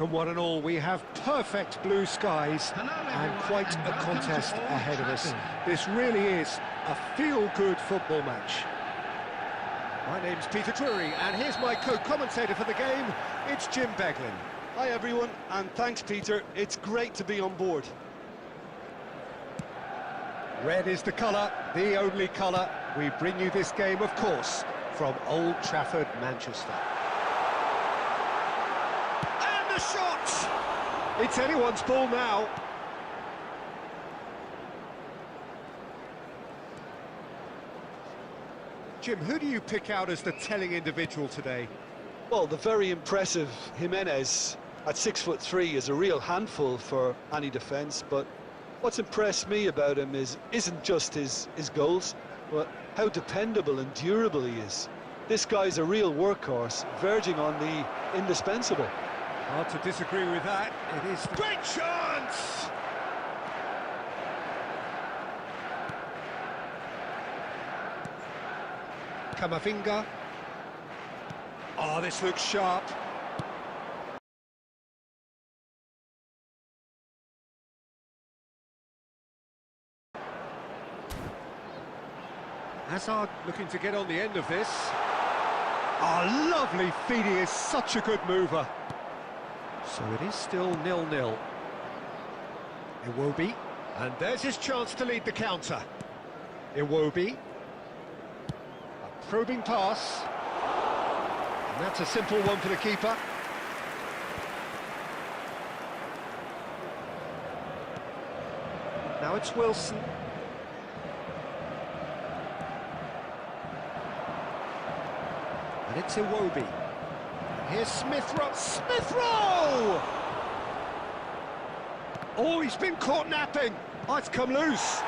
And one and all, we have perfect blue skies and quite a contest ahead of us. This really is a feel-good football match. My name's Peter Drury, and here's my co-commentator for the game, it's Jim Beglin. Hi everyone, and thanks Peter, it's great to be on board. Red is the colour, the only colour. We bring you this game, of course, from Old Trafford, Manchester. And the shot! It's anyone's ball now. Jim, who do you pick out as the telling individual today? Well, the very impressive Jimenez at 6'3" is a real handful for any defence, but what's impressed me about him isn't just his goals, but how dependable and durable he is. This guy's a real workhorse, verging on the indispensable. Hard to disagree with that. It is great chance! Camavinga. Oh, this looks sharp. Hazard looking to get on the end of this. Oh, lovely feed, he is such a good mover. So it is still 0-0. Iwobi, and there's his chance to lead the counter. Iwobi. A probing pass. And that's a simple one for the keeper. Now it's Wilson. And it's Iwobi. And here's Smith Rowe. Smith Rowe! Oh, he's been caught napping. Oh, it's come loose.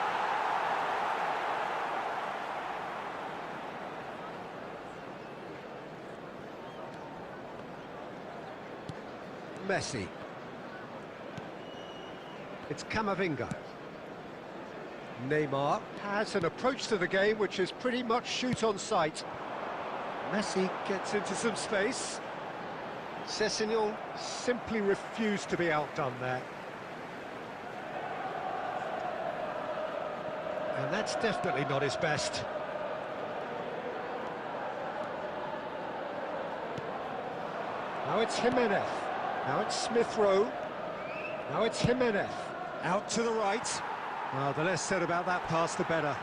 Messi. It's Camavinga. Neymar has an approach to the game which is pretty much shoot on sight. Messi gets into some space. Sessegnon simply refused to be outdone there. And that's definitely not his best. Now it's Jimenez. Now it's Smith Rowe. Now it's Jimenez. Out to the right. Well, the less said about that pass, the better.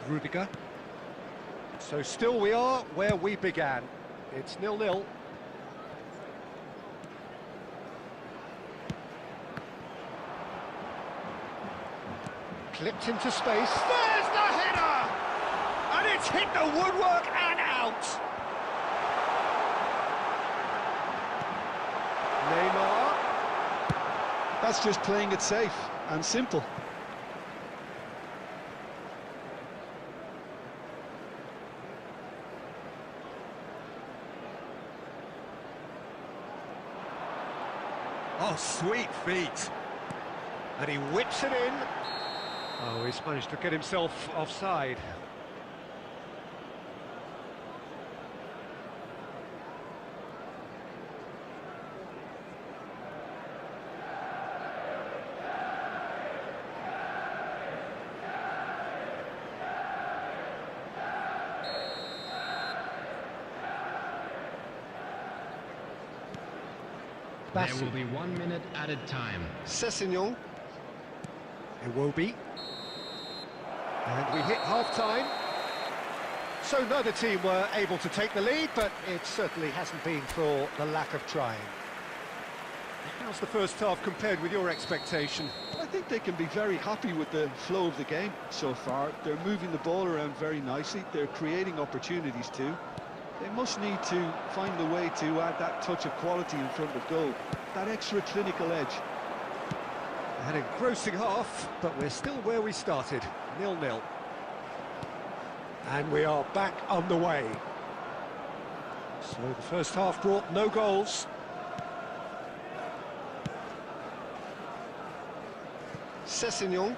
Rudiger. So still we are where we began. It's 0-0. Clipped into space. There's the header! And it's hit the woodwork and out! Neymar. That's just playing it safe and simple. Oh, sweet feet. And he whips it in. Oh, he's managed to get himself offside. There will be 1 minute added time. Sessegnon. Iwobi. And we hit half-time. So neither team were able to take the lead, but it certainly hasn't been for the lack of trying. How's the first half compared with your expectation? I think they can be very happy with the flow of the game so far. They're moving the ball around very nicely. They're creating opportunities too. They must need to find a way to add that touch of quality in front of goal, that extra clinical edge. An engrossing half, but we're still where we started, 0-0. And we are back underway. So the first half brought no goals. Sessignon.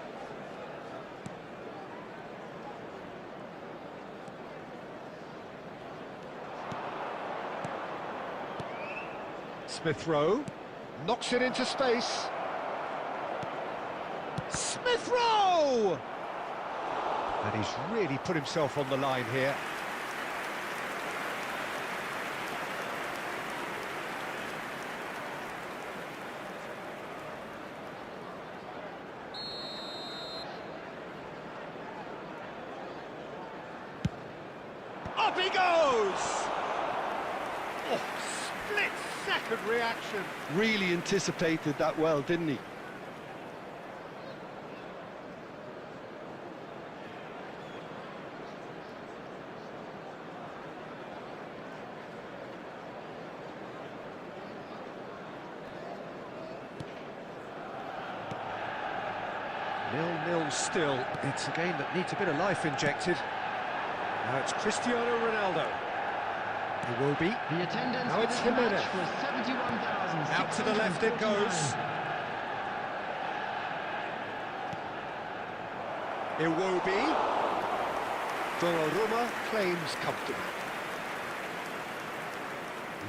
Smith Rowe knocks it into space. Smith Rowe! And he's really put himself on the line here. Up he goes! Oh, split-second reaction. Really anticipated that well, didn't he? Nil-nil still. It's a game that needs a bit of life injected. Now it's Cristiano Ronaldo. It will be. The attendance Now for it's this Jimenez. match was 71,649. Out to the left it goes. Iwobi. Donnarumma claims comfortably.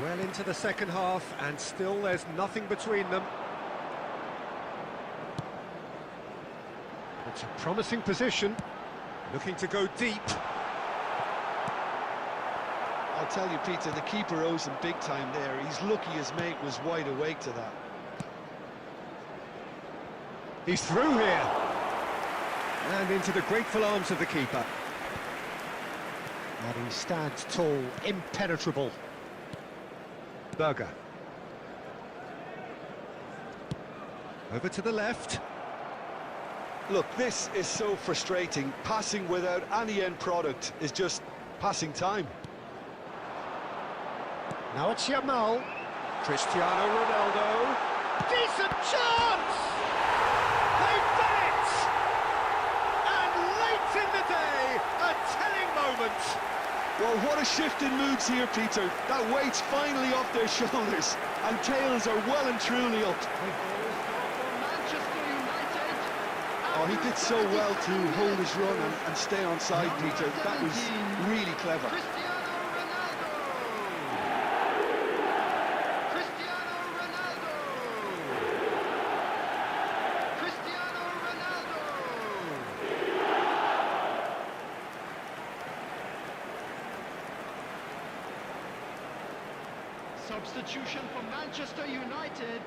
Well into the second half, and still there's nothing between them. It's a promising position, looking to go deep. I'll tell you, Peter, the keeper owes him big time there. He's lucky his mate was wide awake to that. He's through here. And into the grateful arms of the keeper. And he stands tall, impenetrable. Berger. Over to the left. Look, this is so frustrating. Passing without any end product is just passing time. Now it's Yamal. Cristiano Ronaldo. Decent chance! They've done it! And late in the day, a telling moment. Well, what a shift in moods here, Peter. That weight's finally off their shoulders, and tails are well and truly up. Oh, he did so well to hold his run and stay on side, Peter. That was really clever. Cristiano Ronaldo! Cristiano Ronaldo! Cristiano Ronaldo! Substitution for Manchester United.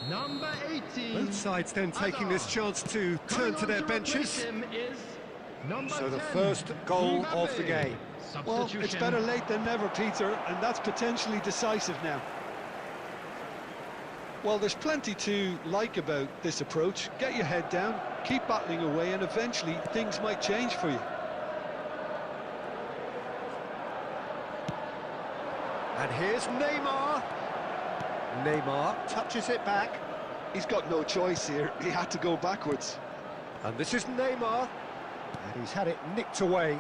Number 18. Both sides then taking this chance to turn to their benches. So the first goal of the game. Well, it's better late than never, Peter, and that's potentially decisive now. Well, there's plenty to like about this approach. Get your head down, keep battling away, and eventually things might change for you. And here's Neymar. Neymar touches it back. He's got no choice here. He had to go backwards. And this is Neymar. And he's had it nicked away.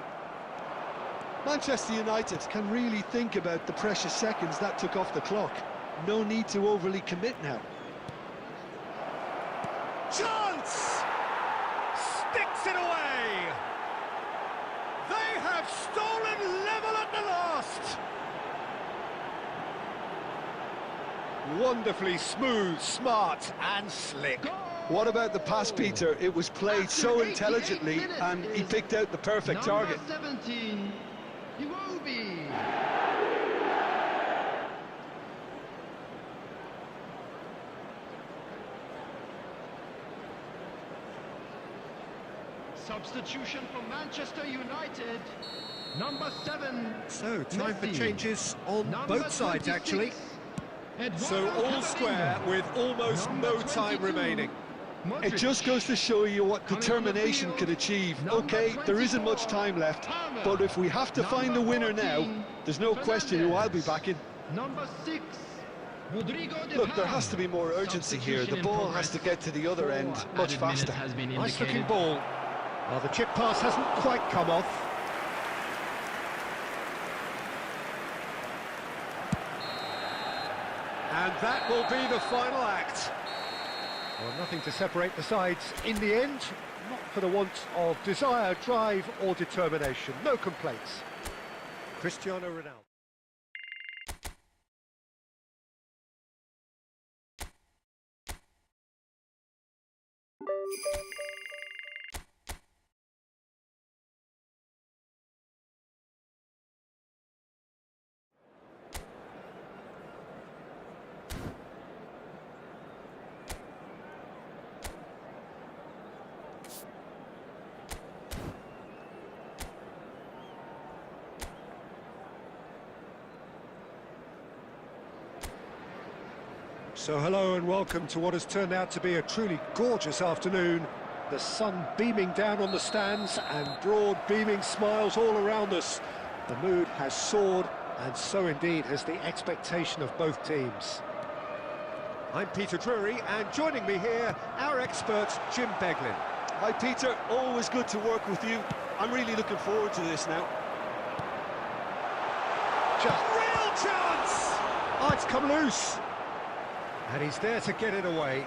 Manchester United can really think about the precious seconds that took off the clock. No need to overly commit now. Chance! Sticks it away! They have stolen level at the last! Wonderfully smooth, smart and slick. What about the pass, Peter? It was played so intelligently and he picked out the perfect target. Number 17, Iwobi. Substitution for Manchester United. Number 7. So, time for Messi. changes on Number both sides, 26, actually. Eduardo So, all square Camavinga. with almost Number no time 22, remaining. Modric. It just goes to show you what Coming determination on the can field, achieve. number Okay, there isn't much 24, time left, Palmer. but if we have to find a winner now, 14, there's no question who I'll be Fernandes. backing. Number 6, Rodrigo de Look, there Paul. has to be more urgency here. The Substitution in ball has progress. to get to the other end 4 much added faster. minutes has been Nice looking indicated. ball. Well, the chip pass hasn't quite come off. And that will be the final act. Well, nothing to separate the sides in the end, not for the want of desire, drive or determination. No complaints. Cristiano Ronaldo. So hello and welcome to what has turned out to be a truly gorgeous afternoon. The sun beaming down on the stands and broad beaming smiles all around us. The mood has soared, and so indeed has the expectation of both teams. I'm Peter Drury, and joining me here, our expert Jim Beglin. Hi Peter, always good to work with you. I'm really looking forward to this now. Just real chance! Oh, it's come loose. And he's there to get it away.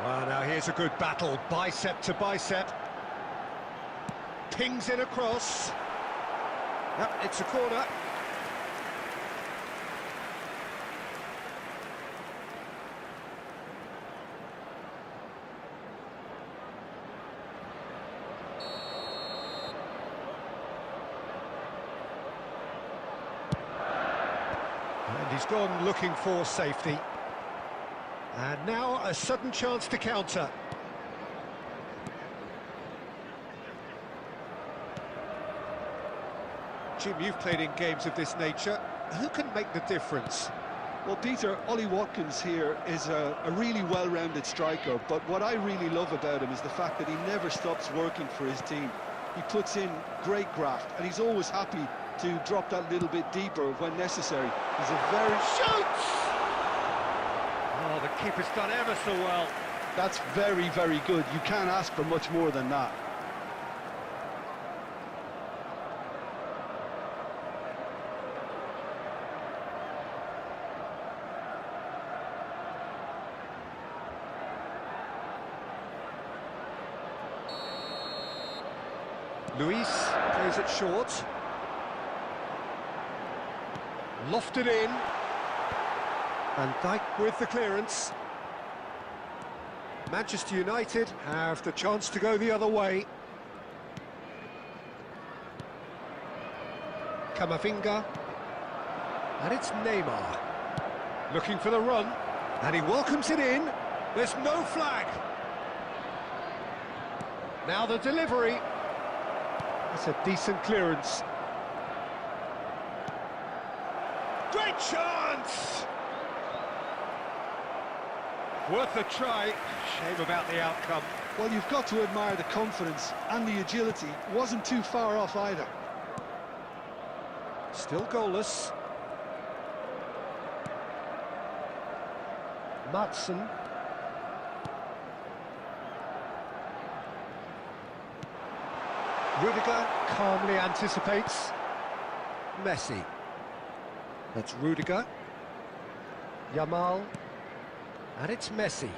Well, now here's a good battle, bicep to bicep. Pings in across. Yep, it's a corner. And he's gone looking for safety. And now a sudden chance to counter. Jim, you've played in games of this nature. Who can make the difference? Well, Peter, Ollie Watkins here is a really well-rounded striker, but what I really love about him is the fact that he never stops working for his team. He puts in great graft, and he's always happy to drop that little bit deeper when necessary. He's a very... Shoots! Oh, the keeper's done ever so well. That's very, very good. You can't ask for much more than that. Luis plays it short. Lofted in. Van Dijk with the clearance. Manchester United have the chance to go the other way. Camavinga. And it's Neymar. Looking for the run. And he welcomes it in. There's no flag. Now the delivery. That's a decent clearance. Great chance! Worth a try. Shame about the outcome. Well, you've got to admire the confidence and the agility. Wasn't too far off either. Still goalless. Madsen. Rudiger calmly anticipates. Messi. That's Rudiger. Yamal. And it's Messi.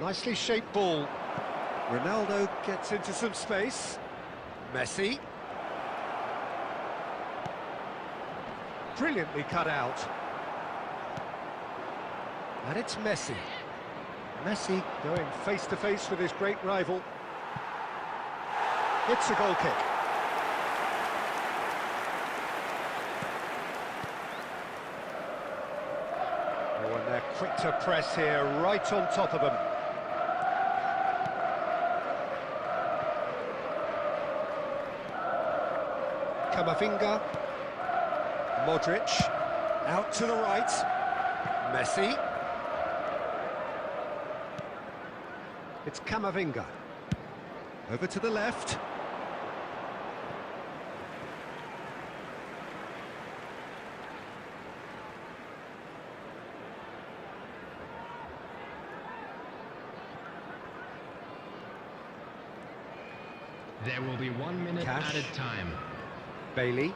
Nicely shaped ball. Ronaldo gets into some space. Messi. Brilliantly cut out. And it's Messi. Messi going face to face with his great rival. It's a goal kick. Oh, and they're quick to press here, right on top of them. Camavinga. Modric. Out to the right. Messi. It's Camavinga. Over to the left. There will be 1 minute Cash. added time. Bailey.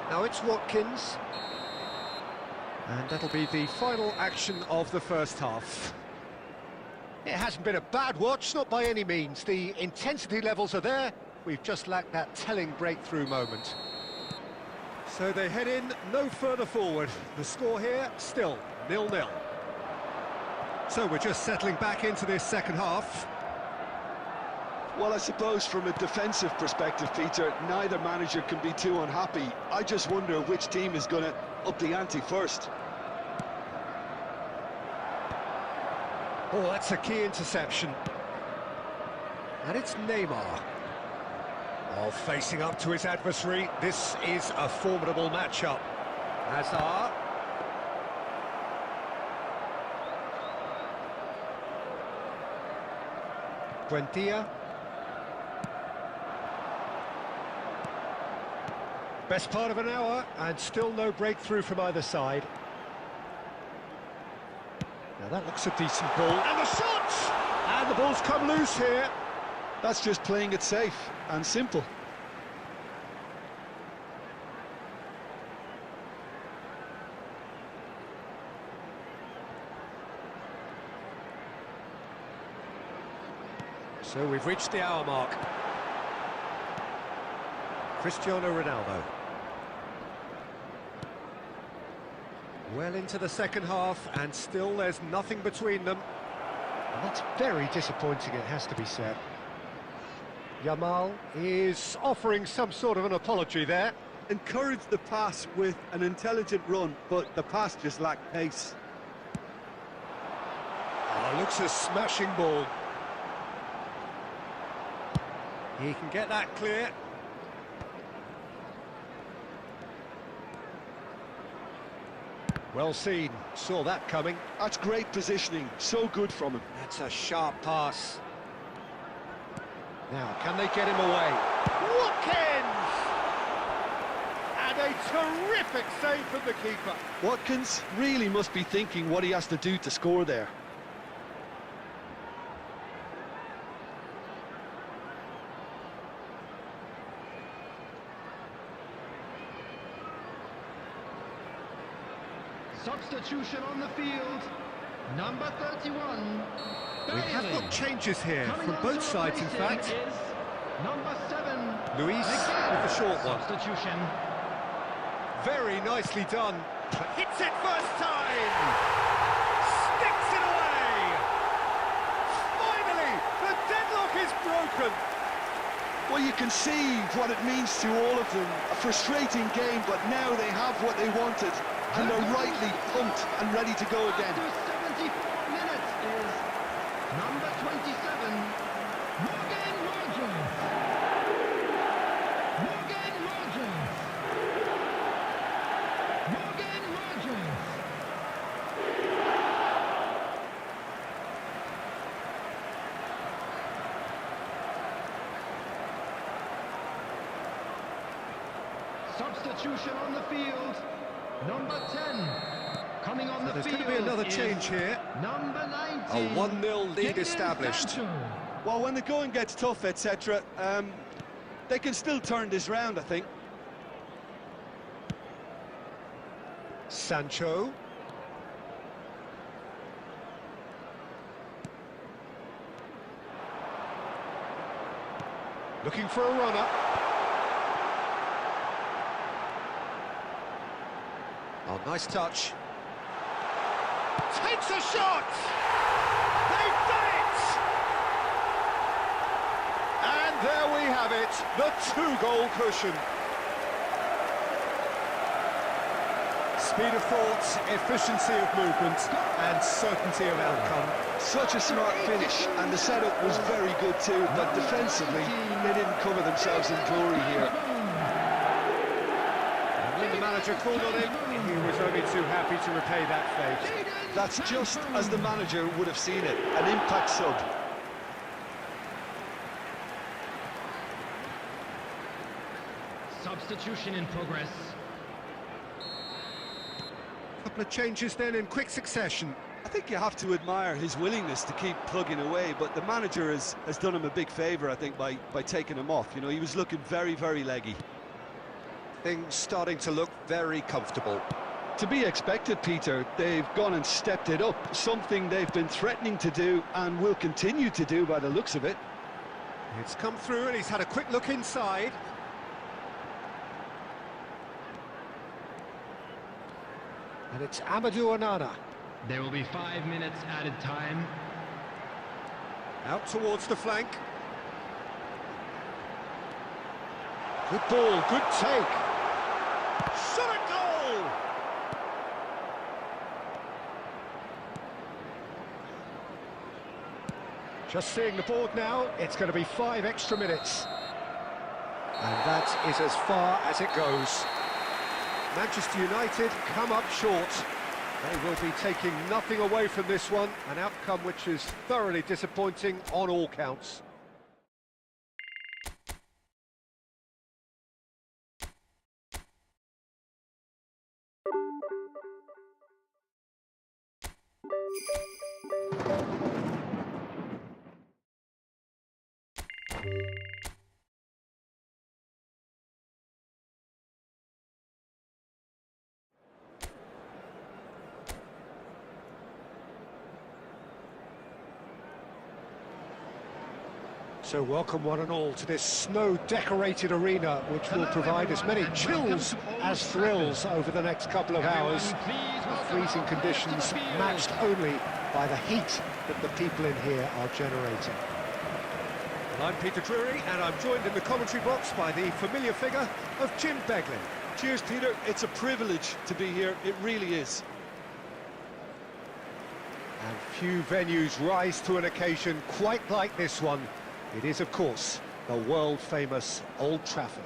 Now it's Watkins. And that'll be the final action of the first half. It hasn't been a bad watch, not by any means. The intensity levels are there. We've just lacked that telling breakthrough moment. So they head in no further forward. The score here, still 0-0. So we're just settling back into this second half. Well, I suppose from a defensive perspective, Peter, neither manager can be too unhappy. I just wonder which team is going to up the ante first. Oh, that's a key interception. And it's Neymar. Oh, facing up to his adversary. This is a formidable matchup. Hazard. Buendia. Best part of an hour, and still no breakthrough from either side. Now that looks a decent ball, and the shot! And the ball's come loose here. That's just playing it safe and simple. So we've reached the hour mark. Cristiano Ronaldo. Well into the second half, and still there's nothing between them. And that's very disappointing, it has to be said. Yamal is offering some sort of an apology there. Encouraged the pass with an intelligent run, but the pass just lacked pace. Oh, looks a smashing ball. He can get that clear. Well seen, saw that coming. That's great positioning, so good from him. That's a sharp pass. Now, can they get him away? Watkins! And a terrific save from the keeper. Watkins really must be thinking what he has to do to score there. Substitution on the field. Number 31. We have got changes here from both sides, in fact. Number 7. Luis with the short one. Substitution. Very nicely done. Hits it first time! Sticks it away! Finally, the deadlock is broken! Well, you can see what it means to all of them. A frustrating game, but now they have what they wanted. And they're rightly pumped and ready to go again. After 74 minutes is number 27, Morgan Rogers. Morgan Rogers. Morgan Rogers. Substitution on the field. Number 10, coming on the There's field. going to be another change here. Number 19. A 1-0 lead established. Well, when the going gets tough, etc., they can still turn this round, I think. Sancho. Looking for a runner. Oh, nice touch. Takes a shot! They've done it! And there we have it, the 2-goal cushion. Speed of thought, efficiency of movement, and certainty of outcome. Such a smart finish, and the setup was very good too, but defensively, they didn't cover themselves in glory here. When the manager called on him, he was only too happy to repay that fate. That's just as the manager would have seen it, an impact sub. Substitution in progress. Couple of changes then in quick succession. I think you have to admire his willingness to keep plugging away, but the manager has done him a big favour, I think, by taking him off. You know, he was looking very, very leggy. Things starting to look very comfortable. To be expected, Peter. They've gone and stepped it up, something they've been threatening to do and will continue to do by the looks of it. It's come through and he's had a quick look inside. And it's Amadou Onana. There will be 5 minutes added time. Out towards the flank. Good ball, good take. Shot at goal! Just seeing the board now, it's going to be 5 extra minutes. And that is as far as it goes. Manchester United come up short. They will be taking nothing away from this one, an outcome which is thoroughly disappointing on all counts. So welcome one and all to this snow-decorated arena, which will provide as many chills as thrills over the next couple of hours. Freezing conditions matched only by the heat that the people in here are generating. I'm Peter Drury, and I'm joined in the commentary box by the familiar figure of Jim Beglin. Cheers, Peter. It's a privilege to be here. It really is. And few venues rise to an occasion quite like this one. It is, of course, the world-famous Old Trafford.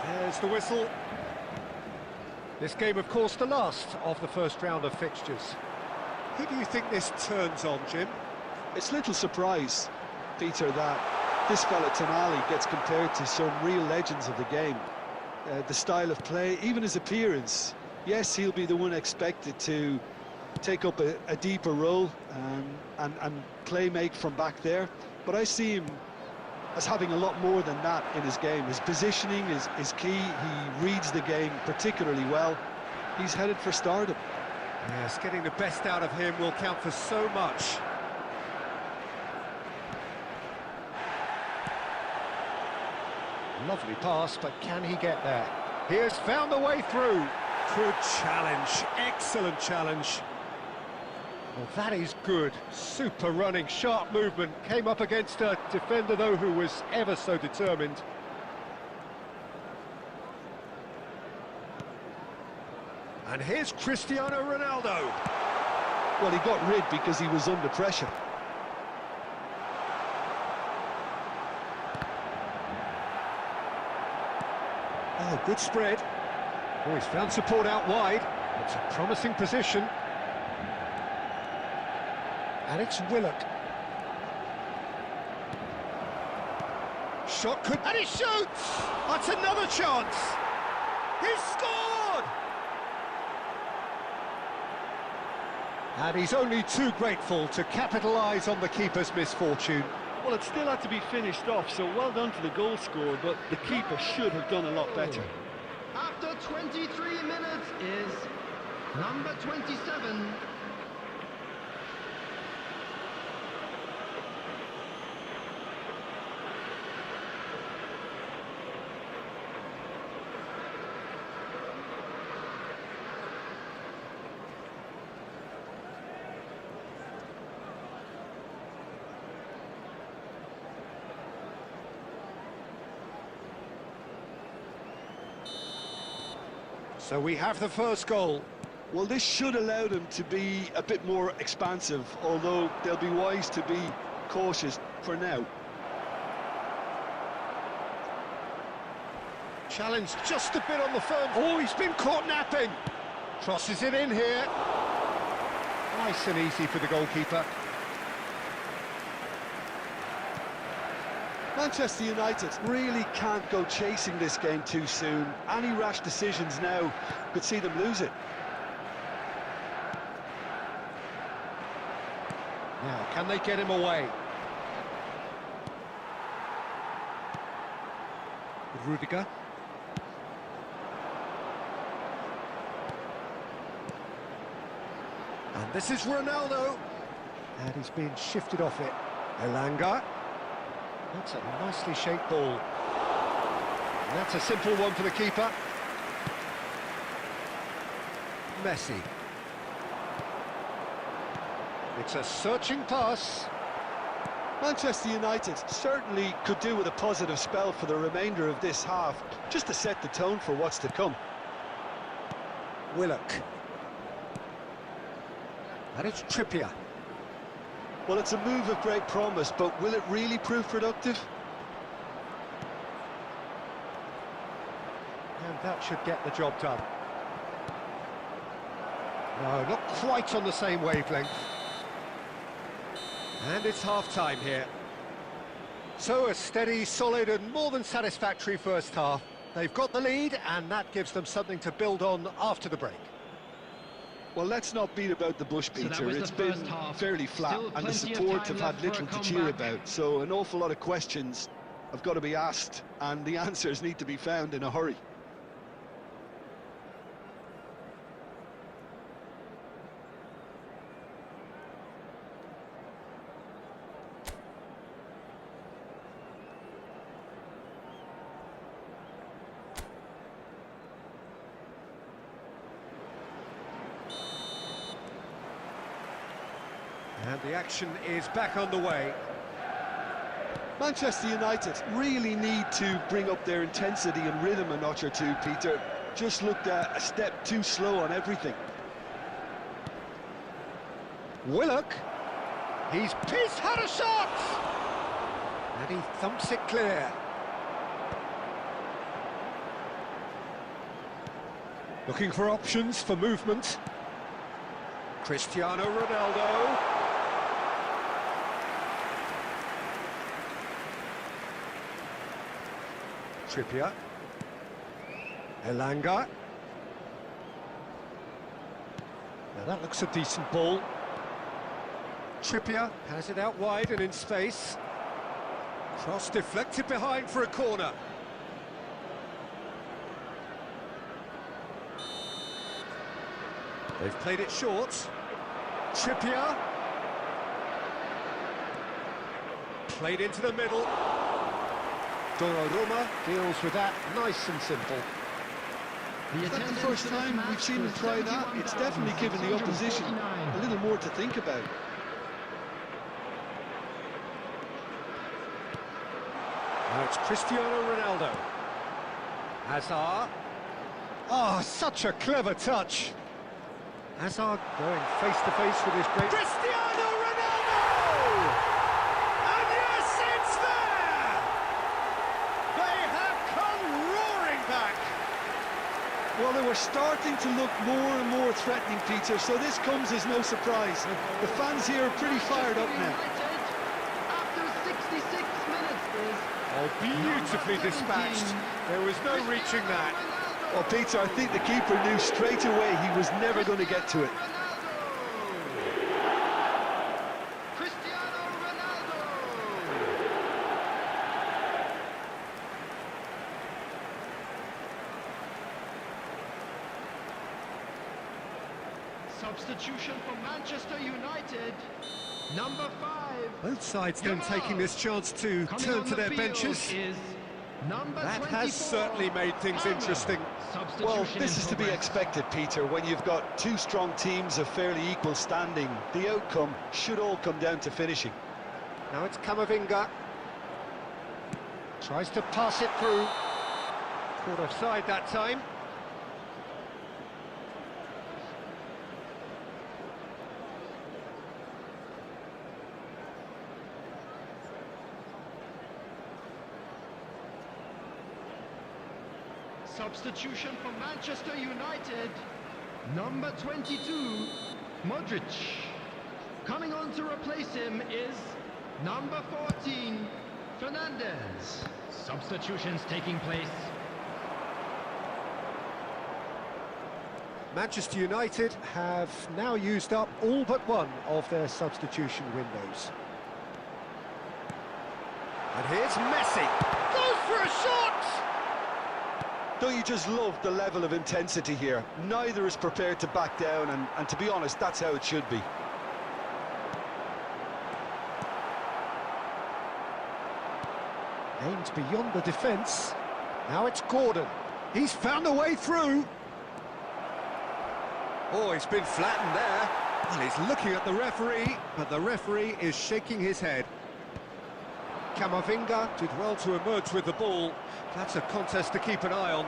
There's the whistle. This game, of course, the last of the first round of fixtures. Who do you think this turns on, Jim? It's little surprise, Peter, that this fella Tonali gets compared to some real legends of the game. The style of play, even his appearance. Yes, he'll be the one expected to take up a deeper role and play make from back there. But I see him as having a lot more than that in his game. His positioning is key. He reads the game particularly well. He's headed for stardom. Yes, getting the best out of him will count for so much. Lovely pass, but can he get there? He has found the way through. Good challenge, excellent challenge. Well, that is good. Super running, sharp movement. Came up against a defender, though, who was ever so determined. And here's Cristiano Ronaldo. Well, he got rid because he was under pressure. Oh, good spread. Oh, he's found support out wide. It's a promising position. And it's Willock. Shot could... And he shoots! That's another chance! He's scored! And he's only too grateful to capitalise on the keeper's misfortune. Well, it still had to be finished off, so well done to the goal scorer, but the keeper should have done a lot better. After 23 minutes is number 27. So we have the first goal. Well, this should allow them to be a bit more expansive, although they'll be wise to be cautious for now. Challenge just a bit on the firm. Oh, he's been caught napping. Crosses it in here. Nice and easy for the goalkeeper. Manchester United really can't go chasing this game too soon. Any rash decisions now could see them lose it. Now, can they get him away? Rudiger. And this is Ronaldo. And he's being shifted off it. Elanga. That's a nicely shaped ball. And that's a simple one for the keeper. Messi. It's a searching pass. Manchester United certainly could do with a positive spell for the remainder of this half, just to set the tone for what's to come. Willock. And it's Trippier. Well, it's a move of great promise, but will it really prove productive? And that should get the job done. No, not quite on the same wavelength. And it's half-time here. So a steady, solid and more than satisfactory first half. They've got the lead and that gives them something to build on after the break. Well, let's not beat about the bush, Peter. It's been fairly flat and the support have had little to cheer about. So an awful lot of questions have got to be asked and the answers need to be found in a hurry. And the action is back on the way. Manchester United really need to bring up their intensity and rhythm a notch or two, Peter. Just looked a step too slow on everything. Willock. He's had a shot! And he thumps it clear. Looking for options for movement. Cristiano Ronaldo. Trippier. Elanga. Now that looks a decent ball. Trippier has it out wide and in space. Cross deflected behind for a corner. They've played it short. Trippier. Played into the middle. Donnarumma deals with that nice and simple. Is that the first time we've seen him try that? It's definitely given the opposition a little more to think about. Now it's Cristiano Ronaldo. Hazard. Oh, such a clever touch. Hazard going face to face with his great... Cristiano Ronaldo! And yes, it's there! They have come roaring back. Well, they were starting to look more and more threatening, Peter, so this comes as no surprise. The fans here are pretty fired up now. After 66 minutes, Oh, beautifully dispatched. There was no reaching that. Well, Peter, I think the keeper knew straight away he was never going to get to it. Cristiano Ronaldo. Substitution for Manchester United. Number 5. Both sides then taking this chance to turn to their benches. That has certainly made things interesting. Well, this is to be expected, Peter, when you've got two strong teams of fairly equal standing. The outcome should all come down to finishing. Now it's Camavinga. Tries to pass it through. Caught offside that time. Substitution for Manchester United. Number 22, Modric. Coming on to replace him is number 14, Fernandez. Substitutions taking place. Manchester United have now used up all but one of their substitution windows. And here's Messi. Goes for a shot! Don't you just love the level of intensity here? Neither is prepared to back down, and to be honest, that's how it should be. Aimed beyond the defence. Now it's Gordon. He's found a way through. Oh, he's been flattened there. Well, he's looking at the referee, but the referee is shaking his head. Camavinga did well to emerge with the ball. That's a contest to keep an eye on.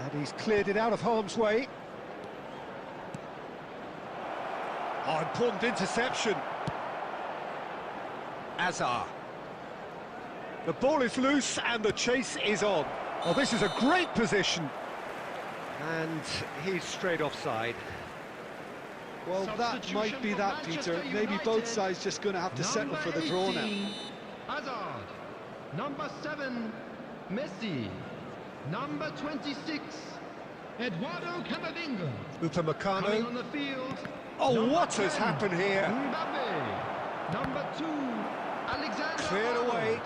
And he's cleared it out of harm's way. Oh, important interception. Azar. The ball is loose and the chase is on. Oh, this is a great position. And he's straight offside. Well, that might be that, Peter. Maybe both sides just going to have to settle for the draw now. Hazard. Number 7, Messi. Number 26, Eduardo Camavinga. Coming Upamecano. on the field. Oh, number what has 10, happened here? Mbappe. Number 2, Alexander Cleared away.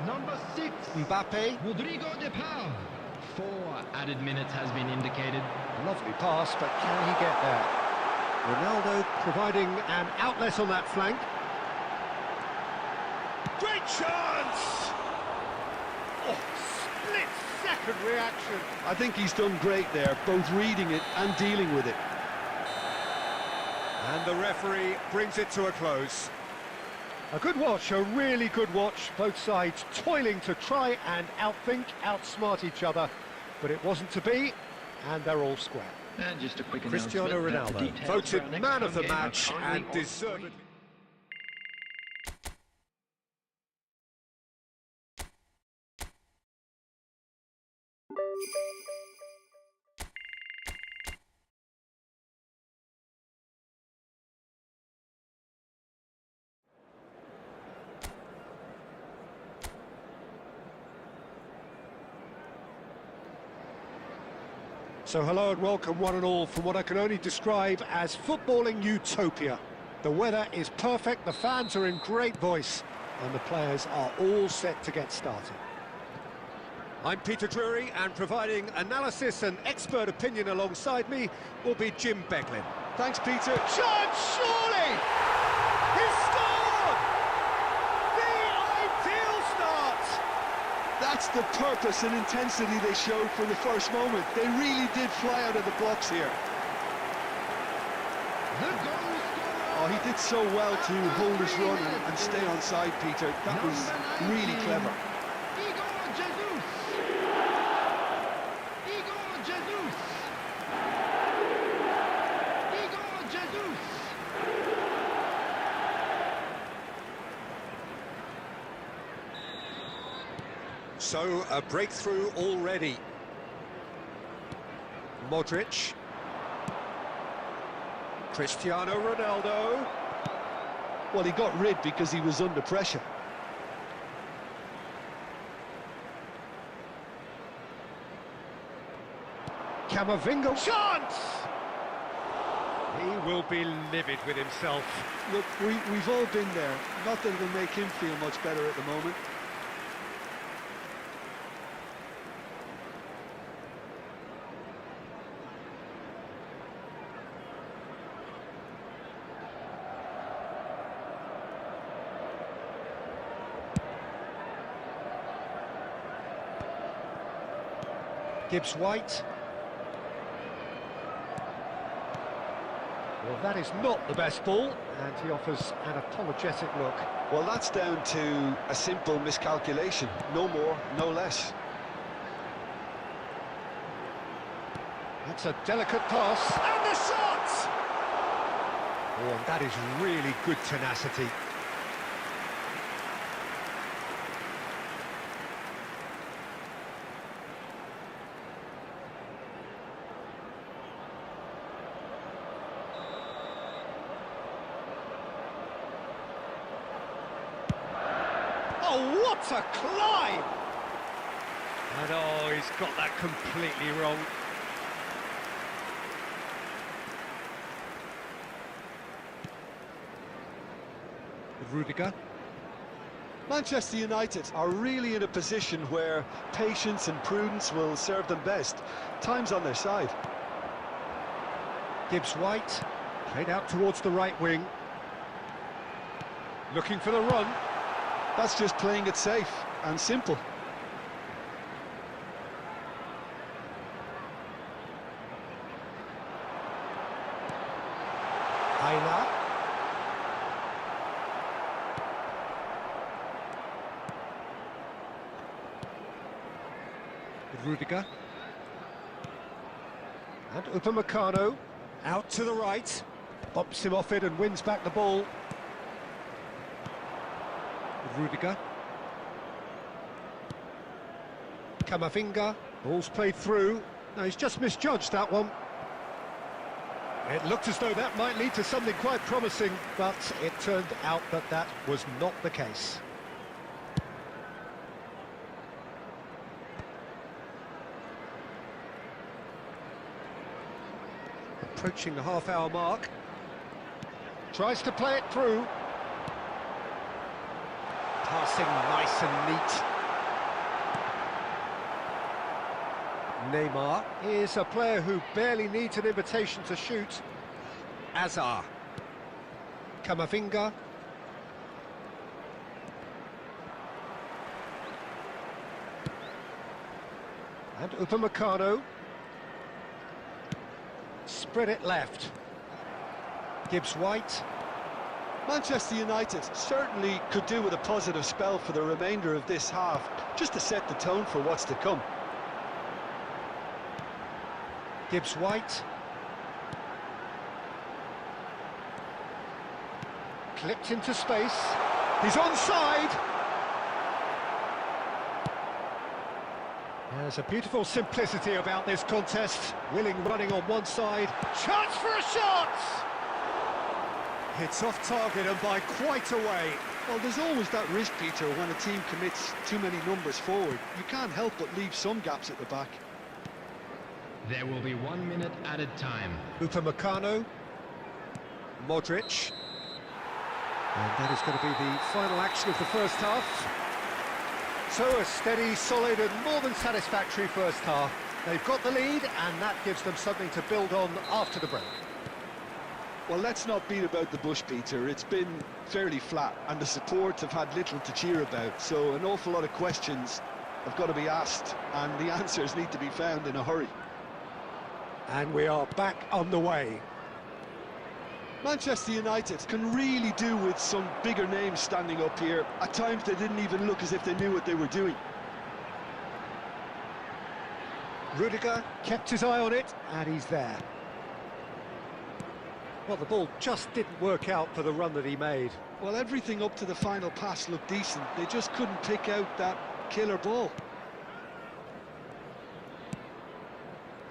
Number 6, Mbappe. Rodrigo de Paul. 4 added minutes has been indicated. Lovely pass, but can he get there? Ronaldo providing an outlet on that flank. Great chance! Oh, split-second reaction. I think he's done great there, both reading it and dealing with it. And the referee brings it to a close. A good watch, a really good watch. Both sides toiling to try and outthink, outsmart each other. But it wasn't to be, and they're all square. And just a quick Cristiano announcement that the Ronaldo, details voted for our next man of the home game are match currently and on deservedly. So hello and welcome one and all from what I can only describe as footballing utopia. The weather is perfect, the fans are in great voice, and the players are all set to get started. I'm Peter Drury, and providing analysis and expert opinion alongside me will be Jim Beglin. Thanks, Peter. Chance, surely! He scored! The ideal start! That's the purpose and intensity they showed from the first moment. They really did fly out of the blocks here. The goal scorer. Oh, he did so well to hold his run and stay on side, Peter. That was really clever. Igor Jesus. Igor Jesus. Igor Jesus. So, a breakthrough already. Modric. Cristiano Ronaldo. Well, he got rid because he was under pressure. Camavinga. Chance! He will be livid with himself. Look, we've all been there. Not that it'll make him feel much better at the moment. Gibbs White. Well, that is not the best ball, and he offers an apologetic look. Well, that's down to a simple miscalculation. No more, no less. That's a delicate pass, and the shot! Oh, and that is really good tenacity. Oh, what a climb! And oh, he's got that completely wrong. Rudiger. Manchester United are really in a position where patience and prudence will serve them best. Time's on their side. Gibbs White, played out towards the right wing. Looking for the run. That's just playing it safe and simple. Haina. Rudiger. And Upamecano out to the right. Bumps him off it and wins back the ball. Rudiger. Camavinga. Ball's played through. No, he's just misjudged that one. It looked as though that might lead to something quite promising, but it turned out that that was not the case. Approaching the half-hour mark. Tries to play it through. Passing nice and neat. Neymar is a player who barely needs an invitation to shoot. Azar. Camavinga. And Upamecano. Spread it left. Gibbs White. Manchester United certainly could do with a positive spell for the remainder of this half, just to set the tone for what's to come. Gibbs White. Clipped into space. He's onside. There's a beautiful simplicity about this contest. Willing running on one side. Chance for a shot! It's off target and by quite a way. Well, there's always that risk, Peter, when a team commits too many numbers forward. You can't help but leave some gaps at the back. There will be 1 minute added time. Upamecano. Modric. And that is going to be the final action of the first half. So a steady, solid and more than satisfactory first half. They've got the lead and that gives them something to build on after the break. Well, let's not beat about the bush, Peter. It's been fairly flat and the support have had little to cheer about. So an awful lot of questions have got to be asked and the answers need to be found in a hurry. And we are back on the way. Manchester United can really do with some bigger names standing up here. At times they didn't even look as if they knew what they were doing. Rudiger kept his eye on it, and he's there. Well, the ball just didn't work out for the run that he made. Well, everything up to the final pass looked decent. They just couldn't pick out that killer ball.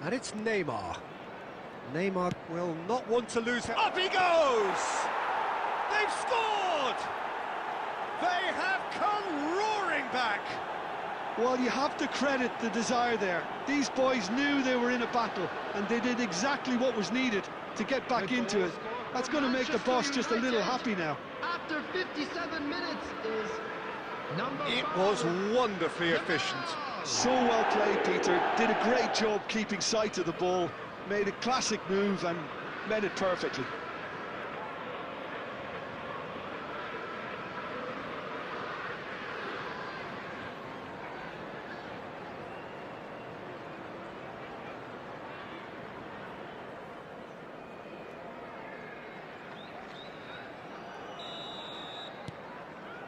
And it's Neymar. Neymar will not want to lose it. Up he goes! They've scored! They have come roaring back! Well, you have to credit the desire there. These boys knew they were in a battle, and they did exactly what was needed to get back into it. That's going to make the boss just a little happy now. After 57 minutes is number 5. It was wonderfully efficient. So well played, Peter. Did a great job keeping sight of the ball. Made a classic move and made it perfectly.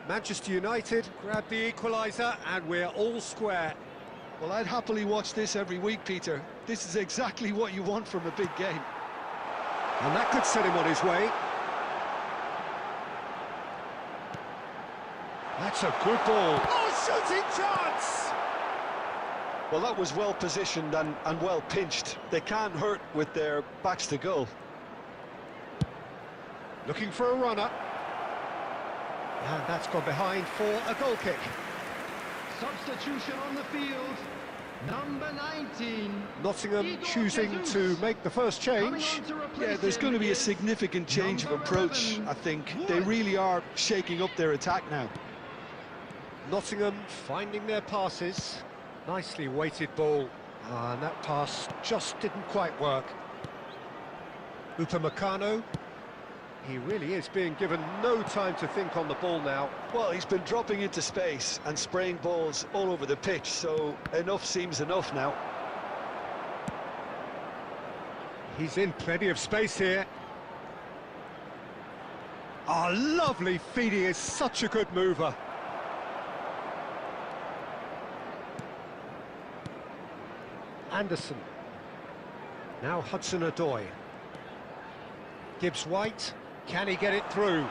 Manchester United grabbed the equaliser and we're all square. Well, I'd happily watch this every week, Peter. This is exactly what you want from a big game. And that could set him on his way. That's a good ball. Oh, shooting chance! Well, that was well positioned and well pinched. They can't hurt with their backs to goal. Looking for a runner. And that's gone behind for a goal kick. Substitution on the field. Number 19. Nottingham Igor choosing Jesus. to make the first change. Coming on to replace Yeah, there's him going to be a is significant change of number approach, 11, I think. Wood. They really are shaking up their attack now. Nottingham finding their passes. Nicely weighted ball. And that pass just didn't quite work. Upamecano. He really is being given no time to think on the ball now. Well, he's been dropping into space and spraying balls all over the pitch, so enough seems enough now. He's in plenty of space here. Ah, lovely feed. He is such a good mover. Anderson. Now Hudson-Odoi. Gibbs-White. Can he get it through?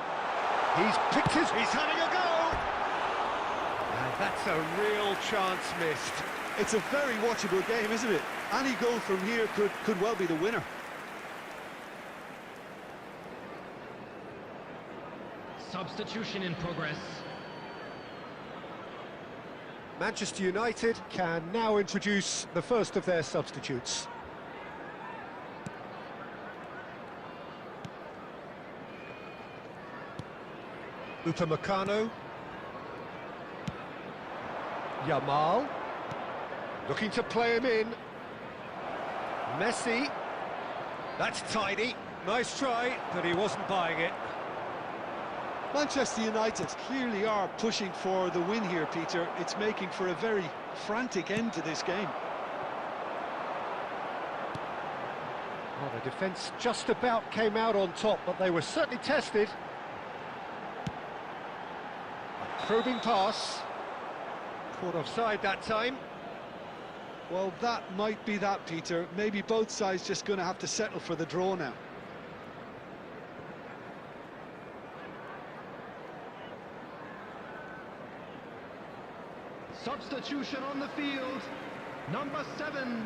He's having a go! And that's a real chance missed. It's a very watchable game, isn't it? Any goal from here could well be the winner. Substitution in progress. Manchester United can now introduce the first of their substitutes. Upamecano. Yamal. Looking to play him in. Messi. That's tidy. Nice try, but he wasn't buying it. Manchester United clearly are pushing for the win here, Peter. It's making for a very frantic end to this game. Well, the defence just about came out on top, but they were certainly tested. A probing pass. Caught offside that time. Well, that might be that, Peter. Maybe both sides just going to have to settle for the draw now. Substitution on the field. Number 7,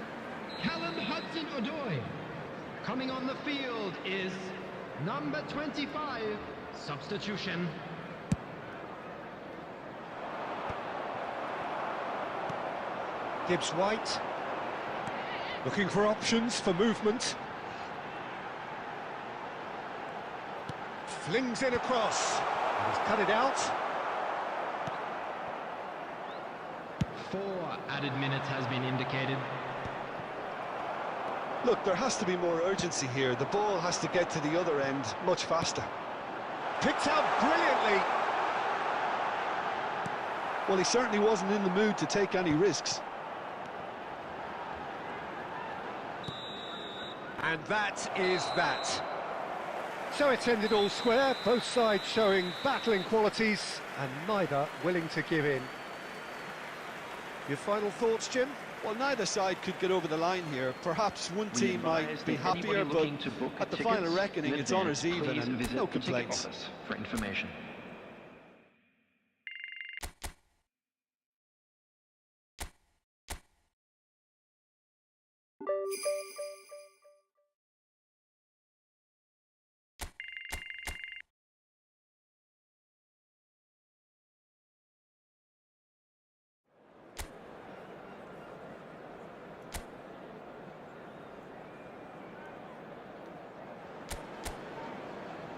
Callum Hudson-Odoi. Coming on the field is number 25. Substitution. Gibbs-White. Looking for options for movement. Flings in across. And he's cut it out. 4 added minutes has been indicated. Look, there has to be more urgency here. The ball has to get to the other end much faster. Picked out brilliantly. Well, he certainly wasn't in the mood to take any risks. And that is that. So it's ended all square, both sides showing battling qualities and neither willing to give in. Your final thoughts, Jim? Well, neither side could get over the line here. Perhaps one We team advise might be that happier, anybody but looking to book at the tickets final reckoning, in it's advance, honours even please and visit no the ticket complaints. office for information.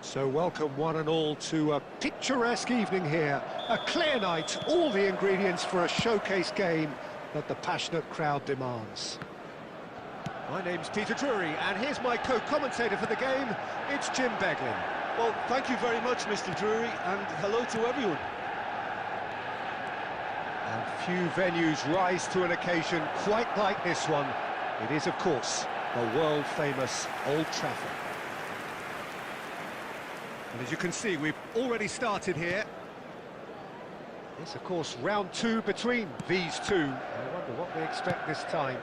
So welcome one and all to a picturesque evening here. A clear night, all the ingredients for a showcase game that the passionate crowd demands. My name's Peter Drury, and here's my co-commentator for the game, it's Jim Beglin. Well, thank you very much, Mr. Drury, and hello to everyone. And few venues rise to an occasion quite like this one. It is, of course, the world-famous Old Trafford. And as you can see, we've already started here. It's, of course, round 2 between these two. I wonder what we expect this time.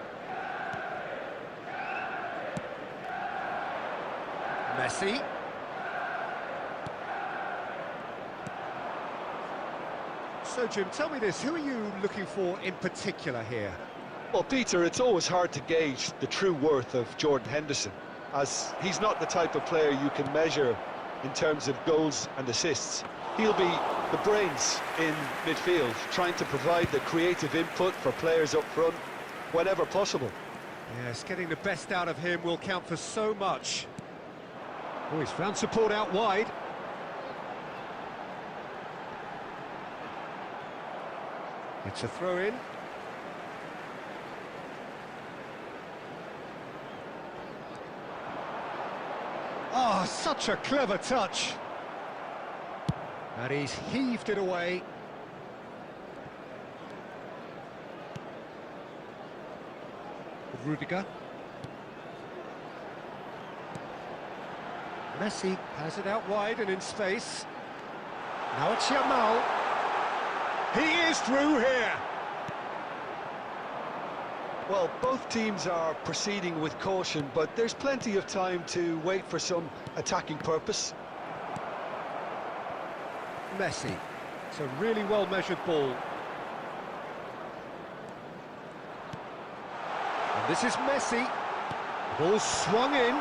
Messi. So, Jim, tell me this, who are you looking for in particular here? Well, Peter, it's always hard to gauge the true worth of Jordan Henderson, as he's not the type of player you can measure in terms of goals and assists. He'll be the brains in midfield, trying to provide the creative input for players up front whenever possible. Yes, getting the best out of him will count for so much. Oh, he's found support out wide. It's a throw-in. Oh, such a clever touch. And he's heaved it away. Rudiger. Messi has it out wide and in space. Now it's Yamal. He is through here. Well, both teams are proceeding with caution, but there's plenty of time to wait for some attacking purpose. Messi. It's a really well-measured ball. And this is Messi. Ball swung in.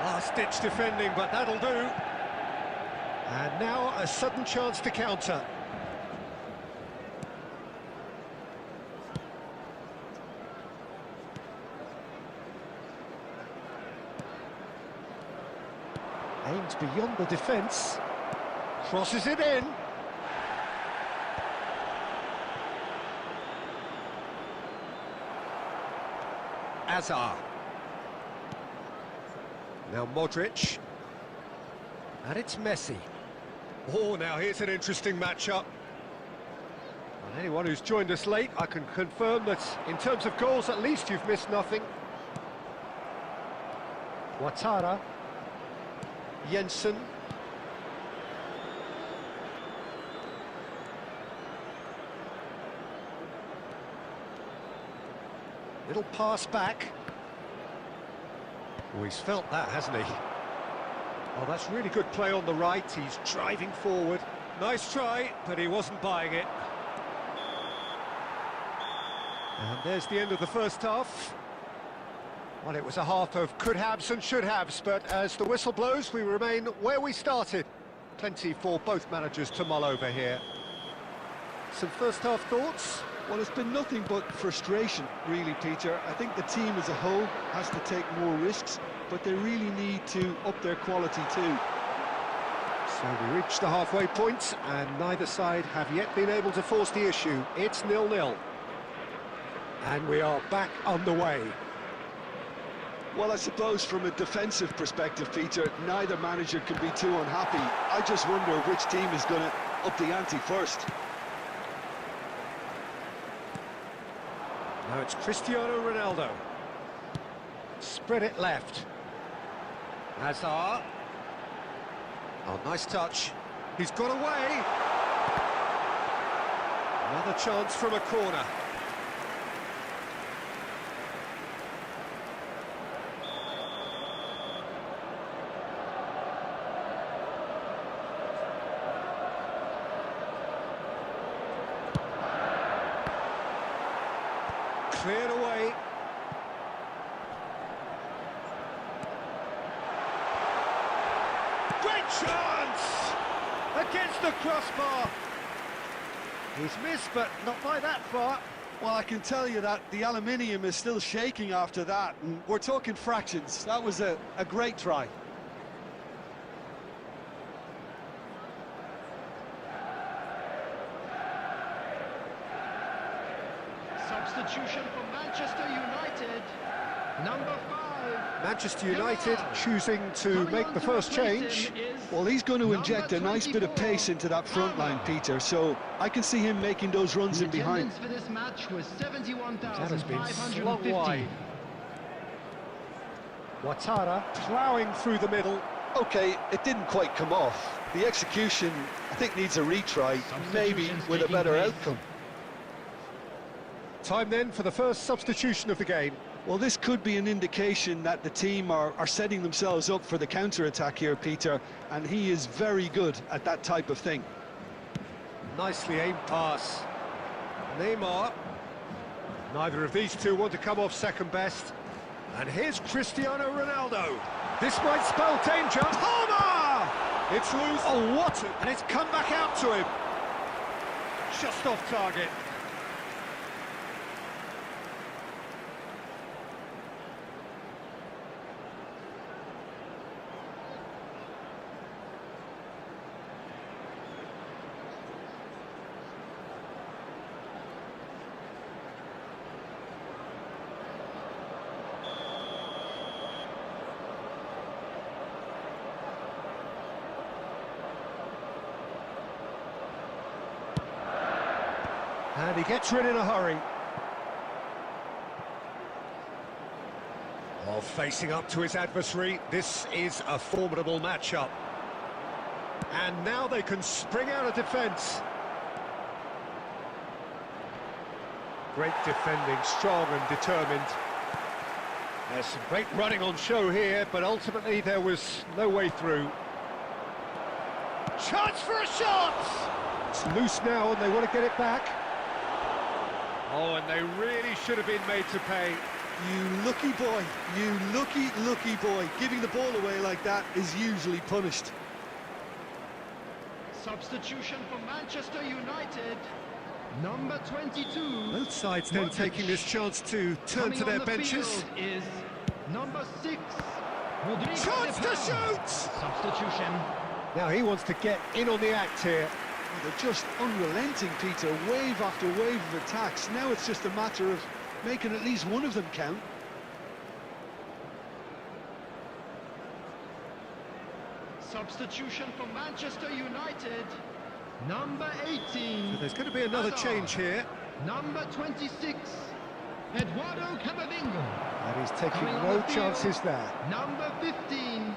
Last-ditch defending, but that'll do. And now a sudden chance to counter. Aims beyond the defence. Crosses it in. Azar. Now Modric. And it's Messi. Oh, now here's an interesting matchup. And anyone who's joined us late, I can confirm that in terms of goals, at least you've missed nothing. Ouattara. Jensen. Little pass back. Oh, he's felt that, hasn't he? Oh, that's really good play on the right. He's driving forward. Nice try, but he wasn't buying it. And there's the end of the first half. Well, it was a half of could-haves and should-haves, but as the whistle blows, we remain where we started. Plenty for both managers to mull over here. Some first-half thoughts? Well, it's been nothing but frustration, really, Peter. I think the team as a whole has to take more risks, but they really need to up their quality too. So we reached the halfway point, and neither side have yet been able to force the issue. It's 0-0. And we are back on the way. Well, I suppose from a defensive perspective, Peter, neither manager can be too unhappy. I just wonder which team is going to up the ante first. Now it's Cristiano Ronaldo. Spread it left. Hazard. Oh, nice touch. He's got away. Another chance from a corner. Cleared away. Great chance! Against the crossbar. He's missed, but not by that far. Well, I can tell you that the aluminium is still shaking after that, and we're talking fractions. That was a great try. Substitution for Manchester United. Number 5. Manchester United choosing to make the first change. Well, he's going to inject a nice bit of pace into that front line, Peter, so I can see him making those runs in behind. For this match was That has been slung 71,550. wide. Ouattara ploughing through the middle. Okay, it didn't quite come off. The execution, I think, needs a retry, maybe with a better outcome. Time then for the first substitution of the game. Well, this could be an indication that the team are setting themselves up for the counter-attack here, Peter, and he is very good at that type of thing. Nicely aimed pass. Neymar. Neither of these two want to come off second best. And here's Cristiano Ronaldo. This might spell danger. Palmer! It's loose. Oh, what? And it's come back out to him. Just off target. And he gets rid in a hurry. Oh, facing up to his adversary, this is a formidable matchup. And now they can spring out of defence. Great defending, strong and determined. There's some great running on show here, but ultimately there was no way through. Chance for a shot! It's loose now and they want to get it back. Oh, and they really should have been made to pay. You lucky boy, you lucky boy. Giving the ball away like that is usually punished. Substitution for Manchester United. Number 22. Both sides then taking this chance to turn to their benches. Is number 6. Rodrigo Chance to shoot! Substitution. Now he wants to get in on the act here. They're just unrelenting, Peter, wave after wave of attacks. Now it's just a matter of making at least one of them count. Substitution for Manchester United. Number 18. So there's going to be another change here. Number 26. Eduardo Camavinga. And he's taking Coming on no the field. chances there. Number 15.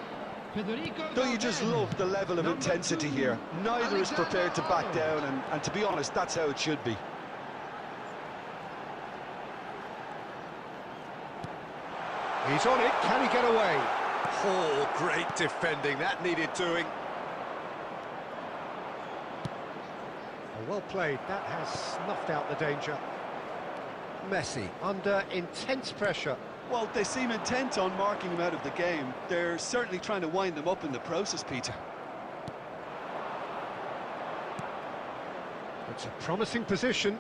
Federico. Don't you just love the level of Number intensity 2, here? Neither is prepared to back Alexander down, and to be honest, that's how it should be. He's on it, can he get away? Oh, great defending, that needed doing. Oh, well played, that has snuffed out the danger. Messi, under intense pressure. Well, they seem intent on marking him out of the game. They're certainly trying to wind him up in the process, Peter. It's a promising position.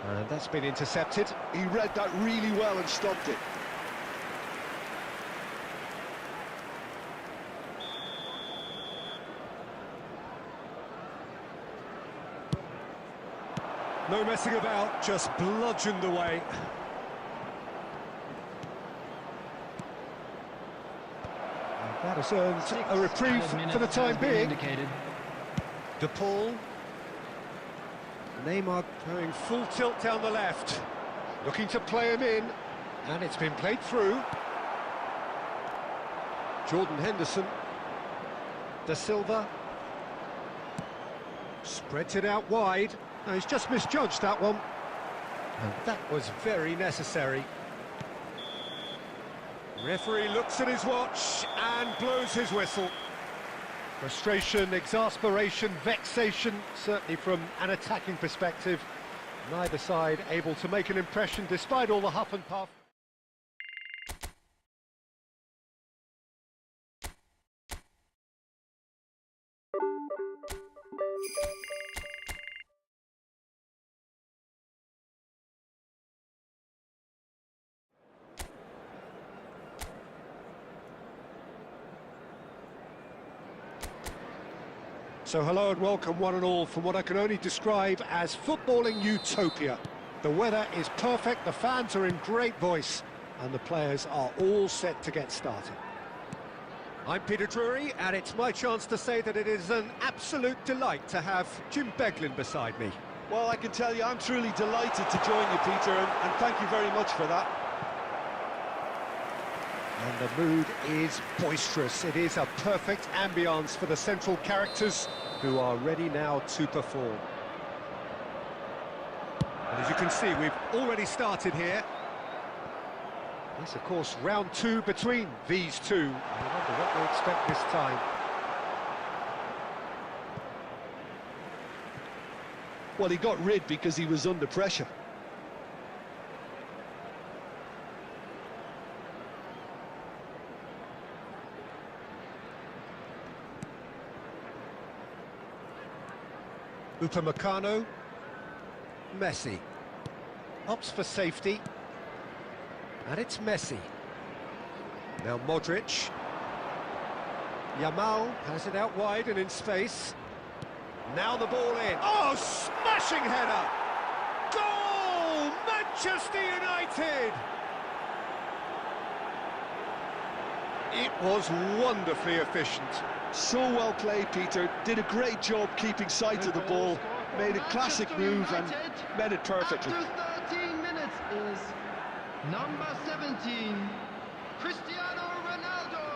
And that's been intercepted. He read that really well and stopped it. No messing about, just bludgeoned away. And that has earned a reprieve for the time being. De Paul. Neymar going full tilt down the left. Looking to play him in. And it's been played through. Jordan Henderson. De Silva. Spreads it out wide. No, he's just misjudged that one. And that was very necessary. Referee looks at his watch and blows his whistle. Frustration, exasperation, vexation, certainly from an attacking perspective. Neither side able to make an impression despite all the huff and puff. So hello and welcome one and all from what I can only describe as footballing utopia. The weather is perfect, the fans are in great voice, and the players are all set to get started. I'm Peter Drury, and it's my chance to say that it is an absolute delight to have Jim Beglin beside me. Well, I can tell you, I'm truly delighted to join you, Peter, and thank you very much for that. And the mood is boisterous. It is a perfect ambience for the central characters who are ready now to perform. And as you can see, we've already started here. It's, of course, round two between these two. I wonder what we expect this time. Well, he got rid because he was under pressure. Upamecano. Messi. Opts for safety. And it's Messi. Now Modric. Yamal has it out wide and in space. Now the ball in. Oh, smashing header! Goal! Manchester United! It was wonderfully efficient. So well played, Peter. Did a great job keeping sight of the ball. Made a classic move and made it perfectly. After 13 minutes is number 17, Cristiano Ronaldo.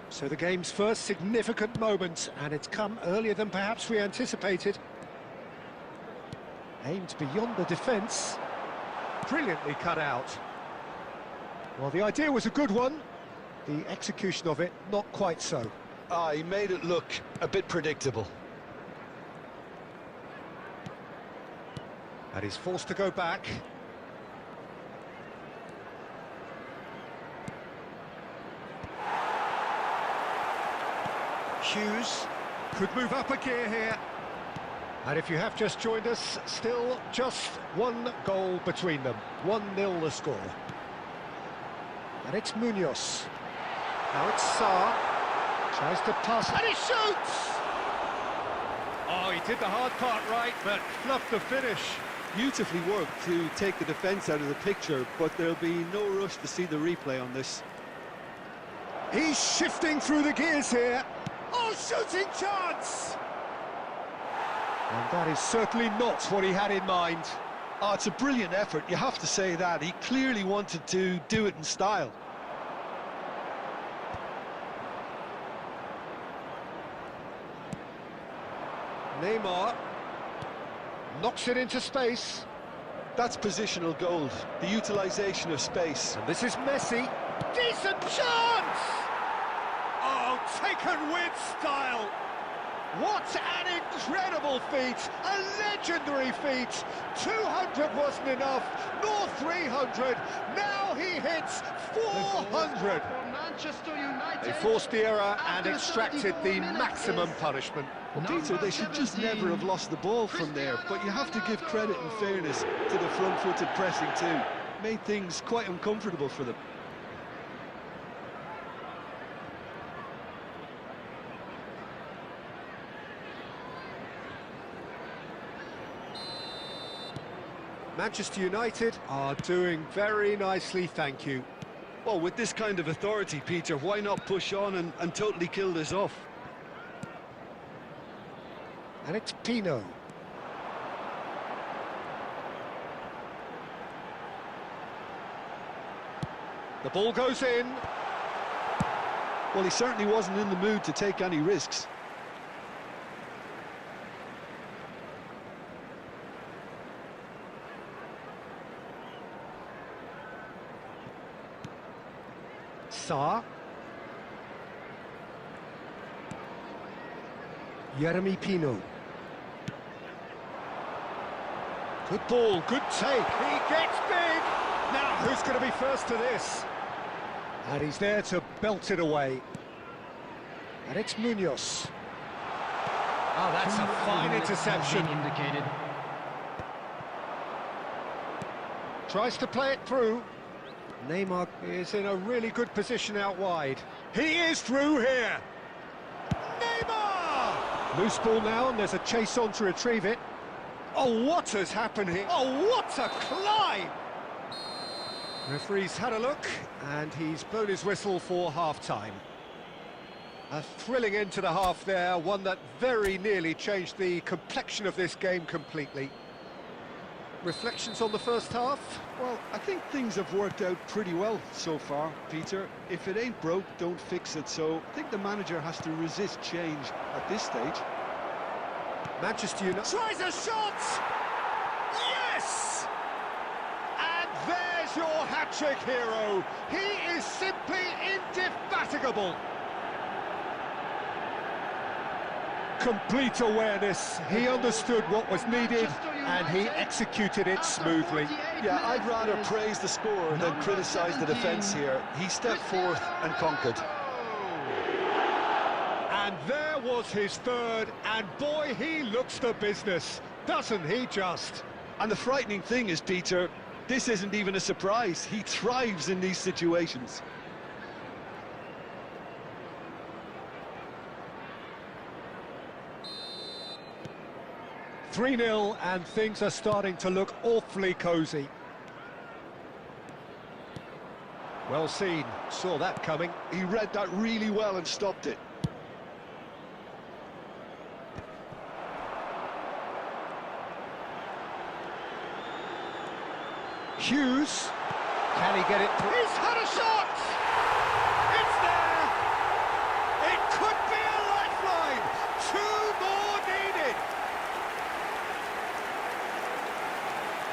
So the game's first significant moment, and it's come earlier than perhaps we anticipated. Aimed beyond the defence. Brilliantly cut out. Well, the idea was a good one. The execution of it, not quite so. Ah, he made it look a bit predictable. And he's forced to go back. Hughes could move up a gear here. And if you have just joined us, still just one goal between them. 1-0 the score. And it's Munoz. Now it's Sarr. Tries to pass, and he shoots! Oh, he did the hard part right, but fluffed the finish. Beautifully worked to take the defence out of the picture, but there'll be no rush to see the replay on this. He's shifting through the gears here. Oh, shooting chance! And that is certainly not what he had in mind. Oh, it's a brilliant effort, you have to say that. He clearly wanted to do it in style. Neymar knocks it into space. That's positional gold, the utilisation of space. And this is Messi. Decent chance! Oh, taken with style. What an incredible feat, a legendary feat. 200 wasn't enough, nor 300. Now he hits 400. Manchester United. They forced the error and After extracted 34 the minutes maximum is punishment. Well, Peter, they should just never have lost the ball from there, but you have to give credit and fairness to the front-footed pressing too. Made things quite uncomfortable for them. Manchester United are doing very nicely, thank you. Well, with this kind of authority, Peter, why not push on and totally kill this off? And it's Pino. The ball goes in. Well, he certainly wasn't in the mood to take any risks. Sarr. Jeremy Pino. Good ball, good take. He gets big. Now, who's going to be first to this? And he's there to belt it away. And it's Munoz. Oh, that's a fine interception. Indicated. Tries to play it through. Neymar is in a really good position out wide. He is through here. Neymar! Loose ball now, and there's a chase on to retrieve it. Oh, what has happened here? Oh, what a climb! Referee's had a look, and he's blown his whistle for half-time. A thrilling end to the half there, one that very nearly changed the complexion of this game completely. Reflections on the first half? Well, I think things have worked out pretty well so far, Peter. If it ain't broke, don't fix it. So I think the manager has to resist change at this stage. Manchester United tries a shot! Yes! And there's your hat-trick hero. He is simply indefatigable. Complete awareness. He understood what was needed and he executed it smoothly. Yeah, I'd rather praise the scorer than criticise the defence here. He stepped forth and conquered. And there was his third, and boy, he looks the business, doesn't he just? And the frightening thing is, Peter, this isn't even a surprise. He thrives in these situations. "3-0, and things are starting to look awfully cosy. Well seen, saw that coming. He read that really well and stopped it. Hughes, can he get it through? He's had a shot! It's there! It could be a lifeline! 2 more needed!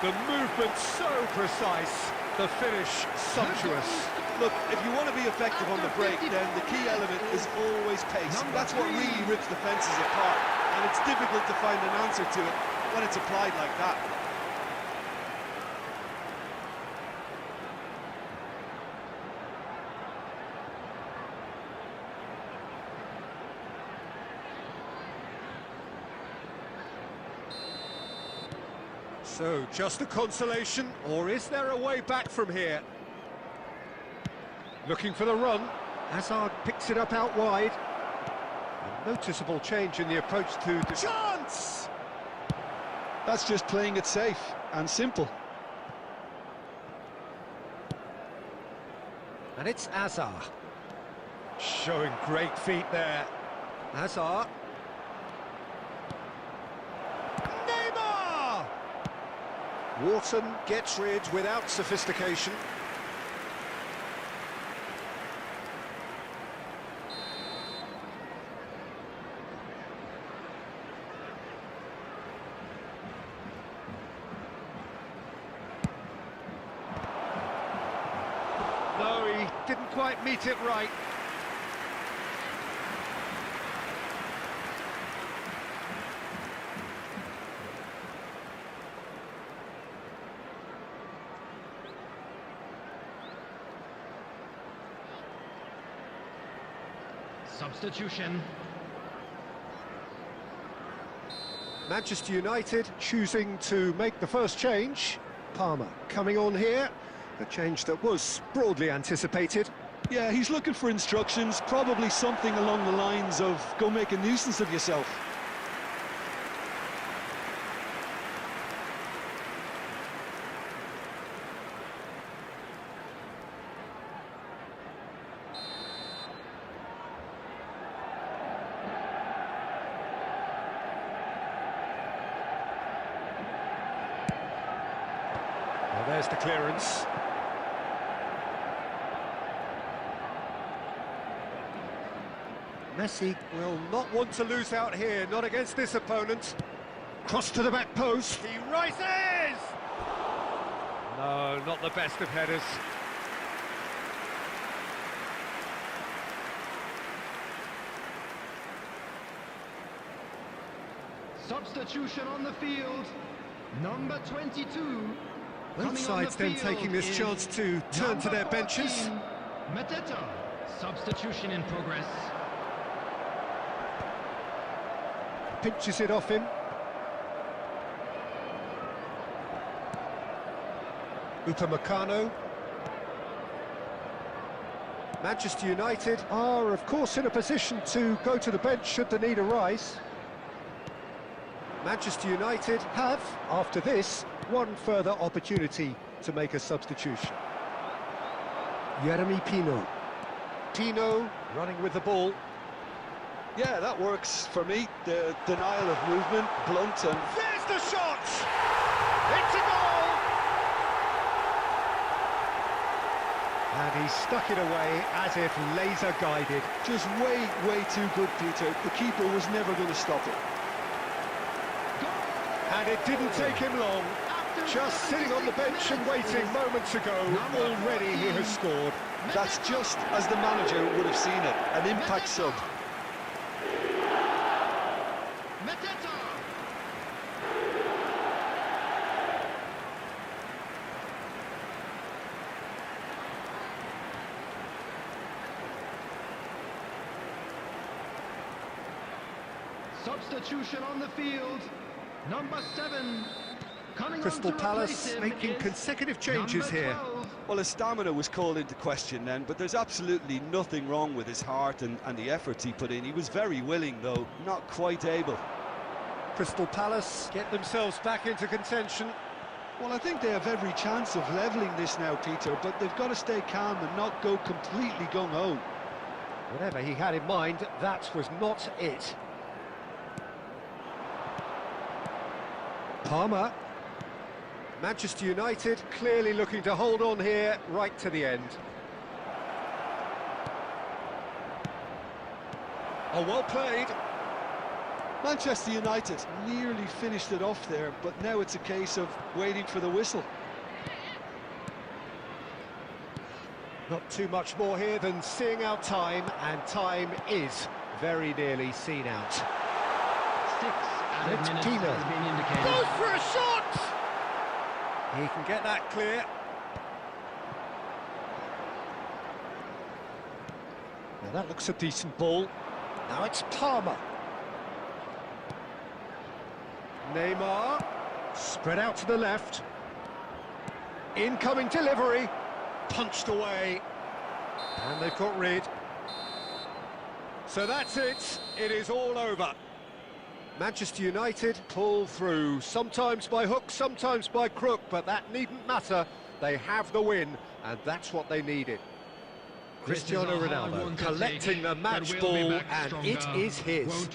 The movement so precise, the finish sumptuous. Look, if you want to be effective on the break, then the key element is always pace. That's what really rips defences apart, and it's difficult to find an answer to it when it's applied like that. So, just a consolation, or is there a way back from here? Looking for the run. Hazard picks it up out wide. A noticeable change in the approach to... Chance! That's just playing it safe and simple. And it's Hazard. Showing great feet there. Hazard. Wharton gets rid without sophistication. No, he didn't quite meet it right. Substitution. Manchester United choosing to make the first change. Palmer coming on here, a change that was broadly anticipated. Yeah, he's looking for instructions, probably something along the lines of go make a nuisance of yourself. Well, there's the clearance. Messi will not want to lose out here, not against this opponent. Cross to the back post. He rises! No, not the best of headers. Substitution on the field. Number 22. Both sides then taking this chance to turn to their benches. Mateta. Substitution in progress. Pinches it off him. Upamecano. Manchester United are, of course, in a position to go to the bench should the need arise. Manchester United have, after this, one further opportunity to make a substitution. Jeremy Pino. Pino running with the ball. Yeah, that works for me. The denial of movement, blunt and... There's the shot! It's a goal! And he stuck it away as if laser guided. Just way too good, Peter. The keeper was never going to stop it. And it didn't take him long. Just sitting on the bench and waiting moments ago, already he has scored. That's just as the manager would have seen it, an impact sub. Substitution on the field. Number 7. Crystal Palace making consecutive changes here. Well, his stamina was called into question then, but there's absolutely nothing wrong with his heart and the efforts he put in. He was very willing, though, not quite able. Crystal Palace get themselves back into contention. Well, I think they have every chance of levelling this now, Peter, but they've got to stay calm and not go completely gung-ho. Whatever he had in mind, that was not it. Palmer. Manchester United clearly looking to hold on here right to the end. Oh, well played. Manchester United nearly finished it off there, but now it's a case of waiting for the whistle. Not too much more here than seeing out time, and time is very nearly seen out. 6 added It's minutes Pino. has been indicated. Goes for a shot! He can get that clear. Now that looks a decent ball. Now it's Palmer. Neymar. Spread out to the left. Incoming delivery. Punched away. And they've got rid. So that's it. It is all over. Manchester United pull through, sometimes by hook, sometimes by crook, but that needn't matter. They have the win, and that's what they needed. Cristiano Ronaldo collecting the match ball, and it is his.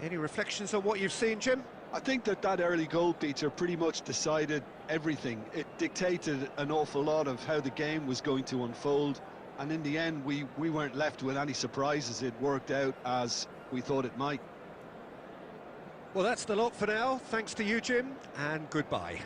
Any reflections on what you've seen, Jim? I think that early goal, Peter, pretty much decided everything. It dictated an awful lot of how the game was going to unfold, and in the end, we weren't left with any surprises. It worked out as we thought it might. Well, that's the lot for now. Thanks to you, Jim, and goodbye.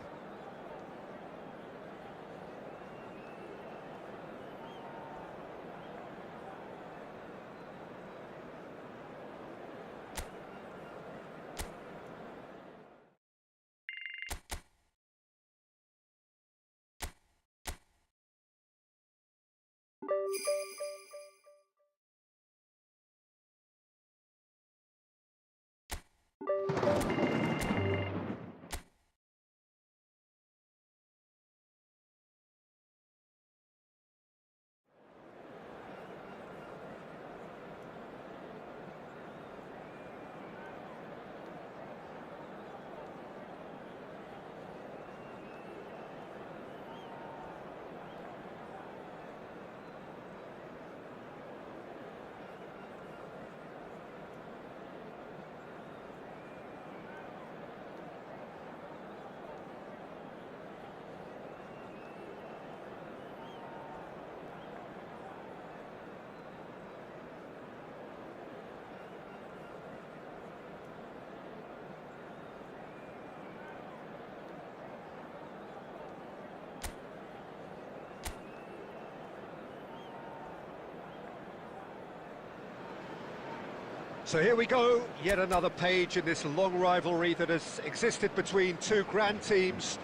So here we go, yet another page in this long rivalry that has existed between two grand teams.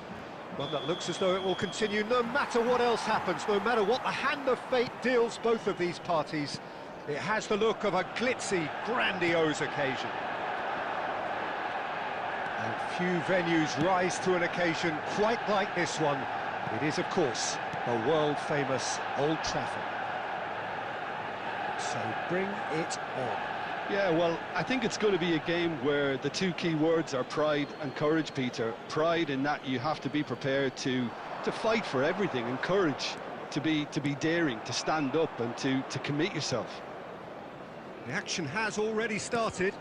One that looks as though it will continue no matter what else happens, no matter what the hand of fate deals both of these parties. It has the look of a glitzy, grandiose occasion. And few venues rise to an occasion quite like this one. It is, of course, the world-famous Old Trafford. So bring it on. Yeah, well, I think it's going to be a game where the two key words are pride and courage, Peter. Pride in that you have to be prepared to fight for everything, and courage to be daring, to stand up and to commit yourself. The action has already started.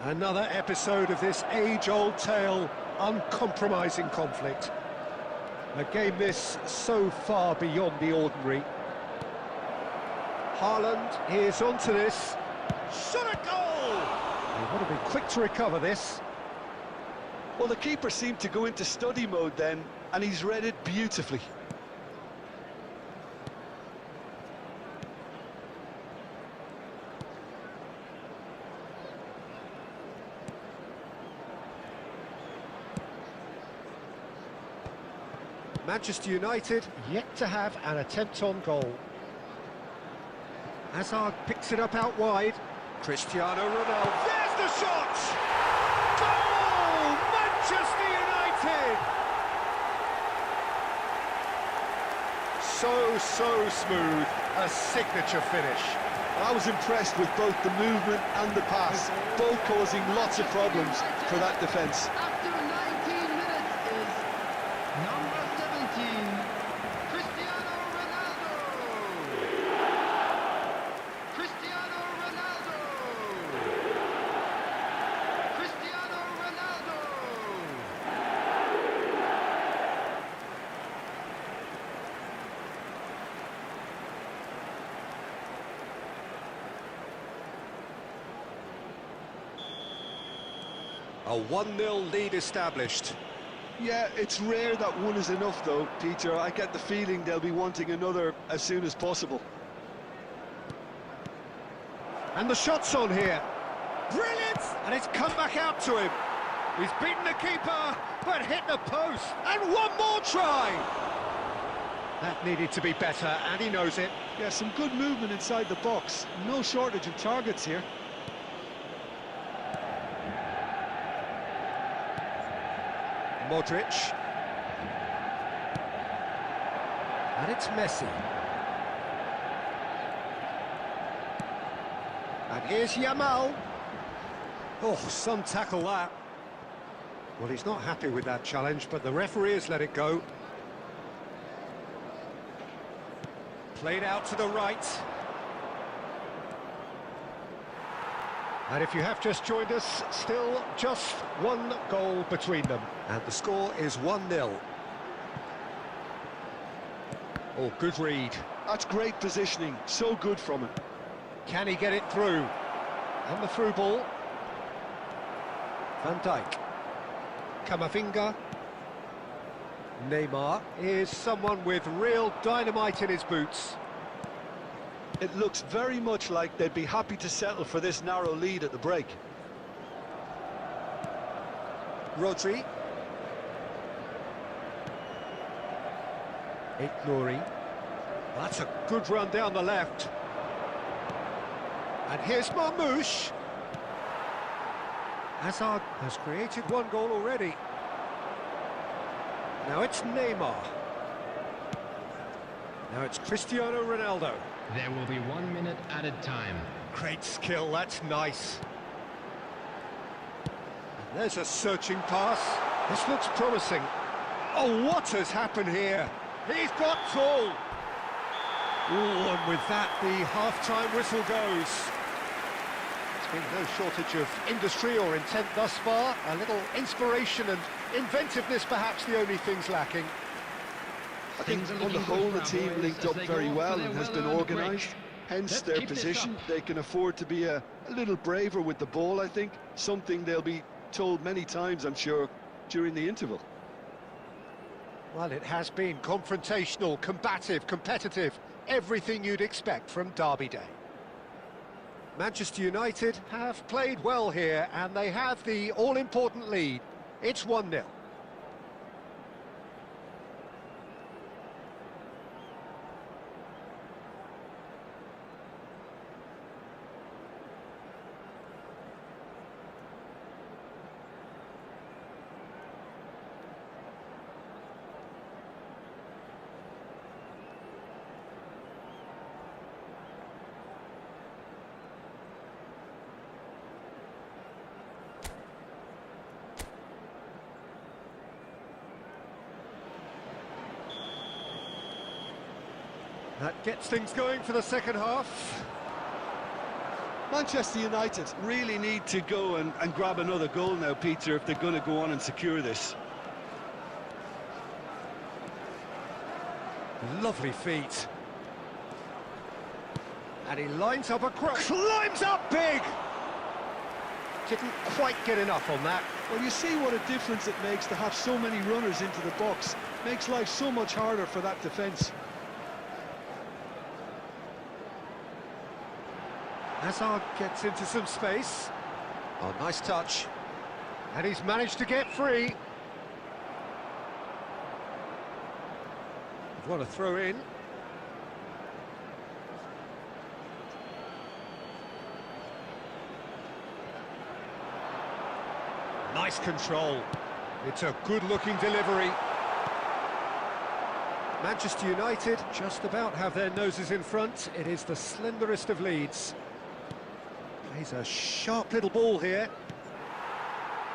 Another episode of this age-old tale, uncompromising conflict. A game this so far beyond the ordinary. Haaland is onto this. Shot a goal! They want to be quick to recover this. Well, the keeper seemed to go into study mode then, and he's read it beautifully. Manchester United yet to have an attempt on goal. Hazard picks it up out wide. Cristiano Ronaldo. There's the shot! Goal! Manchester United! So smooth. A signature finish. I was impressed with both the movement and the pass, both causing lots of problems for that defence. After 19 minutes is number 17, Cristiano Ronaldo. Cristiano Ronaldo. Cristiano Ronaldo. A 1-0 lead established. Yeah, it's rare that one is enough though, Peter. I get the feeling they'll be wanting another as soon as possible. And the shot's on here. Brilliant! And it's come back out to him. He's beaten the keeper, but hit the post. And one more try! That needed to be better, and he knows it. Yeah, some good movement inside the box. No shortage of targets here. Modric. And it's Messi. And here's Yamal. Oh, some tackle that. Well, he's not happy with that challenge, but the referee has let it go. Played out to the right. And if you have just joined us, still just one goal between them. And the score is 1-0. Oh, good read. That's great positioning, so good from him. Can he get it through? And the through ball. Van Dijk. Camavinga. Neymar is someone with real dynamite in his boots. It looks very much like they'd be happy to settle for this narrow lead at the break. Rodri. Nouri. That's a good run down the left. And here's Marmoush. Hazard has created one goal already. Now it's Neymar. Now it's Cristiano Ronaldo. There will be 1 minute added time. Great skill, that's nice. And there's a searching pass. This looks promising. Oh, what has happened here? He's got tall. Ooh, and with that, the half-time whistle goes. There's been no shortage of industry or intent thus far. A little inspiration and inventiveness, perhaps the only things lacking. I think on the whole the team linked up very well and has been organised. Hence their position. They can afford to be a little braver with the ball, I think. Something they'll be told many times, I'm sure, during the interval. Well, it has been confrontational, combative, competitive. Everything you'd expect from Derby Day. Manchester United have played well here, and they have the all-important lead. It's 1-0. That gets things going for the second half. Manchester United really need to go and grab another goal now, Peter, if they're going to go on and secure this. Lovely feet. And he lines up a cross. Climbs up big! Didn't quite get enough on that. Well, you see what a difference it makes to have so many runners into the box. Makes life so much harder for that defence. Hazard gets into some space. Oh, nice touch. And he's managed to get free. What a throw in. Nice control. It's a good-looking delivery. Manchester United just about have their noses in front. It is the slenderest of leads. Plays a sharp little ball here.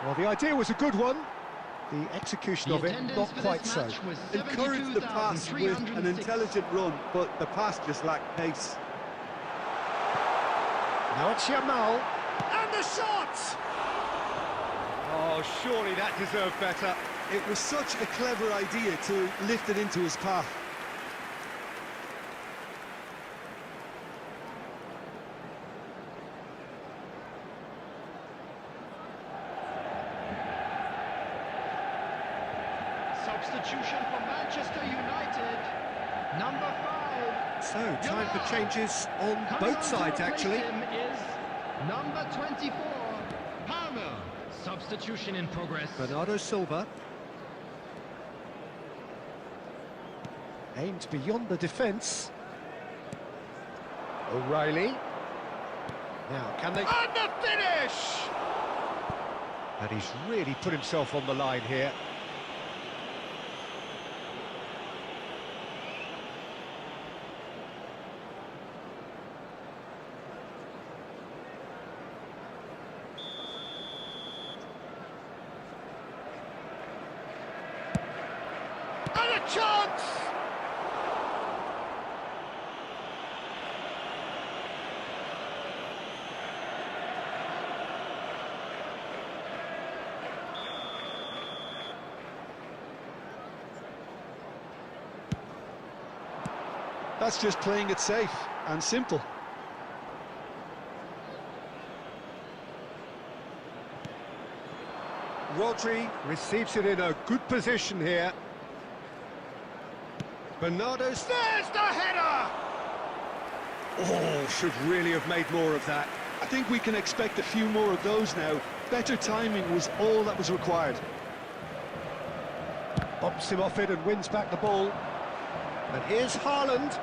Well, the idea was a good one. The execution of it, not quite so. Encouraged the pass with an intelligent run, but the pass just lacked pace. Now it's Yamal. And the shot! Oh, surely that deserved better. It was such a clever idea to lift it into his path. Substitution for Manchester United. Number 5. So, time for changes on both sides, actually. Is number 24, Palmer. Substitution in progress. Bernardo Silva. Aimed beyond the defence. O'Reilly. Now, can they... And the finish! And he's really put himself on the line here. And a chance! That's just playing it safe and simple. Rodri receives it in a good position here. Bernardo, there's the header! Oh, should really have made more of that. I think we can expect a few more of those now. Better timing was all that was required. Bumps him off it and wins back the ball. And here's Haaland.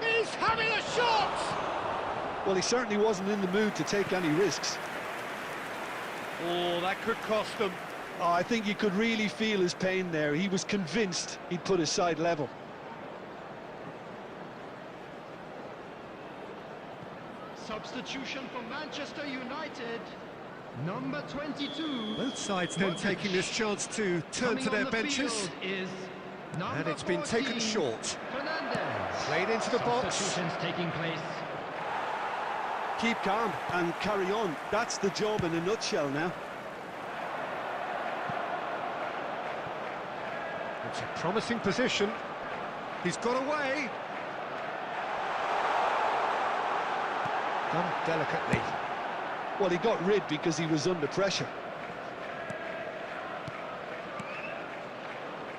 He's having a shot! Well, he certainly wasn't in the mood to take any risks. Oh, that could cost them. Oh, I think you could really feel his pain there. He was convinced he'd put his side level. Substitution for Manchester United. Number 22. Both sides then taking this chance to turn to their benches. And it's been taken short. Fernandez. Played into the box. Substitutions taking place. Keep calm and carry on. That's the job in a nutshell now. It's a promising position. He's got away. Done delicately. Well, he got rid because he was under pressure.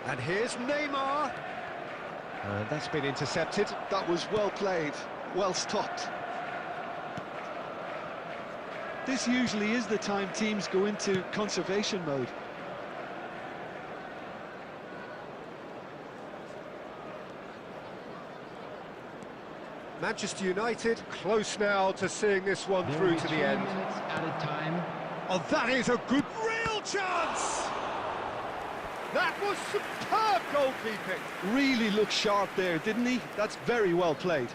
And here's Neymar. And that's been intercepted. That was well played, well stopped. This usually is the time teams go into conservation mode. Manchester United close now to seeing this one through to the end. Minutes added time. Oh, that is a good, real chance! That was superb goalkeeping. Really looked sharp there, didn't he? That's very well played.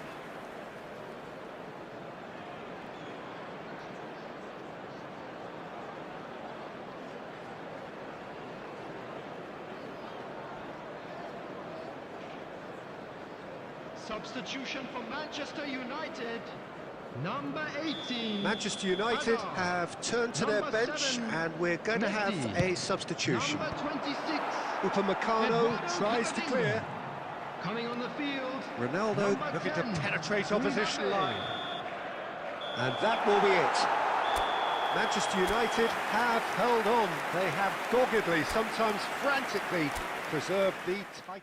Substitution for Manchester United. Number 18. Manchester United Hazard. have turned to their Number bench 7, and we're going to have Messi. a substitution. Number 26. Upamecano Eduardo tries to Camavinga. clear. Coming on the field. Ronaldo Number looking 10, to penetrate opposition Mbappe. line. And that will be it. Manchester United have held on. They have doggedly, sometimes frantically, preserved the title.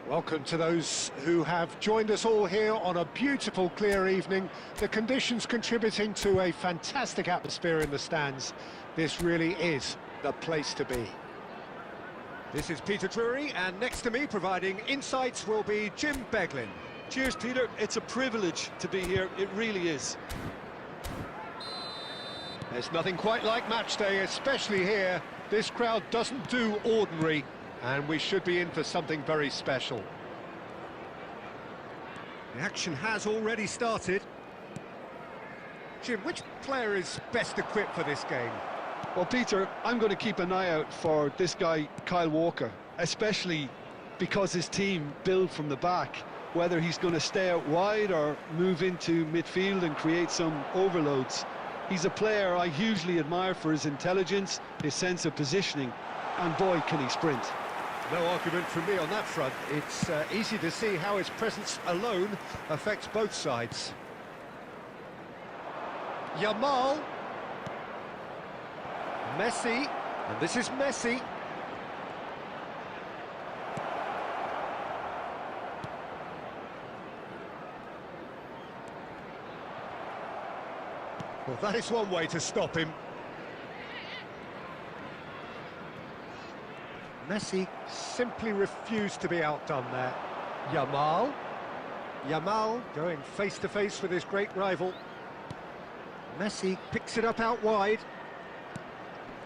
Welcome to those who have joined us all here on a beautiful, clear evening. The conditions contributing to a fantastic atmosphere in the stands. This really is the place to be. This is Peter Drury, and next to me, providing insights, will be Jim Beglin. Cheers, Peter. It's a privilege to be here. It really is. There's nothing quite like match day, especially here. This crowd doesn't do ordinary, and we should be in for something very special. The action has already started. Jim, which player is best equipped for this game? Well, Peter, I'm going to keep an eye out for this guy, Kyle Walker, especially because his team build from the back, whether he's going to stay out wide or move into midfield and create some overloads. He's a player I hugely admire for his intelligence, his sense of positioning, and boy, can he sprint. No argument from me on that front. It's easy to see how his presence alone affects both sides. Yamal. Messi. And this is Messi. Well, that is one way to stop him. Messi simply refused to be outdone there. Yamal. Yamal going face-to-face with his great rival. Messi picks it up out wide.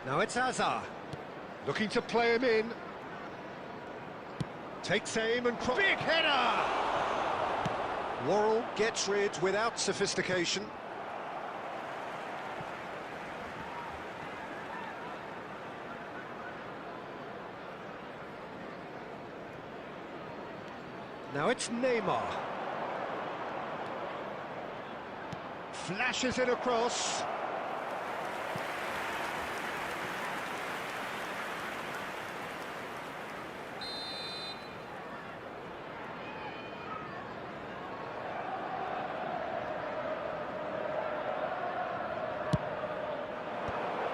Now it's Hazard. Looking to play him in. Takes aim and... Big header! Worrell gets rid without sophistication. Now it's Neymar. Flashes it across.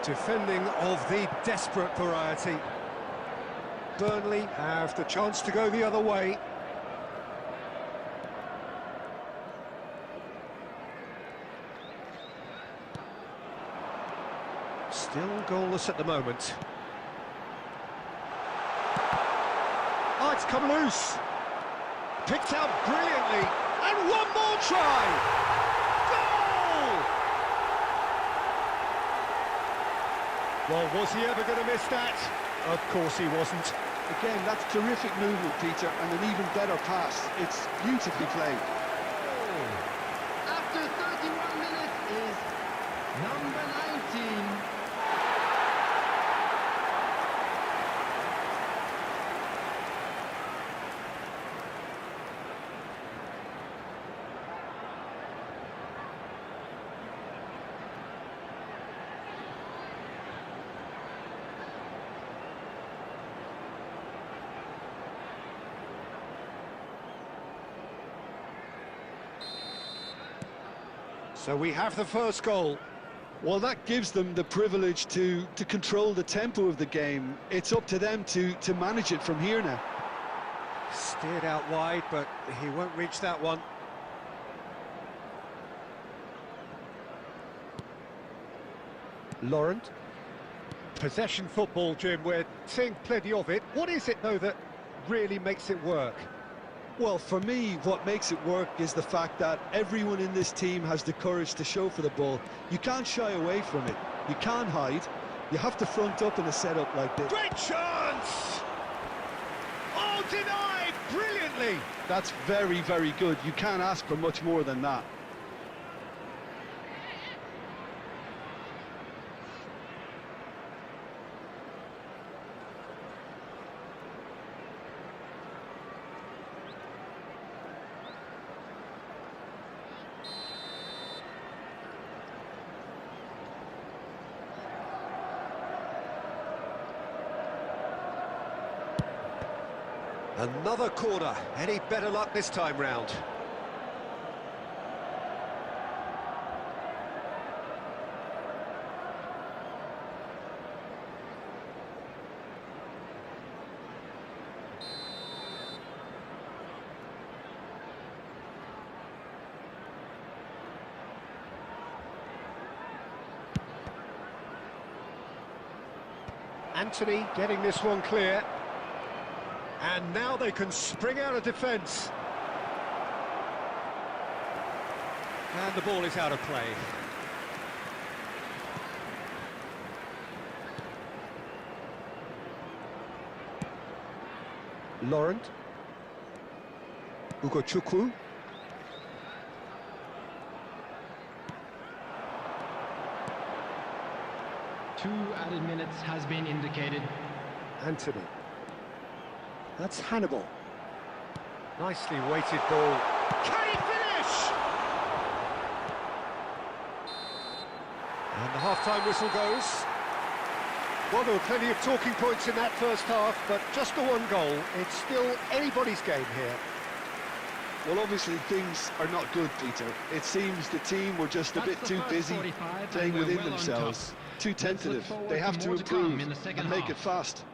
Defending of the desperate variety. Burnley have the chance to go the other way. Still goalless at the moment. Oh, it's come loose. Picked out brilliantly. And one more try. Goal! Well, was he ever going to miss that? Of course he wasn't. Again, that's terrific movement, Peter, and an even better pass. It's beautifully played. After 31 minutes is number 19. So we have the first goal. Well, that gives them the privilege to control the tempo of the game. It's up to them to manage it from here now. Steered out wide, but he won't reach that one. Laurent. Possession football, Jim, we're seeing plenty of it. What is it, though, that really makes it work? Well, for me, what makes it work is the fact that everyone in this team has the courage to show for the ball. You can't shy away from it. You can't hide. You have to front up in a setup like this. Great chance! Oh, denied brilliantly! That's very, very good. You can't ask for much more than that. Another corner. Any better luck this time round? Anthony getting this one clear. And now they can spring out of defence. And the ball is out of play. Laurent. Ugochukwu. 2 added minutes has been indicated. Anthony. That's Hannibal. Nicely weighted ball. Can he finish? And the half-time whistle goes. Well, there were plenty of talking points in that first half, but just the one goal. It's still anybody's game here. Well, obviously things are not good, Peter. It seems the team were just a bit too busy playing within themselves. Too tentative. They have to improve and make it fast.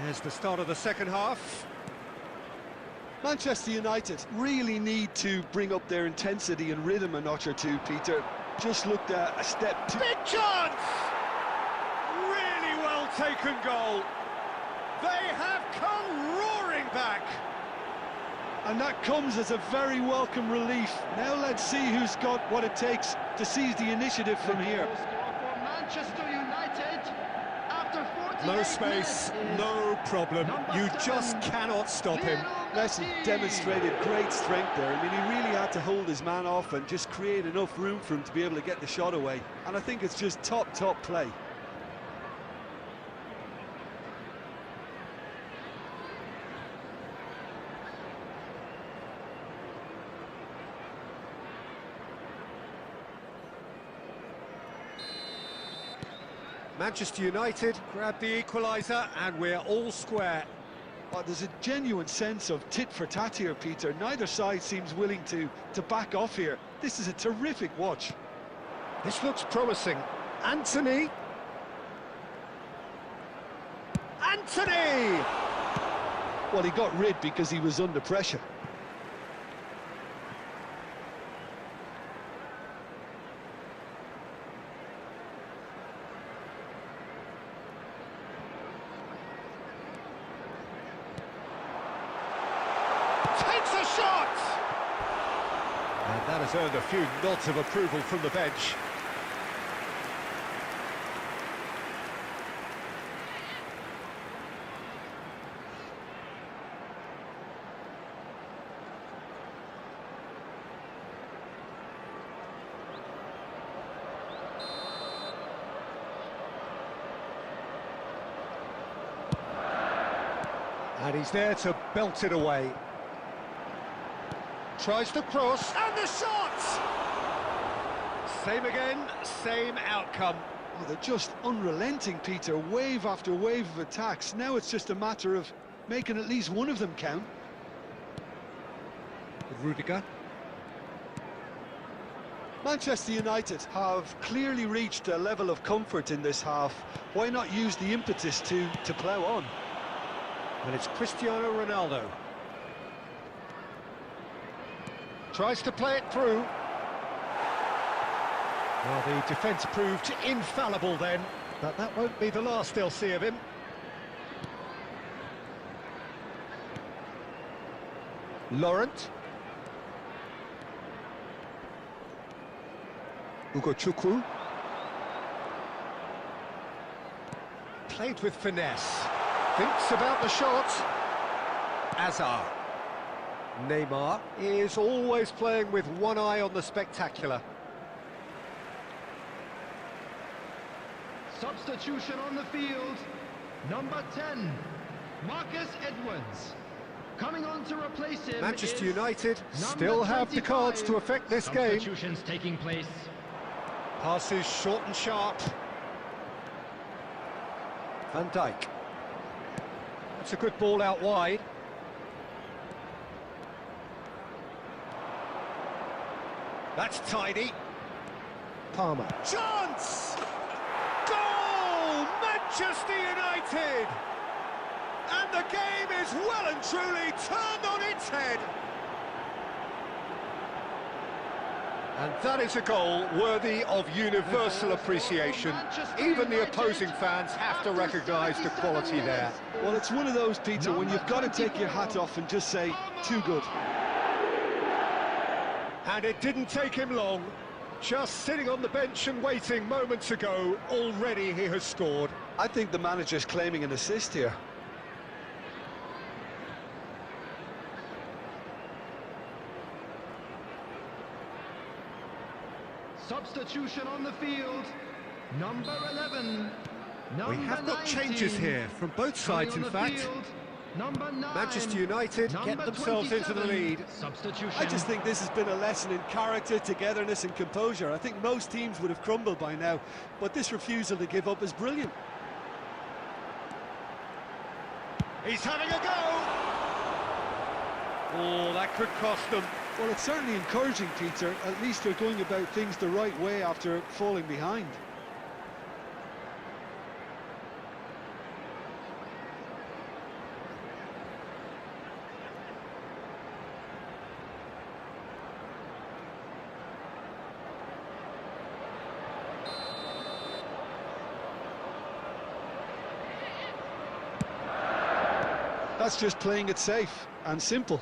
There's the start of the second half. Manchester United really need to bring up their intensity and rhythm a notch or two, Peter. Just looked at a step too... Big chance! Really well taken goal. They have come roaring back. And that comes as a very welcome relief. Now let's see who's got what it takes to seize the initiative from here. Manchester United after 48 No space, no problem. You just cannot stop him. Messi demonstrated great strength there. I mean, he really had to hold his man off and just create enough room for him to be able to get the shot away. And I think it's just top play. Manchester United grab the equaliser and we're all square. Oh, there's a genuine sense of tit for tat here, Peter. Neither side seems willing to back off here. This is a terrific watch. This looks promising. Anthony! Anthony! Well, he got rid because he was under pressure. Takes a shot! And that has earned a few nods of approval from the bench. And he's there to belt it away. Tries to cross, and the shot! Same again, same outcome. Oh, they're just unrelenting, Peter. Wave after wave of attacks. Now it's just a matter of making at least one of them count. Rudiger. Manchester United have clearly reached a level of comfort in this half. Why not use the impetus to plough on? And it's Cristiano Ronaldo. Tries to play it through. Well, the defence proved infallible then, but that won't be the last they'll see of him. Laurent. Chukwu. Played with finesse. Thinks about the shot. Azar. Neymar is always playing with one eye on the spectacular. Substitution on the field. Number 10, Marcus Edwards. Coming on to replace him. Manchester United still have the cards to affect this game. Substitutions taking place. Passes short and sharp. Van Dijk. That's a good ball out wide. That's tidy. Palmer. Chance! Goal! Manchester United! And the game is well and truly turned on its head. And that is a goal worthy of universal appreciation. Even the opposing fans have to recognise the quality there. Well, it's one of those, Peter, when you've got to take your hat off and just say, too good. And it didn't take him long. Just sitting on the bench and waiting moments ago, already he has scored. I think the manager's claiming an assist here. Substitution on the field. Number 11. We have got changes here from both sides, in fact. Number 9. Manchester United get themselves into the lead. Substitution. I just think this has been a lesson in character, togetherness and composure. I think most teams would have crumbled by now, but this refusal to give up is brilliant. He's having a go! Oh, that could cost them. Well, it's certainly encouraging, Peter. At least they're going about things the right way after falling behind. That's just playing it safe and simple.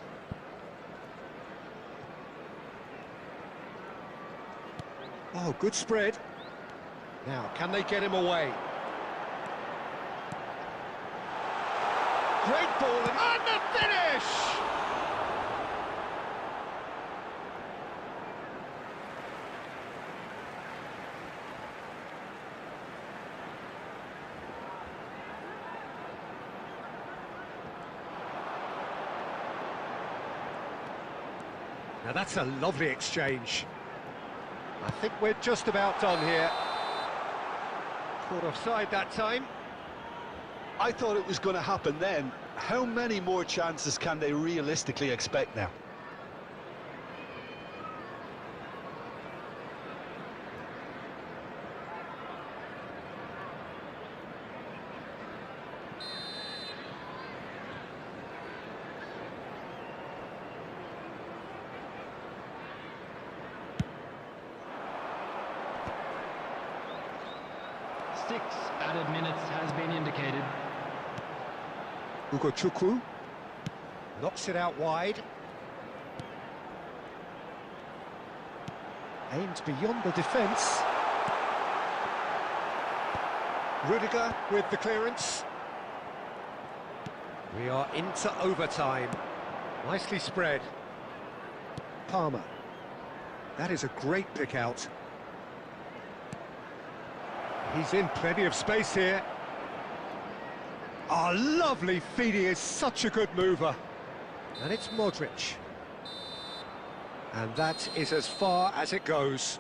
Oh, good spread. Now, can they get him away? Great ball and the finish! Now that's a lovely exchange. I think we're just about done here. Caught offside that time. I thought it was going to happen then. How many more chances can they realistically expect now? Six added minutes has been indicated. Chukwu knocks it out wide. Aimed beyond the defence. Rudiger with the clearance. We are into overtime. Nicely spread. Palmer. That is a great pick out. He's in plenty of space here. Oh, lovely feed. He is such a good mover. And it's Modric. And that is as far as it goes.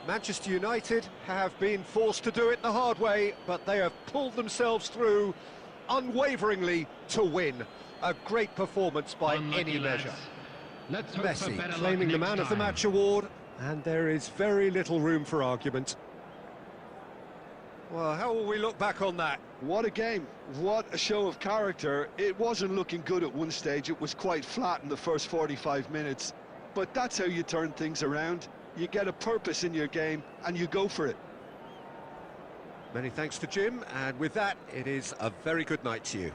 Manchester United have been forced to do it the hard way, but they have pulled themselves through unwaveringly to win. A great performance by Unlucky any lads. measure. Let's hope for Messi better luck claiming the next Man of the time. Match award, and there is very little room for argument. Well, how will we look back on that? What a game, what a show of character. It wasn't looking good at one stage, it was quite flat in the first 45 minutes. But that's how you turn things around. You get a purpose in your game and you go for it. Many thanks to Jim, and with that, it is a very good night to you.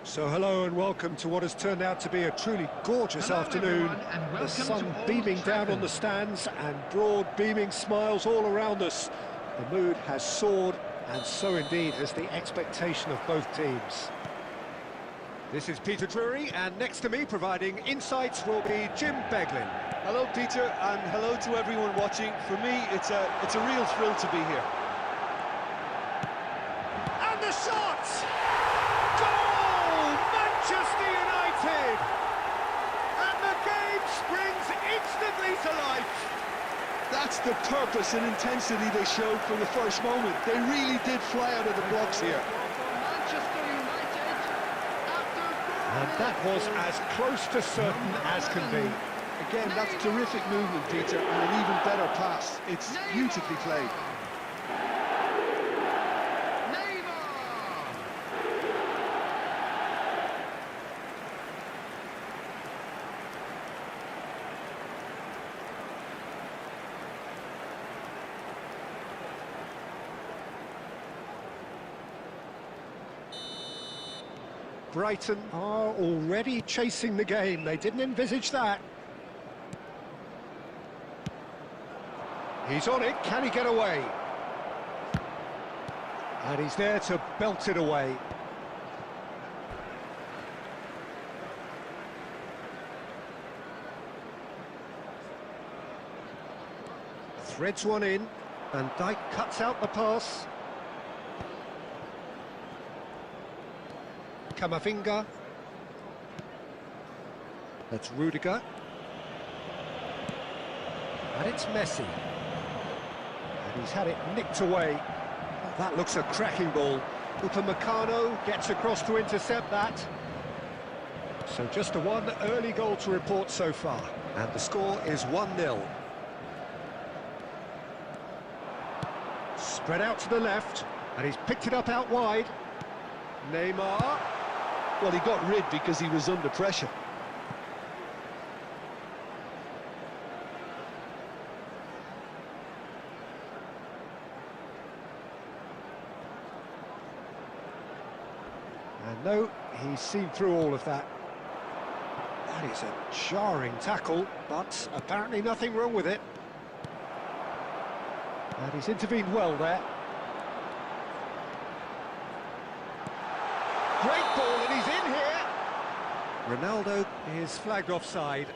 So hello and welcome to what has turned out to be a truly gorgeous Hello afternoon. everyone, and The welcome sun to Old beaming down on Trafford. the stands and broad beaming smiles all around us. The mood has soared, and so indeed has the expectation of both teams. This is Peter Drury, and next to me providing insights will be Jim Beglin. Hello Peter, and hello to everyone watching. For me, it's a real thrill to be here. And the shot! Goal! Manchester United! And the game springs instantly to life. That's the purpose and intensity they showed from the first moment. They really did fly out of the blocks here. Manchester United, after And that was as close to certain as can be. Again, that's terrific movement, Peter, and an even better pass. It's beautifully played. Brighton are already chasing the game. They didn't envisage that. He's on it. Can he get away? And he's there to belt it away. Threads one in. Van Dijk cuts out the pass. Camavinga. That's Rudiger. And it's Messi. And he's had it nicked away. Oh, that looks a cracking ball. Upamecano gets across to intercept that. So just a one early goal to report so far. And the score is 1-0. Spread out to the left. And he's picked it up out wide. Neymar. Well, he got rid because he was under pressure. And no, he's seen through all of that. That is a jarring tackle, but apparently nothing wrong with it. And he's intervened well there. Great ball, and he's in here. Ronaldo is flagged offside.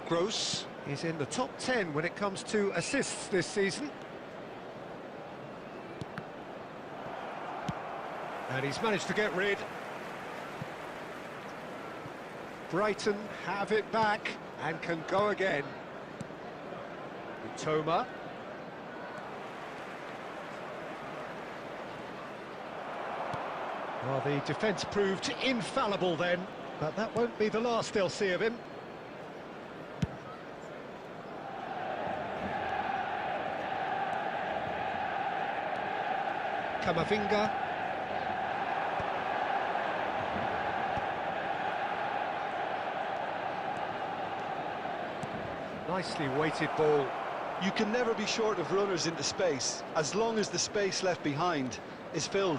Gross is in the top 10 when it comes to assists this season. And he's managed to get rid. Brighton have it back and can go again. Toma. Well, the defence proved infallible then, but that won't be the last they'll see of him. Camavinga. Nicely weighted ball. You can never be short of runners into space, as long as the space left behind is filled.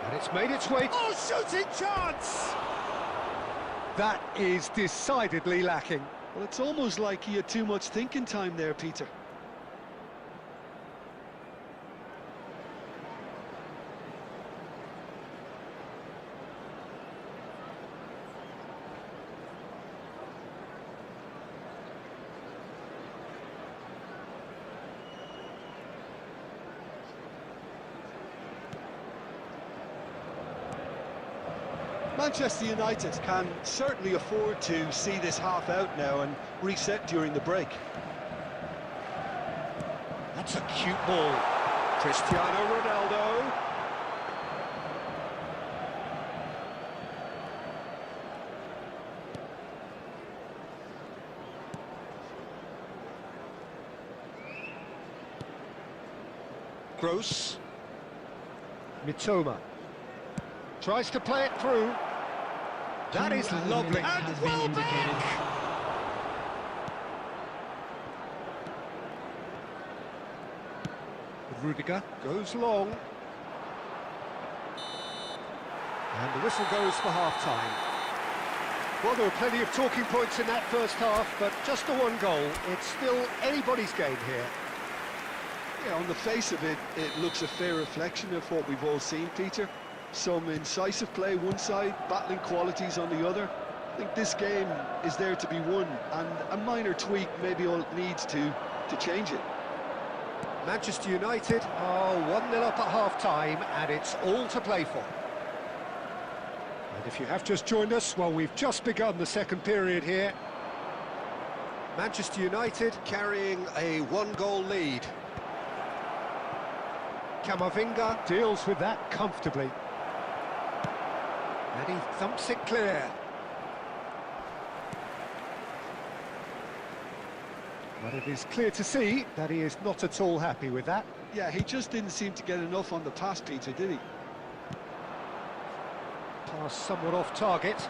And it's made its way. Oh, shooting chance! That is decidedly lacking. Well, it's almost like he had too much thinking time there, Peter. Manchester United can certainly afford to see this half out now and reset during the break. That's a cute ball. Cristiano Ronaldo. Gross. Mitoma. Tries to play it through. That is lovely. And well back! Rudiger goes long. And the whistle goes for half-time. Well, there were plenty of talking points in that first half, but just the one goal. It's still anybody's game here. Yeah, on the face of it, it looks a fair reflection of what we've all seen, Peter. Some incisive play one side, battling qualities on the other. I think this game is there to be won, and a minor tweak maybe all it needs to change it. Manchester United are 1-0 up at half-time, and it's all to play for. And if you have just joined us, well, we've just begun the second period here. Manchester United carrying a one-goal lead. Camavinga deals with that comfortably. And he thumps it clear. But it is clear to see that he is not at all happy with that. Yeah, he just didn't seem to get enough on the pass, Peter, did he? Pass somewhat off target.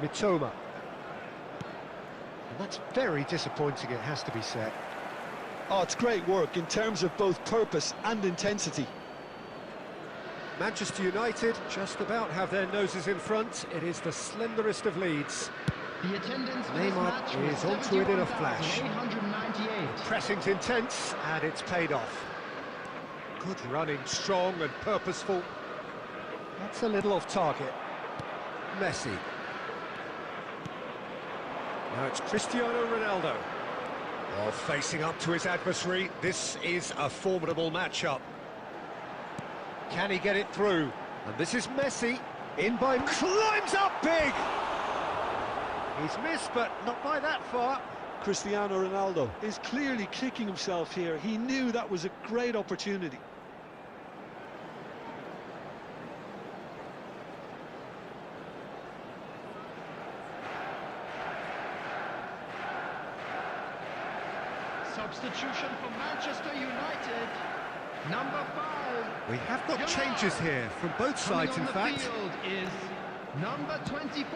Mitoma. And that's very disappointing, it has to be said. Oh, it's great work in terms of both purpose and intensity. Manchester United just about have their noses in front. It is the slenderest of leads. The attendance for this match Neymar was is onto it in a flash. 898. Pressing's intense, and it's paid off. Good running, strong and purposeful. That's a little off target. Messi. Now it's Cristiano Ronaldo. While facing up to his adversary, this is a formidable matchup. Can he get it through? And this is Messi, in by... climbs up big! He's missed, but not by that far. Cristiano Ronaldo is clearly kicking himself here. He knew that was a great opportunity. Substitution for Manchester United. Number 5. We have got changes here from both sides, in fact. Field is number 24,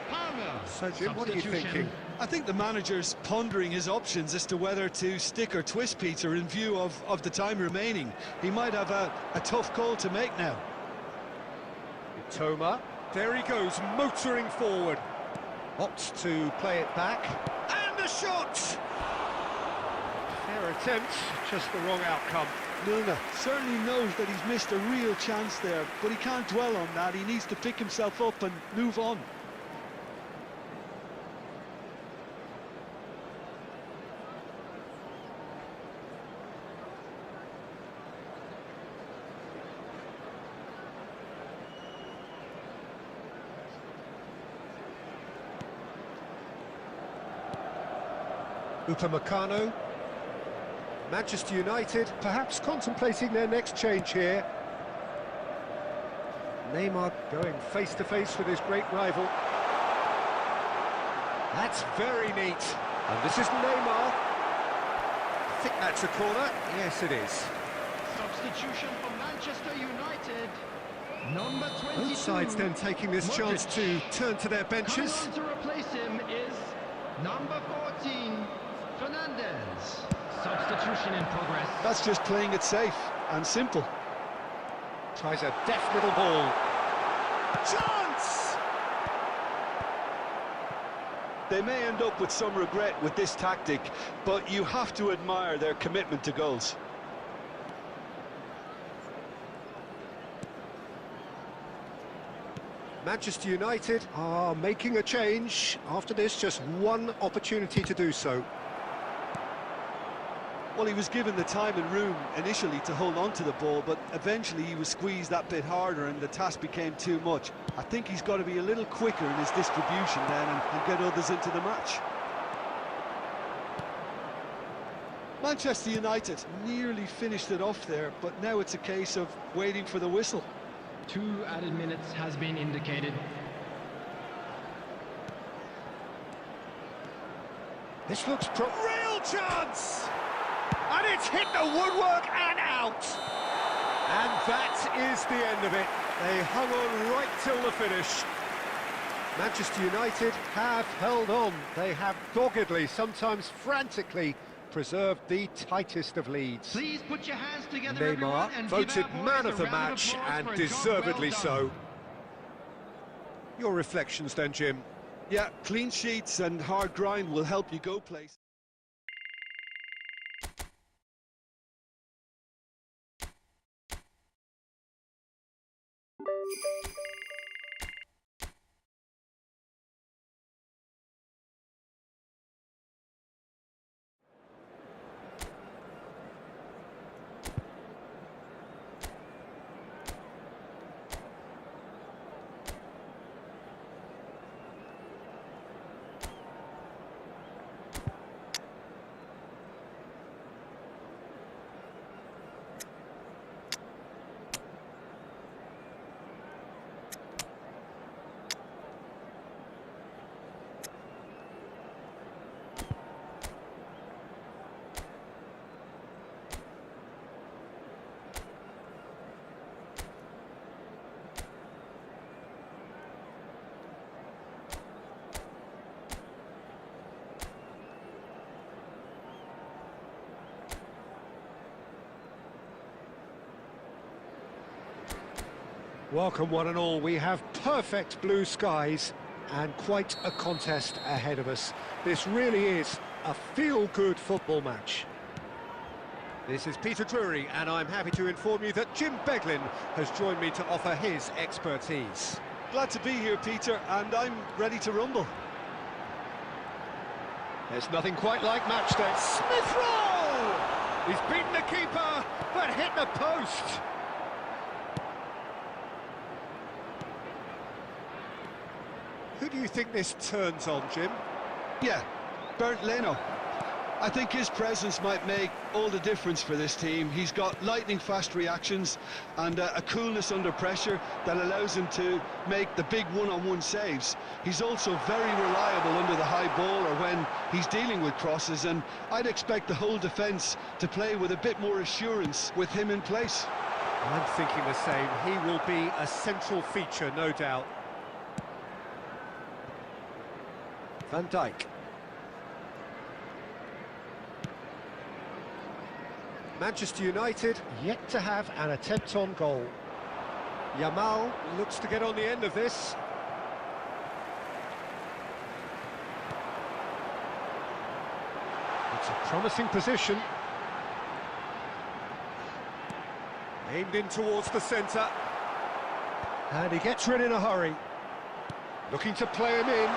Palmer. So, Jim, what are you thinking? I think the manager's pondering his options as to whether to stick or twist, Peter, in view of the time remaining. He might have a tough call to make now. Toma, there he goes, motoring forward. Opts to play it back. And the shot! Fair attempt, just the wrong outcome. Milner certainly knows that he's missed a real chance there, but he can't dwell on that. He needs to pick himself up and move on. Upamecano. Manchester United perhaps contemplating their next change here. Neymar going face-to-face with his great rival. That's very neat. And this is Neymar. I think that's a corner. Yes, it is. Substitution for Manchester United. Number 22. Both sides then taking this chance to turn to their benches. Coming on to replace him is number 14, Fernandez. Substitution in progress. That's just playing it safe and simple. Tries a deft little ball. Chance! They may end up with some regret with this tactic, but you have to admire their commitment to goals. Manchester United are making a change. After this, just one opportunity to do so. Well, he was given the time and room initially to hold on to the ball, but eventually he was squeezed that bit harder and the task became too much. I think he's got to be a little quicker in his distribution then and get others into the match. Manchester United nearly finished it off there, but now it's a case of waiting for the whistle. 2 added minutes has been indicated. This looks real chance! And it's hit the woodwork and out! And that is the end of it. They hung on right till the finish. Manchester United have held on. They have doggedly, sometimes frantically, preserved the tightest of leads. Please put your hands together, everyone, Neymar and voted give our man boys of the a round match, applause and for a job deservedly well so. done. Your reflections then, Jim? Yeah, clean sheets and hard grind will help you go places. Welcome one and all. We have perfect blue skies and quite a contest ahead of us. This really is a feel-good football match. This is Peter Drury, and I'm happy to inform you that Jim Beglin has joined me to offer his expertise. Glad to be here, Peter, and I'm ready to rumble. There's nothing quite like match day. Smith Rowe! He's beaten the keeper, but hit the post. Who do you think this turns on, Jim? Yeah, Bernd Leno. I think his presence might make all the difference for this team. He's got lightning-fast reactions and a coolness under pressure that allows him to make the big one-on-one saves. He's also very reliable under the high ball or when he's dealing with crosses, and I'd expect the whole defence to play with a bit more assurance with him in place. I'm thinking the same. He will be a central feature, no doubt. Van Dijk. Manchester United yet to have an attempt on goal. Yamal looks to get on the end of this. It's a promising position. Aimed in towards the centre. And he gets rid in a hurry. Looking to play him in.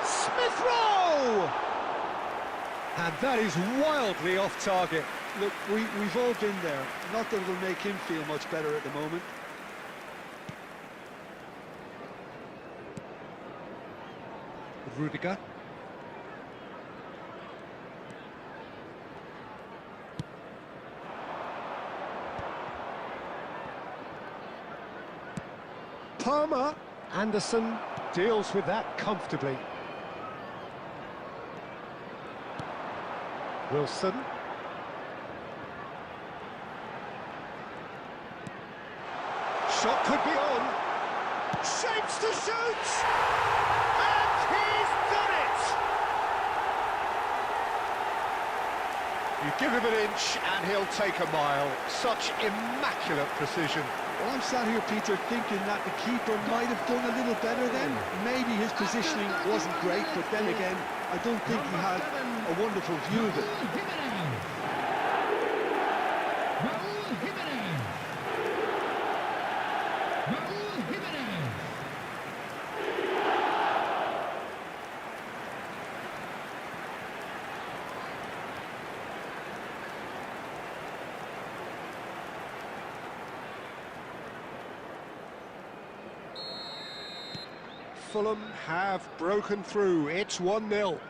Smith Rowe! And that is wildly off target. Look, we've all been there. Not that it'll make him feel much better at the moment. Rudiger. Palmer. Anderson deals with that comfortably. Wilson. Shot could be on. Shapes to shoot! And he's done it! You give him an inch and he'll take a mile. Such immaculate precision. Well, I'm sat here, Peter, thinking that the keeper might have done a little better then. Maybe his positioning wasn't great, but then again, I don't think he had a wonderful view of it. Fulham have broken through. It's 1-0.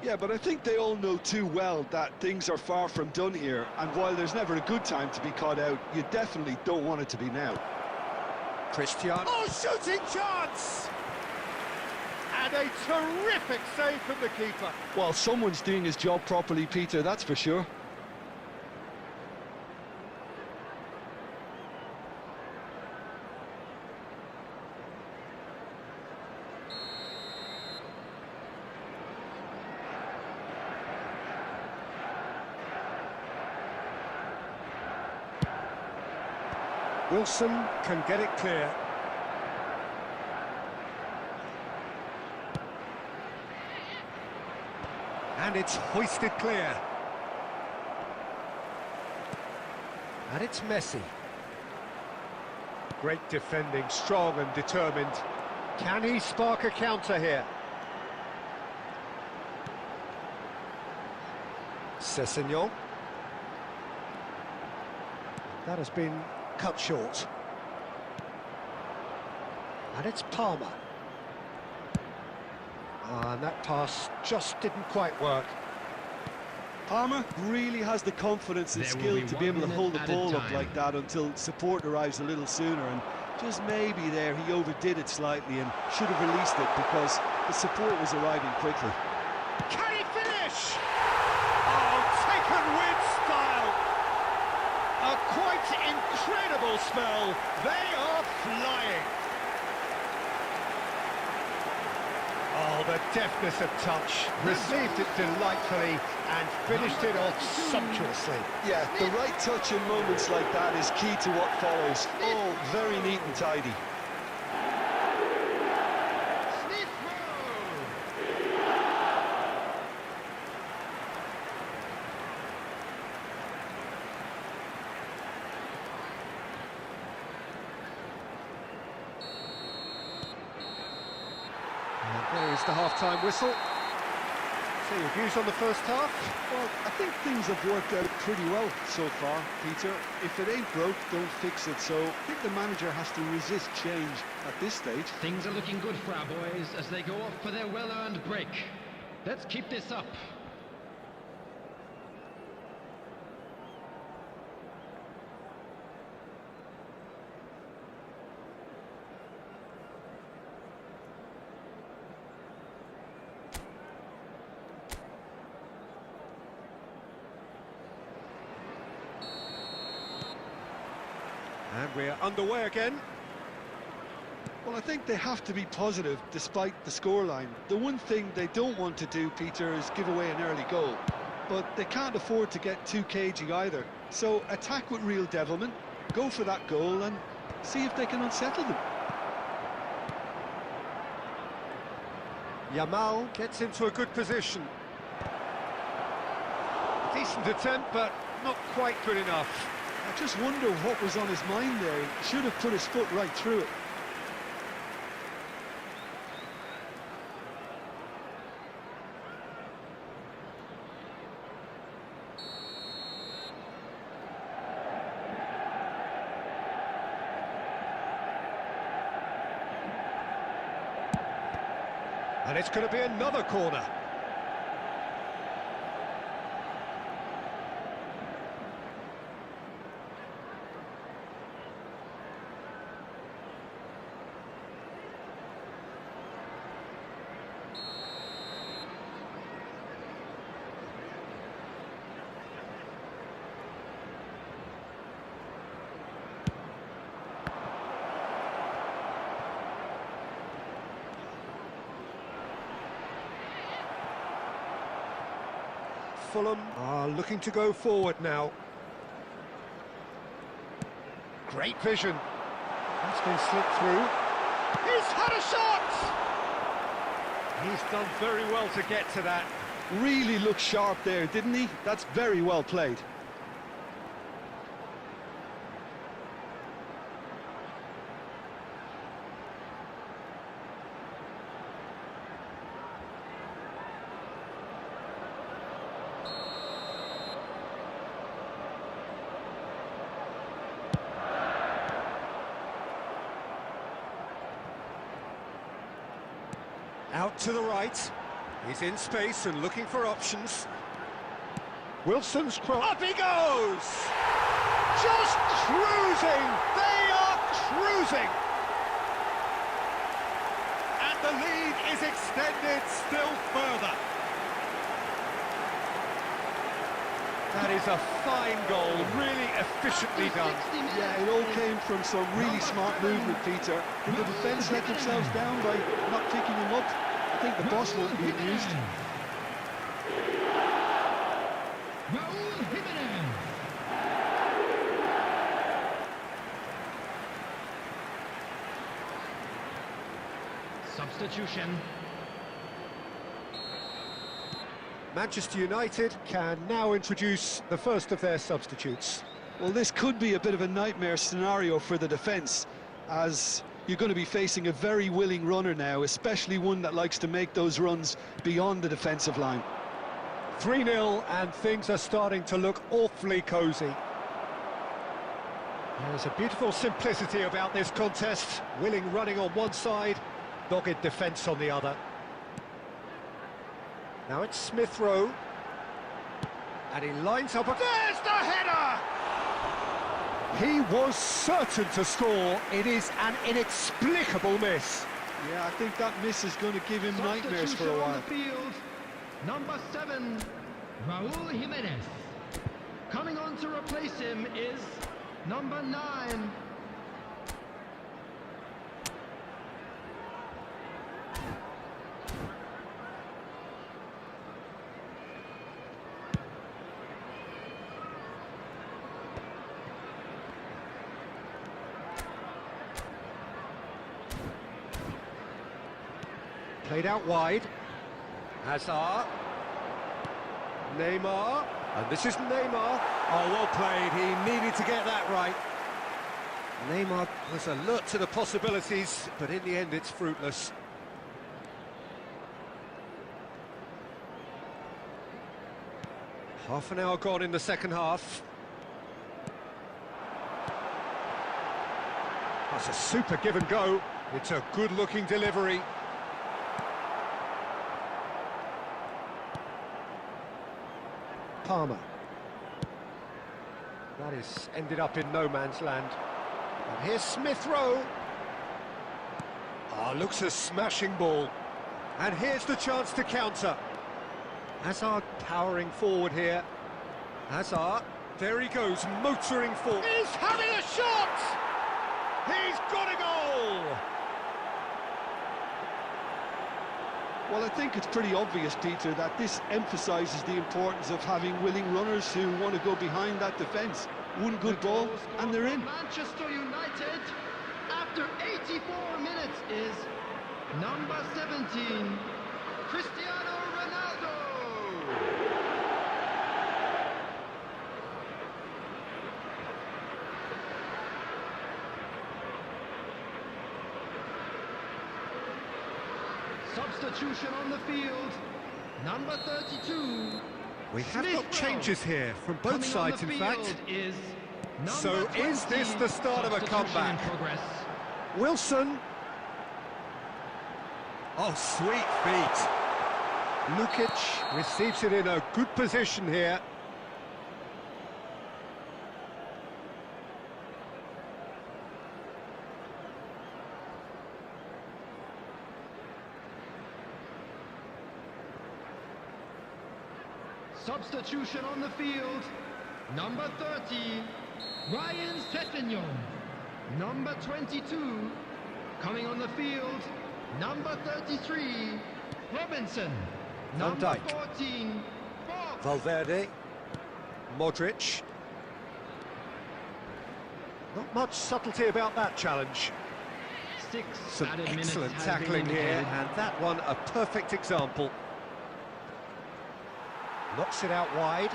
Yeah, but I think they all know too well that things are far from done here, and while there's never a good time to be caught out, you definitely don't want it to be now. Christian. Oh, shooting chance! And a terrific save from the keeper. Well, someone's doing his job properly, Peter, that's for sure. Wilson can get it clear. And it's hoisted clear. And it's Messi. Great defending, strong and determined. Can he spark a counter here? Sessegnon. That has been cut short. And it's Palmer. And that pass just didn't quite work. Palmer really has the confidence and skill to be able to hold the ball up like that until support arrives a little sooner, and just maybe there he overdid it slightly and should have released it because the support was arriving quickly. Can he finish? Oh, taken with style. A quite incredible spell. They are flying. Oh, the deftness of touch. Received it delightfully and finished it off sumptuously. Yeah, the right touch in moments like that is key to what follows. All very neat and tidy. There is the half-time whistle. So your views on the first half? Well, I think things have worked out pretty well so far, Peter. If it ain't broke, don't fix it. So I think the manager has to resist change at this stage. Things are looking good for our boys as they go off for their well-earned break. Let's keep this up. And we're underway again. Well, I think they have to be positive despite the scoreline. The one thing they don't want to do, Peter, is give away an early goal. But they can't afford to get too cagey either. So attack with real devilment, go for that goal and see if they can unsettle them. Yamal gets into a good position. Decent attempt, but not quite good enough. I just wonder what was on his mind there. He should have put his foot right through it. And it's going to be another corner. Fulham are looking to go forward now. Great vision. That's been slipped through. He's had a shot! He's done very well to get to that. Really looked sharp there, didn't he? That's very well played. Out to the right. He's in space and looking for options. Wilson's cross. Up he goes! Just cruising! They are cruising! And the lead is extended still further. That is a fine goal, really efficiently done. Yeah, it all came from some really smart movement, Peter. Did the defence let themselves down by not picking him up? I think the boss won't be amused. Substitution. Manchester United can now introduce the first of their substitutes. Well, this could be a bit of a nightmare scenario for the defence, as you're going to be facing a very willing runner now, especially one that likes to make those runs beyond the defensive line. 3-0 and things are starting to look awfully cosy. There's a beautiful simplicity about this contest. Willing running on one side, dogged defence on the other. Now it's Smith Rowe. And he lines up. There's the header! He was certain to score. It is an inexplicable miss. Yeah, I think that miss is going to give him nightmares for a while. On the field, number 7, Raúl Jiménez. Coming on to replace him is number 9. Played out wide. Hazard. Neymar. And this is Neymar. Oh, well played. He needed to get that right. Neymar was alert to the possibilities, but in the end it's fruitless. Half an hour gone in the second half. That's a super give and go. It's a good-looking delivery. Palmer. That is ended up in no man's land. And here's Smith Rowe. Oh, looks a smashing ball. And here's the chance to counter. Hazard powering forward here. Hazard, there he goes, motoring forward. He's having a shot! He's got a goal! Well, I think it's pretty obvious, Peter, that this emphasises the importance of having willing runners who want to go behind that defence. One good ball, and they're in. Manchester United, after 84 minutes, is number 17, Cristiano Ronaldo. Substitution on the field, number 32. We have Smith got changes here from both Coming sides, on the in field fact. is So number is this 20. the start of a Substitution comeback? in progress. Wilson. Oh, sweet feet. Lukic receives it in a good position here. Substitution on the field, number 30, Ryan Sessegnon. Number 22, coming on the field, number 33, Robinson. Van Number Dijk. 14, Fox. Valverde. Modric. Not much subtlety about that challenge. Some Added minutes excellent has tackling been here, indicated. and that one a perfect example. Knocks it out wide.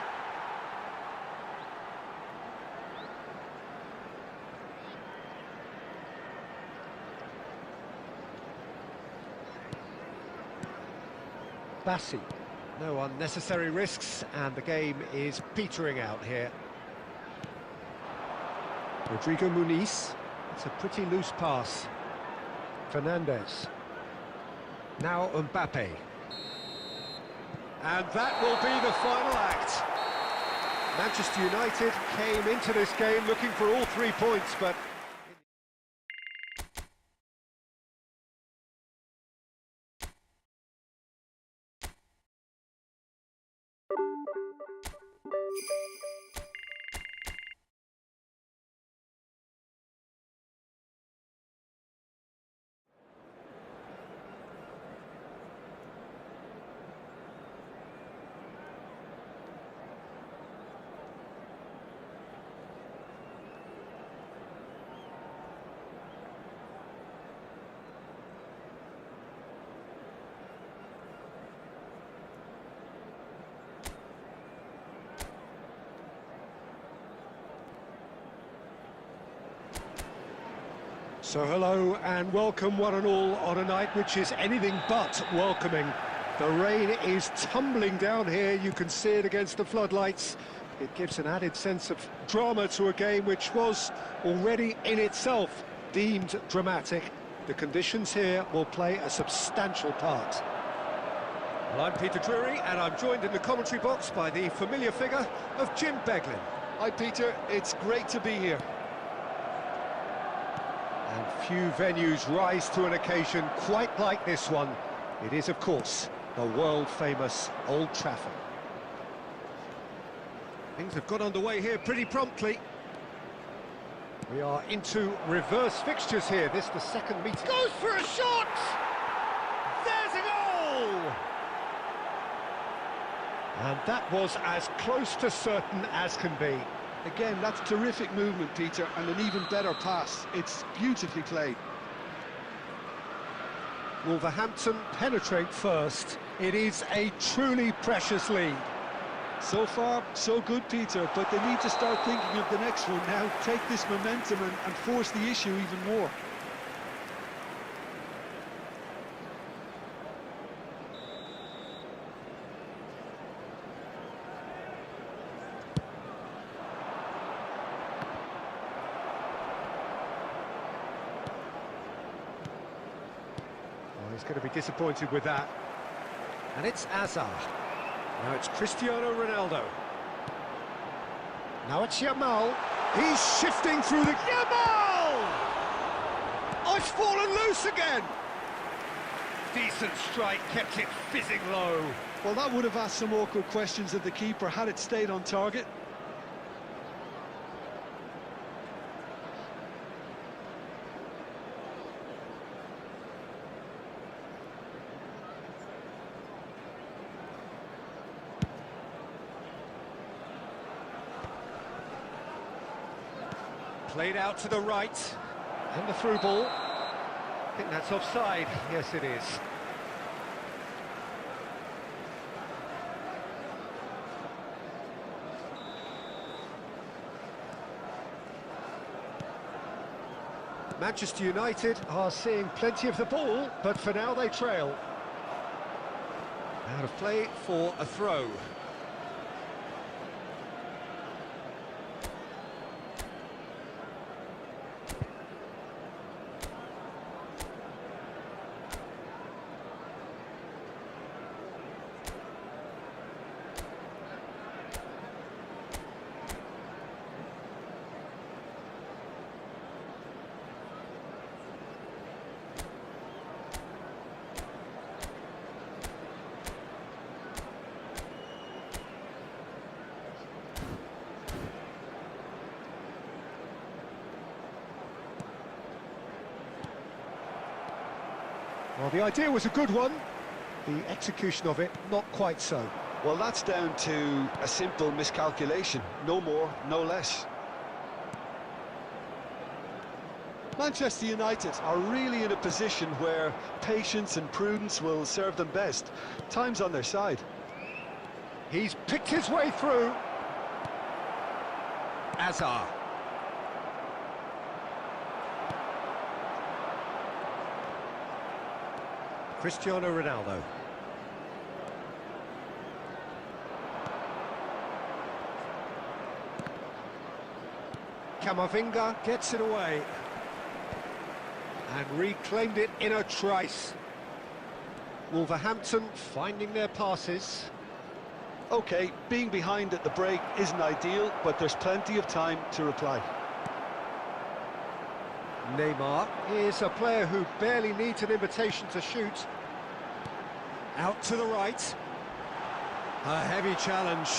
Bassi. No unnecessary risks, and the game is petering out here. Rodrigo Muniz. It's a pretty loose pass. Fernandez. Now Mbappe. And that will be the final act. Manchester United came into this game looking for all 3 points, but... So hello and welcome one and all on a night which is anything but welcoming. The rain is tumbling down here, you can see it against the floodlights. It gives an added sense of drama to a game which was already in itself deemed dramatic. The conditions here will play a substantial part. Well, I'm Peter Drury and I'm joined in the commentary box by the familiar figure of Jim Beglin. Hi, Peter. It's great to be here. And few venues rise to an occasion quite like this one. It is, of course, the world-famous Old Trafford. Things have got underway here pretty promptly. We are into reverse fixtures here. This the second meeting. Goes for a shot! There's a goal! And that was as close to certain as can be. Again, that's terrific movement, Peter, and an even better pass. It's beautifully played. Wolverhampton penetrate first. It is a truly precious lead. So far, so good, Peter, but they need to start thinking of the next one now. Take this momentum and force the issue even more. He's going to be disappointed with that. And it's Hazard. Now it's Cristiano Ronaldo. Now it's Yamal. He's shifting through the... Yamal! Oh, it's fallen loose again! Decent strike, kept it fizzing low. Well, that would have asked some awkward questions of the keeper had it stayed on target. Played out to the right, and the through ball. I think that's offside. Yes, it is. Manchester United are seeing plenty of the ball, but for now they trail. Out of play for a throw. Well, the idea was a good one. The execution of it, not quite so. Well, that's down to a simple miscalculation. No more, no less. Manchester United are really in a position where patience and prudence will serve them best. Time's on their side. He's picked his way through. Azar. Cristiano Ronaldo. Camavinga gets it away and reclaimed it in a trice. Wolverhampton finding their passes. Okay, being behind at the break isn't ideal, but there's plenty of time to reply. Neymar is a player who barely needs an invitation to shoot. Out to the right. A heavy challenge.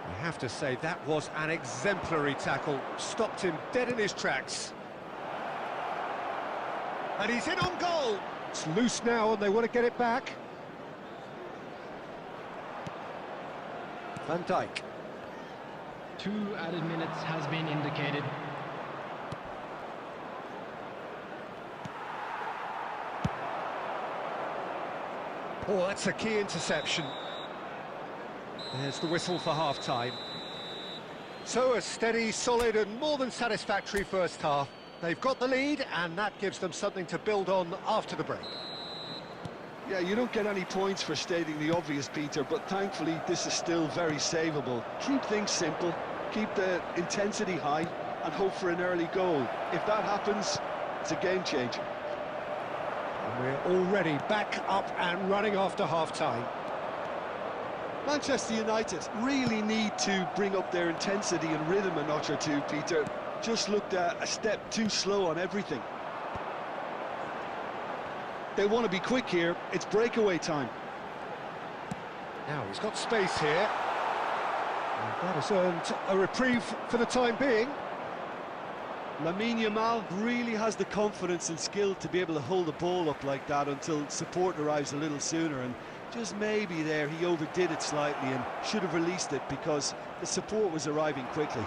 I have to say, that was an exemplary tackle. Stopped him dead in his tracks. And he's in on goal. It's loose now and they want to get it back. Van Dijk. 2 added minutes has been indicated. Oh, that's a key interception. There's the whistle for half-time. So a steady, solid and more than satisfactory first half. They've got the lead and that gives them something to build on after the break. Yeah, you don't get any points for stating the obvious, Peter, but thankfully this is still very savable. Keep things simple, keep the intensity high and hope for an early goal. If that happens, it's a game changer. And we're already back up and running after half-time. Manchester United really need to bring up their intensity and rhythm a notch or two, Peter. Just looked a step too slow on everything. They want to be quick here. It's breakaway time. Now he's got space here. And that has earned a reprieve for the time being. Lamine Yamal really has the confidence and skill to be able to hold the ball up like that until support arrives a little sooner, and just maybe there he overdid it slightly and should have released it because the support was arriving quickly.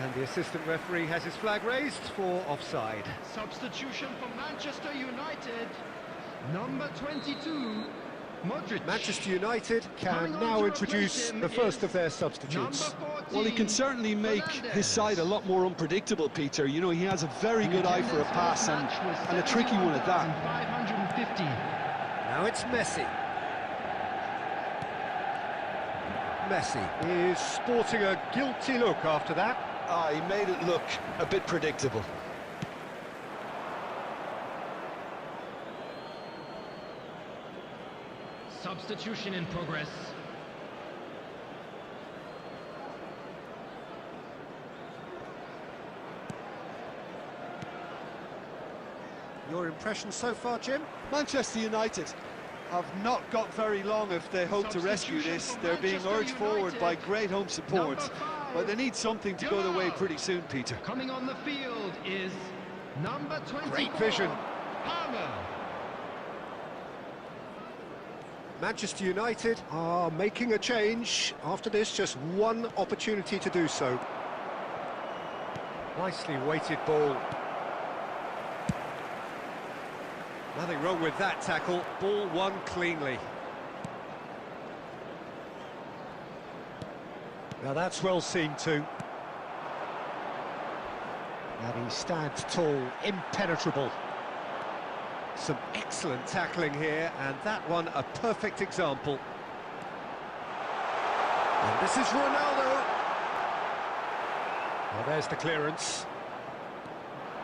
And the assistant referee has his flag raised for offside. Substitution for Manchester United. Number 22, Modric. Manchester United can now introduce the first of their substitutes. Well, he can certainly make his side a lot more unpredictable, Peter. You know, he has a very good eye for a pass and a tricky one at that. 550. Now it's Messi. Messi is sporting a guilty look after that. Ah, he made it look a bit predictable. Substitution in progress. Your impression so far, Jim? Manchester United have not got very long if they hope to rescue this. They're being urged forward by great home support, but they need something to go their way pretty soon, Peter. Coming on the field is number 24. Great vision. Palmer. Manchester United are making a change. After this, just one opportunity to do so. Nicely weighted ball. Nothing wrong with that tackle. Ball won cleanly. Now that's well seen too. And he stands tall, impenetrable. Some excellent tackling here, and that one a perfect example. And this is Ronaldo. Well, there's the clearance.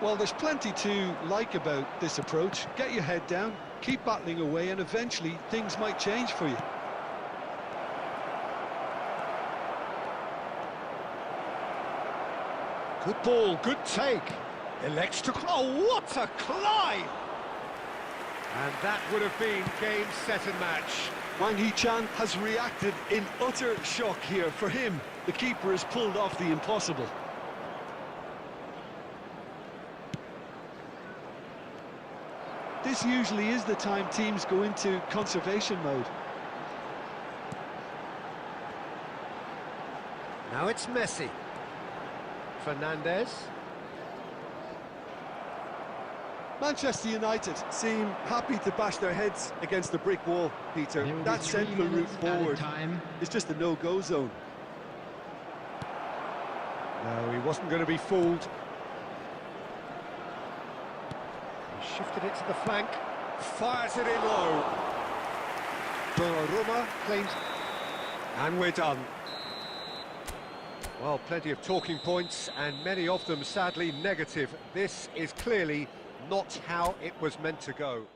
Well, there's plenty to like about this approach. Get your head down, keep battling away, and eventually things might change for you. Good ball, good take. Elects to... Oh, what a climb! And that would have been game, set and match. Wang Hee-chan has reacted in utter shock here. For him, the keeper has pulled off the impossible. This usually is the time teams go into conservation mode. Now it's Messi. Fernandez. Manchester United seem happy to bash their heads against the brick wall, Peter. There will That be 3 central route minutes added forward time. is just a no-go zone. No, he wasn't going to be fooled. He shifted it to the flank. Fires it in low. Donnarumma claims. And we're done. Well, plenty of talking points, and many of them sadly negative. This is clearly not how it was meant to go.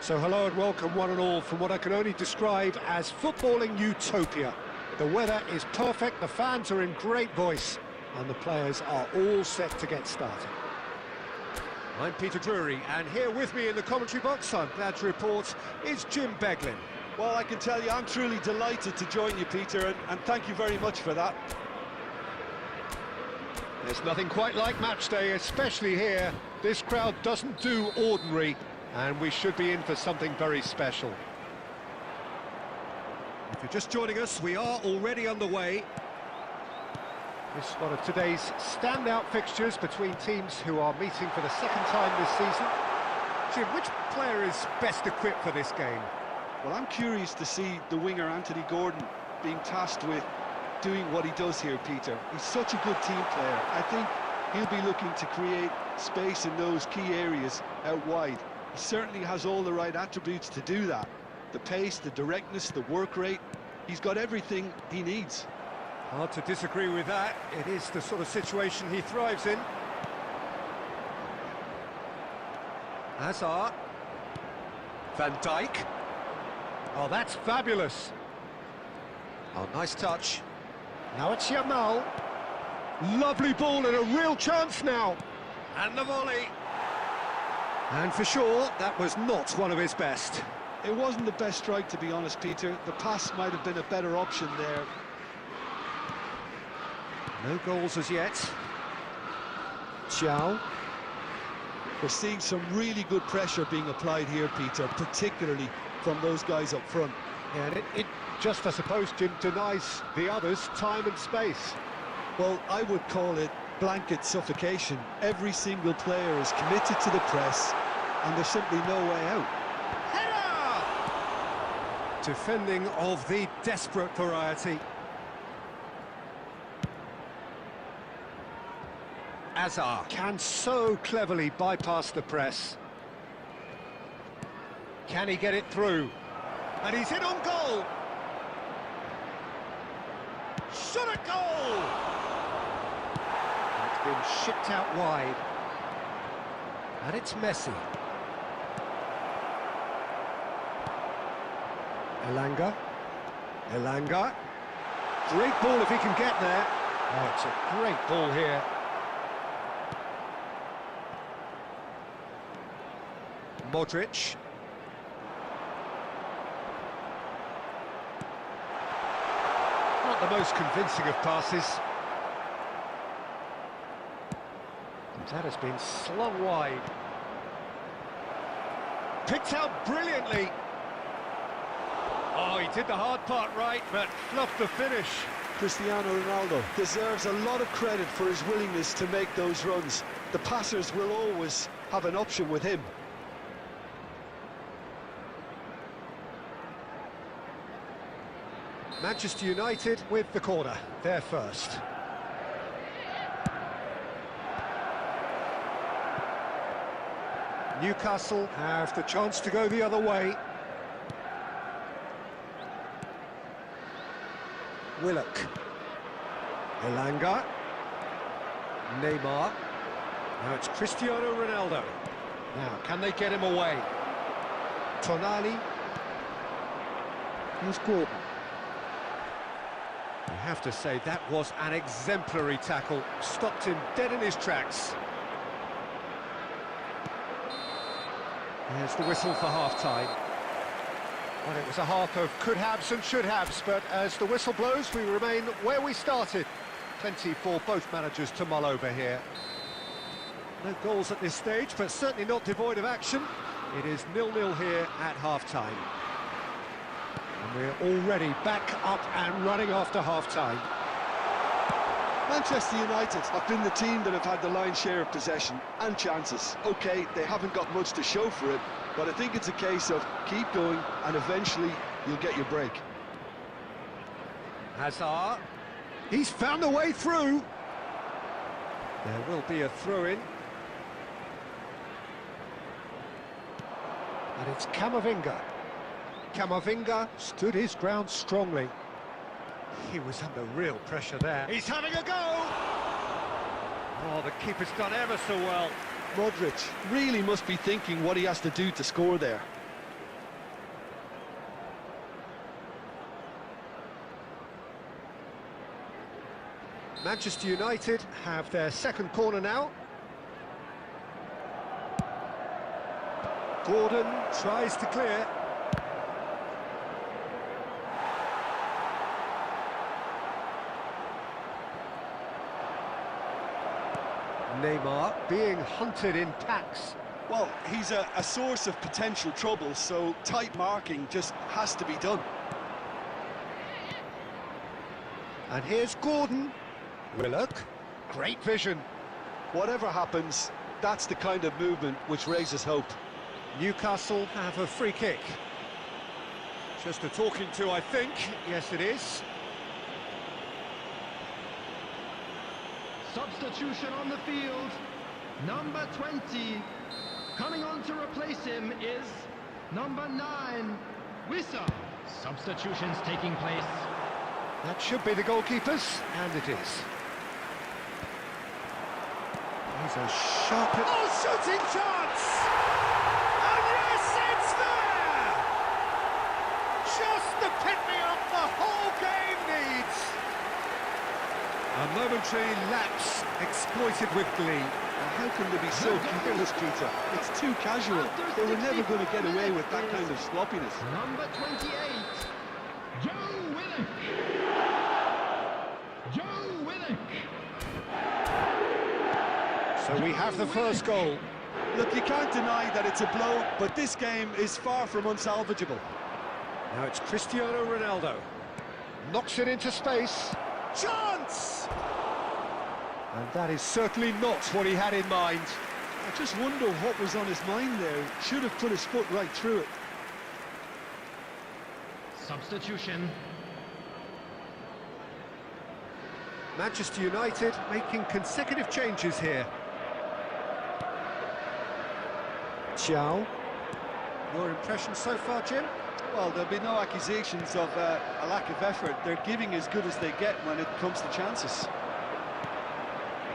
So hello and welcome one and all from what I can only describe as footballing utopia. The weather is perfect, the fans are in great voice, and the players are all set to get started. I'm Peter Drury, and here with me in the commentary box, I'm glad to report, is Jim Beglin. Well, I can tell you, I'm truly delighted to join you, Peter, and thank you very much for that. There's nothing quite like match day, especially here. This crowd doesn't do ordinary, and we should be in for something very special. If you're just joining us, we are already underway. This is one of today's standout fixtures between teams who are meeting for the second time this season. Jim, which player is best equipped for this game? Well, I'm curious to see the winger Anthony Gordon being tasked with doing what he does here, Peter. He's such a good team player. I think he'll be looking to create space in those key areas out wide. He certainly has all the right attributes to do that. The pace, the directness, the work rate. He's got everything he needs. Hard to disagree with that. It is the sort of situation he thrives in. Hazard. Van Dijk. Oh, that's fabulous. Oh, nice touch. Now it's Yamal. Lovely ball and a real chance now. And the volley. And for sure, that was not one of his best. It wasn't the best strike, to be honest, Peter. The pass might have been a better option there. No goals as yet. Xiao. We're seeing some really good pressure being applied here, Peter, particularly from those guys up front. Yeah, and it just, I suppose, Jim, denies the others time and space. Well, I would call it blanket suffocation. Every single player is committed to the press, and there's simply no way out. Header! Defending of the desperate variety. Hazard can so cleverly bypass the press. Can he get it through? And he's in on goal! Shot at goal! It's been shipped out wide. And it's Messi. Elanga. Elanga. Great ball if he can get there. Oh, it's a great ball here. Modric. Not the most convincing of passes. That has been slung wide. Picked out brilliantly. Oh, he did the hard part right, but fluffed the finish. Cristiano Ronaldo deserves a lot of credit for his willingness to make those runs. The passers will always have an option with him. Manchester United with the corner, they're first. Newcastle have the chance to go the other way. Willock. Elanga. Neymar. Now it's Cristiano Ronaldo. Now, can they get him away? Tonali. Here's Gordon. You have to say that was an exemplary tackle. Stopped him dead in his tracks. There's the whistle for half-time. Well, it was a half of could-haves and should-haves, but as the whistle blows, we remain where we started. Plenty for both managers to mull over here. No goals at this stage, but certainly not devoid of action. It is 0-0 here at half-time. And we're already back up and running after half-time. Manchester United have been the team that have had the lion's share of possession and chances. OK, they haven't got much to show for it, but I think it's a case of keep going and eventually you'll get your break. Hazard. He's found a way through. There will be a throw-in. And it's Camavinga. Camavinga stood his ground strongly. He was under real pressure there. He's having a go! Oh, the keeper's done ever so well. Modric really must be thinking what he has to do to score there. Manchester United have their second corner now. Gordon tries to clear. Neymar being hunted in packs. Well, he's a source of potential trouble, so tight marking just has to be done. And here's Gordon. Willock. Great vision. Whatever happens, that's the kind of movement which raises hope. Newcastle have a free kick. Just a talking to, I think. Yes, it is. Substitution on the field. Number 20. Coming on to replace him is number 9, Wissa. Substitutions taking place. That should be the goalkeepers, and it is. He's a sharp... Oh, shooting chance! And yes, it's there! Just the pick-me-up the whole game needs. A momentary lapse exploited with glee. How can they be so careless, Peter? It's too casual. They were never going to get away with that kind of sloppiness. Number 28, Joe Willock. Joe Willock. So we have the first goal. Look, you can't deny that it's a blow, but this game is far from unsalvageable. Now it's Cristiano Ronaldo. Knocks it into space. Chance! And that is certainly not what he had in mind. I just wonder what was on his mind there. Should have put his foot right through it. Substitution. Manchester United making consecutive changes here. Xiao. Your impression so far, Jim? Well, there'll be no accusations of a lack of effort. They're giving as good as they get when it comes to chances.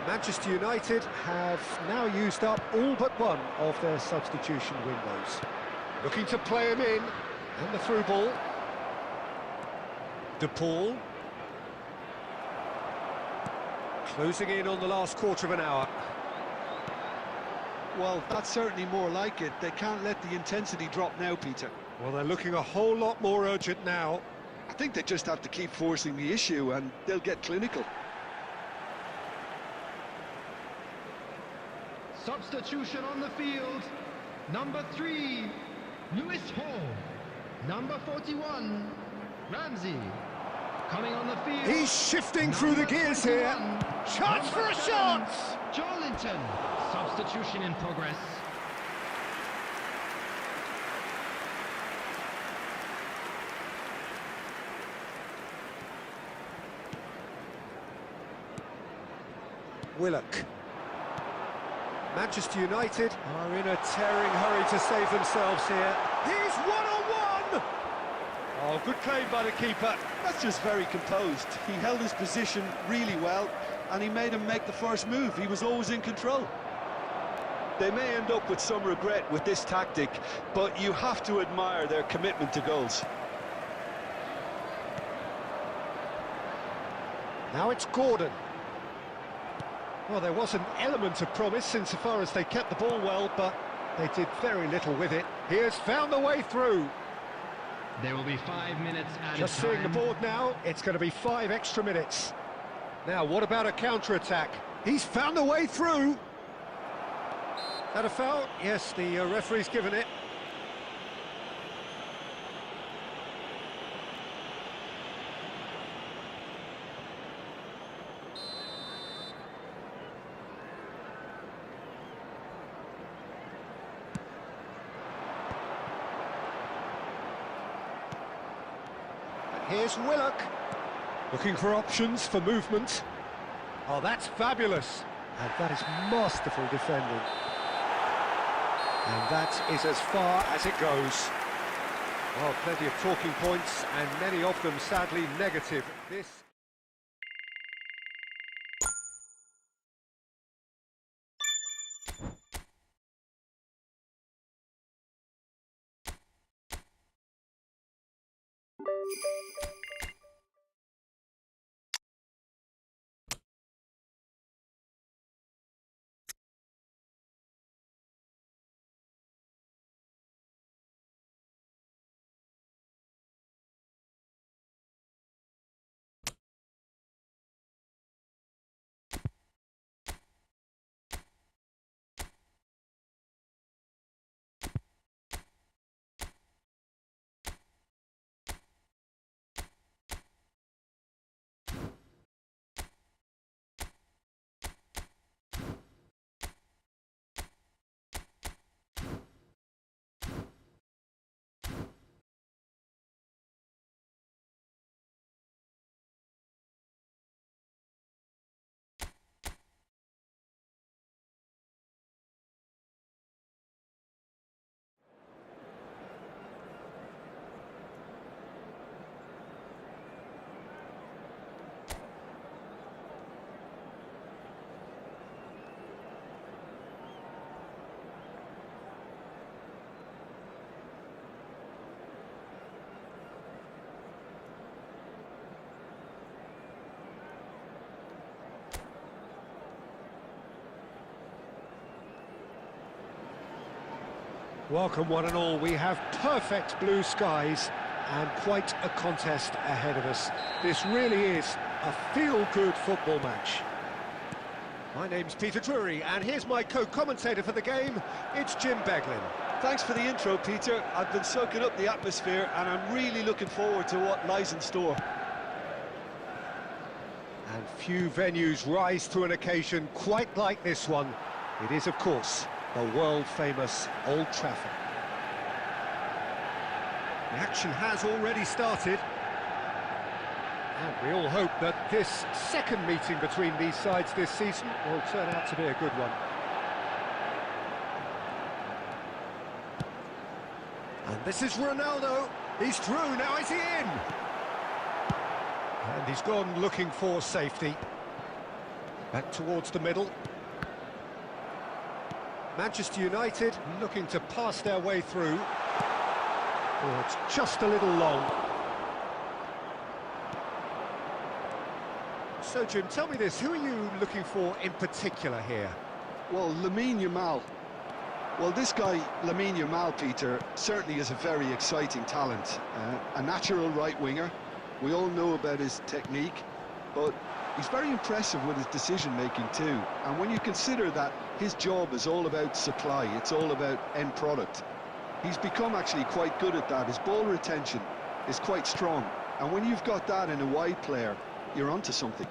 Manchester United have now used up all but one of their substitution windows. Looking to play him in, and the through ball. De Paul. Closing in on the last quarter of an hour. Well, that's certainly more like it. They can't let the intensity drop now, Peter. Well, they're looking a whole lot more urgent now. I think they just have to keep forcing the issue and they'll get clinical. Substitution on the field. Number 3, Lewis Hall. Number 41, Ramsey. Coming on the field. He's shifting through the gears here. Chance for a shot! Joelinton. Substitution in progress. Willock. Manchester United are in a tearing hurry to save themselves here. He's one-on-one! Oh, good claim by the keeper. That's just very composed. He held his position really well and he made him make the first move. He was always in control. They may end up with some regret with this tactic, but you have to admire their commitment to goals. Now it's Gordon. Well, there was an element of promise insofar as they kept the ball well, but they did very little with it. He has found the way through. There will be 5 minutes added Just time. seeing the board now, it's going to be 5 extra minutes. Now, what about a counter-attack? He's found the way through. That a foul? Yes, the referee's given it. Here's Willock, looking for options for movement. Oh, that's fabulous. And that is masterful defending. And that is as far as it goes. Well, plenty of talking points, and many of them sadly negative. This... Welcome one and all, we have perfect blue skies and quite a contest ahead of us. This really is a feel-good football match. My name's Peter Drury and here's my co-commentator for the game, it's Jim Beglin. Thanks for the intro, Peter. I've been soaking up the atmosphere and I'm really looking forward to what lies in store. And few venues rise to an occasion quite like this one. It is, of course, the world-famous Old Trafford. The action has already started. And we all hope that this second meeting between these sides this season will turn out to be a good one. And this is Ronaldo. He's through, now is he in? And he's gone looking for safety. Back towards the middle. Manchester United looking to pass their way through. Oh, it's just a little long. So, Jim, tell me this, who are you looking for in particular here? Well, Lamine Yamal. Well, this guy, Lamine Yamal, Peter, certainly is a very exciting talent. A natural right winger. We all know about his technique, but he's very impressive with his decision-making too. And when you consider that his job is all about supply, it's all about end product, he's become actually quite good at that. His ball retention is quite strong. And when you've got that in a wide player, you're onto something.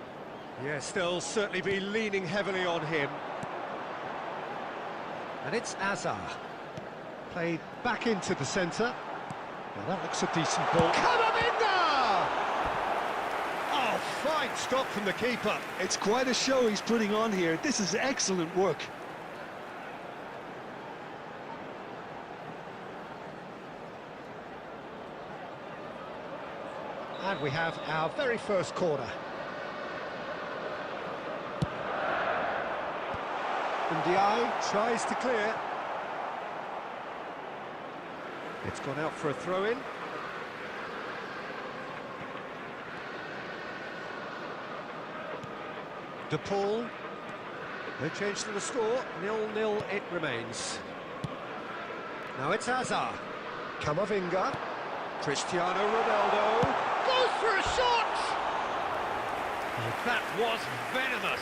Yes, they'll certainly be leaning heavily on him. And it's Azar. Played back into the centre. Now that looks a decent ball. Camavinga! Oh, fine stop from the keeper. It's quite a show he's putting on here. This is excellent work. And we have our very first corner. Ndiaye tries to clear. It's gone out for a throw-in. De Paul. No change to the score. 0-0 it remains. Now it's Azar. Camavinga. Cristiano Ronaldo. Goes for a shot! Oh, that was venomous.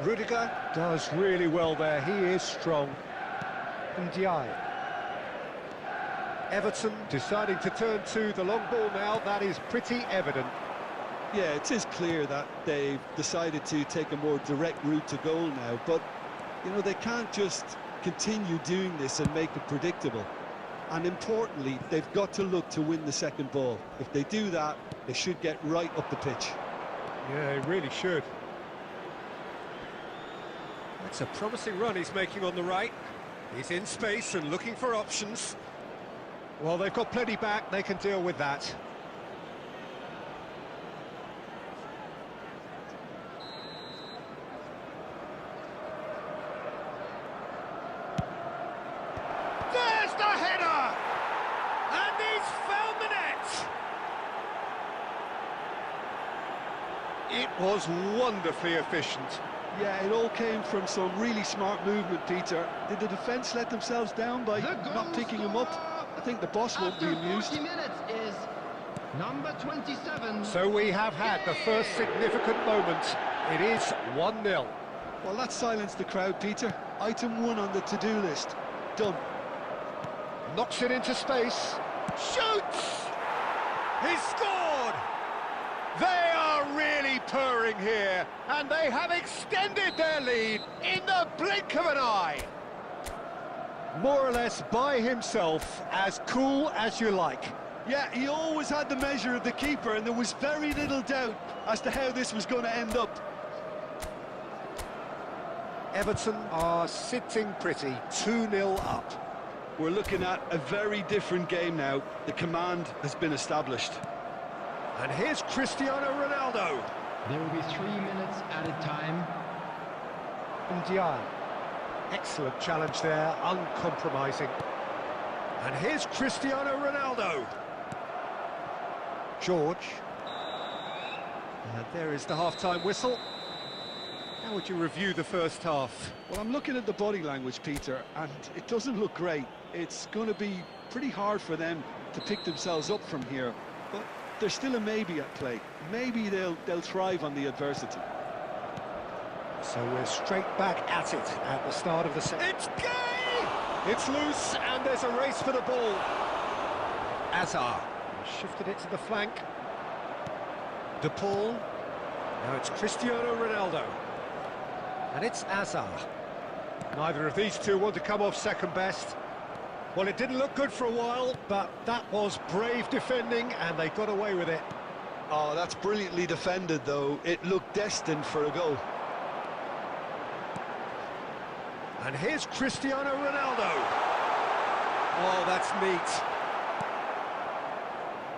Rudiger does really well there, he is strong. Ndiaye. Everton deciding to turn to the long ball now, that is pretty evident. Yeah, it is clear that they've decided to take a more direct route to goal now, but, you know, they can't just continue doing this and make it predictable. And importantly, they've got to look to win the second ball. If they do that, they should get right up the pitch. Yeah, he really should. That's a promising run he's making on the right. He's in space and looking for options. Well, they've got plenty back, they can deal with that. There's the header! And he's found the net! It was wonderfully efficient. Yeah, it all came from some really smart movement, Peter. Did the defence let themselves down by not picking him up? I think the boss won't be amused. 40 minutes is number 27. So we have had the first significant moment. It is 1-0. Well, that silenced the crowd, Peter. Item 1 on the to-do list. Done. Knocks it into space. Shoots! He's scored! They are really purring here, and they have extended their lead in the blink of an eye. More or less by himself, as cool as you like. Yeah, he always had the measure of the keeper, and there was very little doubt as to how this was going to end up. Everton are sitting pretty, 2-0 up. We're looking at a very different game now. The command has been established. And here's Cristiano Ronaldo. There will be 3 minutes added time. Ndiaye. Excellent challenge there, uncompromising. And here's Cristiano Ronaldo. George. And there is the half-time whistle. How would you review the first half? Well, I'm looking at the body language, Peter, and it doesn't look great. It's going to be pretty hard for them to pick themselves up from here, but there's still a maybe at play. Maybe they'll thrive on the adversity. So we're straight back at it at the start of the set. It's gay! It's loose, and there's a race for the ball. Azar shifted it to the flank. De Paul. Now it's Cristiano Ronaldo. And it's Azar. Neither of these two want to come off second best. Well, it didn't look good for a while, but that was brave defending, and they got away with it. Oh, that's brilliantly defended, though. It looked destined for a goal. And here's Cristiano Ronaldo. Oh, that's neat.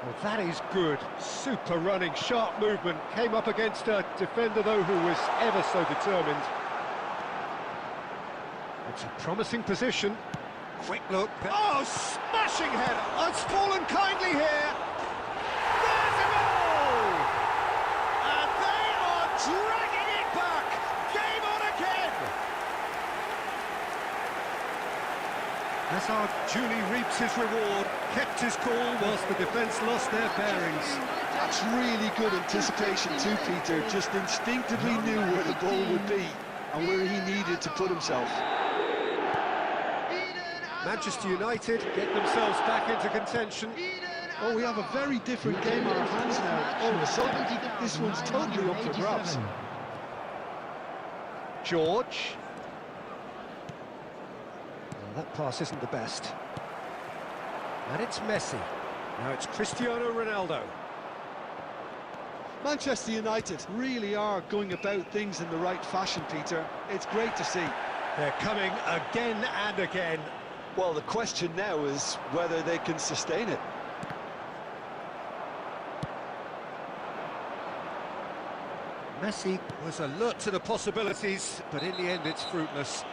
Well, that is good. Super running, sharp movement. Came up against a defender, though, who was ever so determined. It's a promising position. Quick look. Oh, smashing header! Oh, it's fallen kindly here. There's a goal! And they are dragging it back. Game on again. Hazard duly reaps his reward. Kept his cool whilst the defence lost their bearings. That's really good anticipation too, Peter. Just instinctively knew where the ball would be and where he needed to put himself. Manchester United get themselves back into contention. Oh, we have a very different game on our hands now. All of a sudden, this one's totally up for grabs. George. Well, that pass isn't the best. And it's Messi. Now it's Cristiano Ronaldo. Manchester United really are going about things in the right fashion, Peter. It's great to see. They're coming again and again. Well, the question now is whether they can sustain it. Messi was alert to the possibilities, but in the end it's fruitless.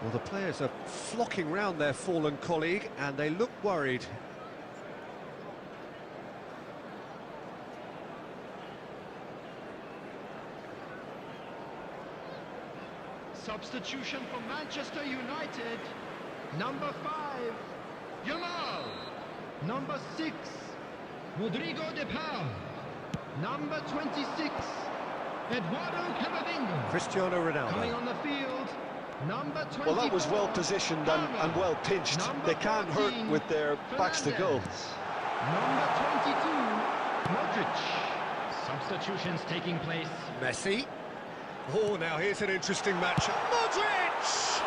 Well, the players are flocking round their fallen colleague, and they look worried. Substitution for Manchester United. Number 5, Yamal. Number 6, Rodrigo de Paul. Number 26, Eduardo Camavinga. Cristiano Ronaldo. Coming on the field, number 24. Well, that was well positioned and well pinched. They can't hurt with their backs to goal. Number 22, Modric. Substitutions taking place. Messi. Oh, now here's an interesting match. Modric!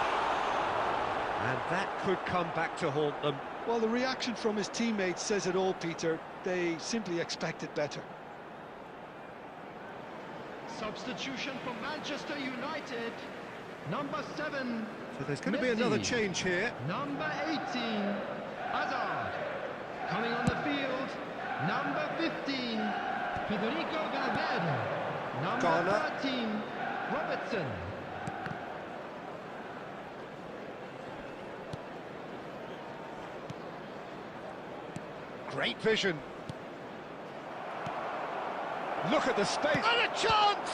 And that could come back to haunt them. Well, the reaction from his teammates says it all, Peter. They simply expected better. Substitution for Manchester United. Number 7. So there's going to be Messi. another change here. Number 18, Hazard. Coming on the field, number 15, Federico Valverde. Number Ghana. 13, Robertson. Great vision. Look at the space. And a chance!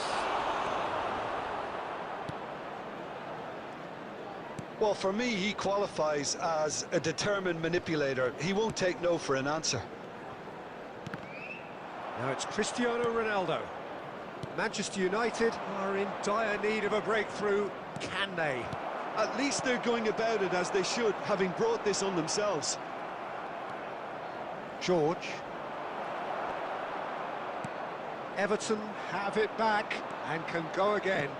Well, for me, he qualifies as a determined manipulator. He won't take no for an answer. Now it's Cristiano Ronaldo. Manchester United are in dire need of a breakthrough. Can they? At least they're going about it as they should, having brought this on themselves. George. Everton have it back and can go again.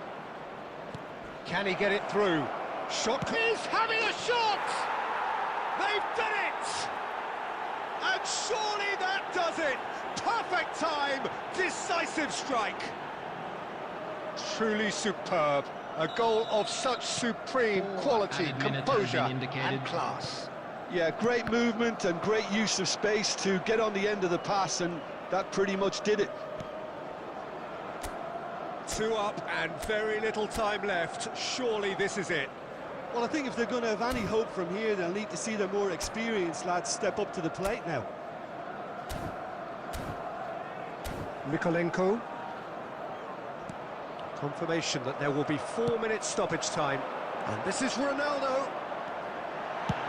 Can he get it through? Shot. He's having a shot! They've done it! And surely that does it! Perfect time, decisive strike. Truly superb. A goal of such supreme quality, composure and class. Yeah, great movement and great use of space to get on the end of the pass, and that pretty much did it. 2 up and very little time left. Surely this is it. Well, I think if they're going to have any hope from here, they'll need to see their more experienced lads step up to the plate now. Mikolenko. Confirmation that there will be 4 minutes stoppage time. And this is Ronaldo.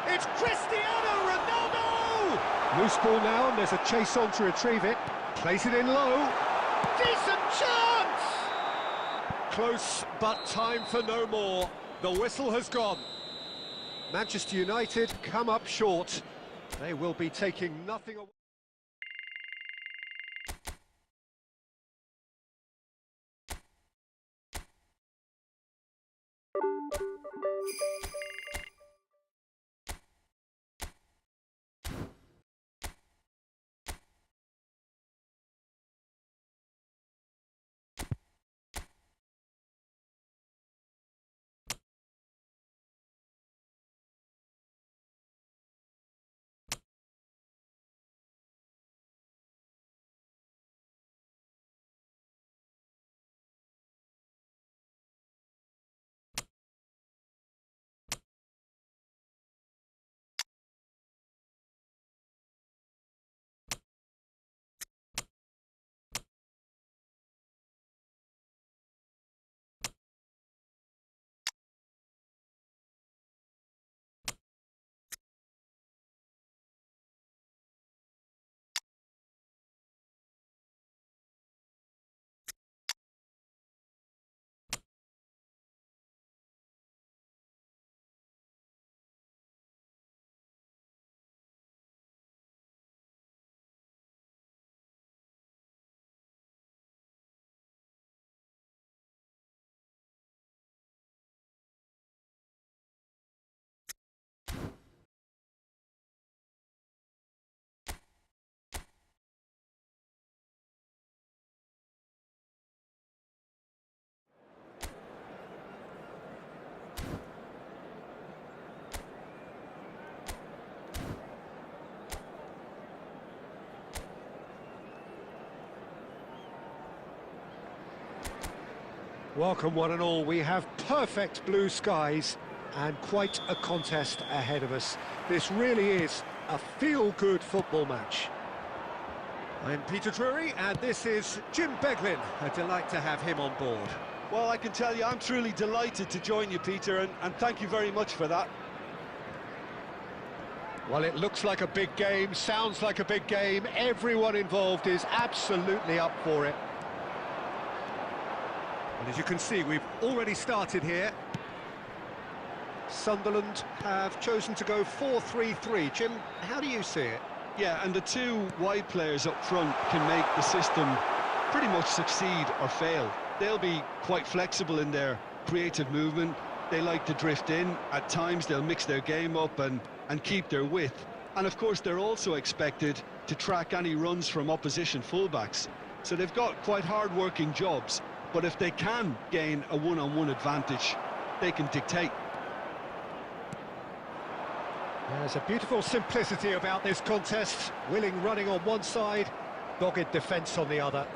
It's Cristiano Ronaldo! Loose ball now, and there's a chase on to retrieve it. Place it in low. Decent chance! Close, but time for no more. The whistle has gone. Manchester United come up short. They will be taking nothing away. Welcome one and all. We have perfect blue skies and quite a contest ahead of us. This really is a feel-good football match. I'm Peter Drury and this is Jim Beglin. A delight to have him on board. Well, I can tell you I'm truly delighted to join you, Peter, and thank you very much for that. Well, it looks like a big game, sounds like a big game. Everyone involved is absolutely up for it. And as you can see, we've already started here. Sunderland have chosen to go 4-3-3. Jim, how do you see it? Yeah, and the two wide players up front can make the system pretty much succeed or fail. They'll be quite flexible in their creative movement. They like to drift in. At times they'll mix their game up and keep their width. And of course they're also expected to track any runs from opposition fullbacks. So they've got quite hard-working jobs, but if they can gain a one-on-one advantage, they can dictate. There's a beautiful simplicity about this contest. Willing running on one side, dogged defence on the other.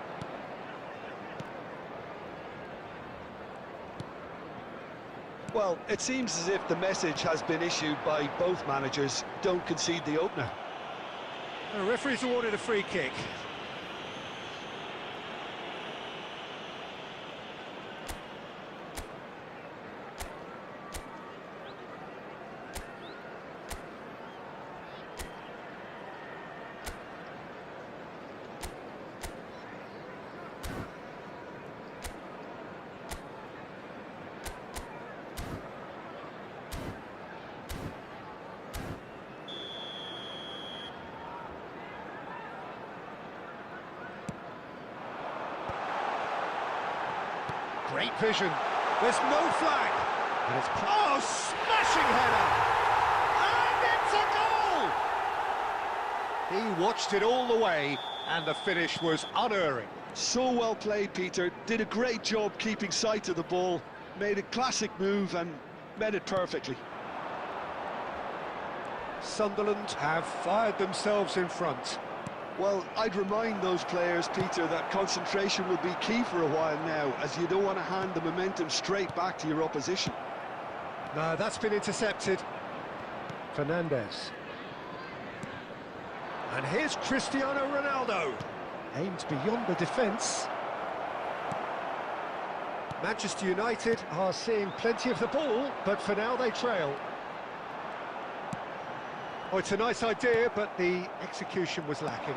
Well, it seems as if the message has been issued by both managers: don't concede the opener. The referee's awarded a free kick. Great vision. There's no flag. And it's smashing header. And it's a goal. He watched it all the way, and the finish was unerring. So well played, Peter. Did a great job keeping sight of the ball. Made a classic move and met it perfectly. Sunderland have fired themselves in front. Well, I'd remind those players, Peter, that concentration will be key for a while now, as you don't want to hand the momentum straight back to your opposition. No, that's been intercepted. Fernandez. And here's Cristiano Ronaldo. Aimed beyond the defence. Manchester United are seeing plenty of the ball, but for now they trail. Oh, it's a nice idea, but the execution was lacking.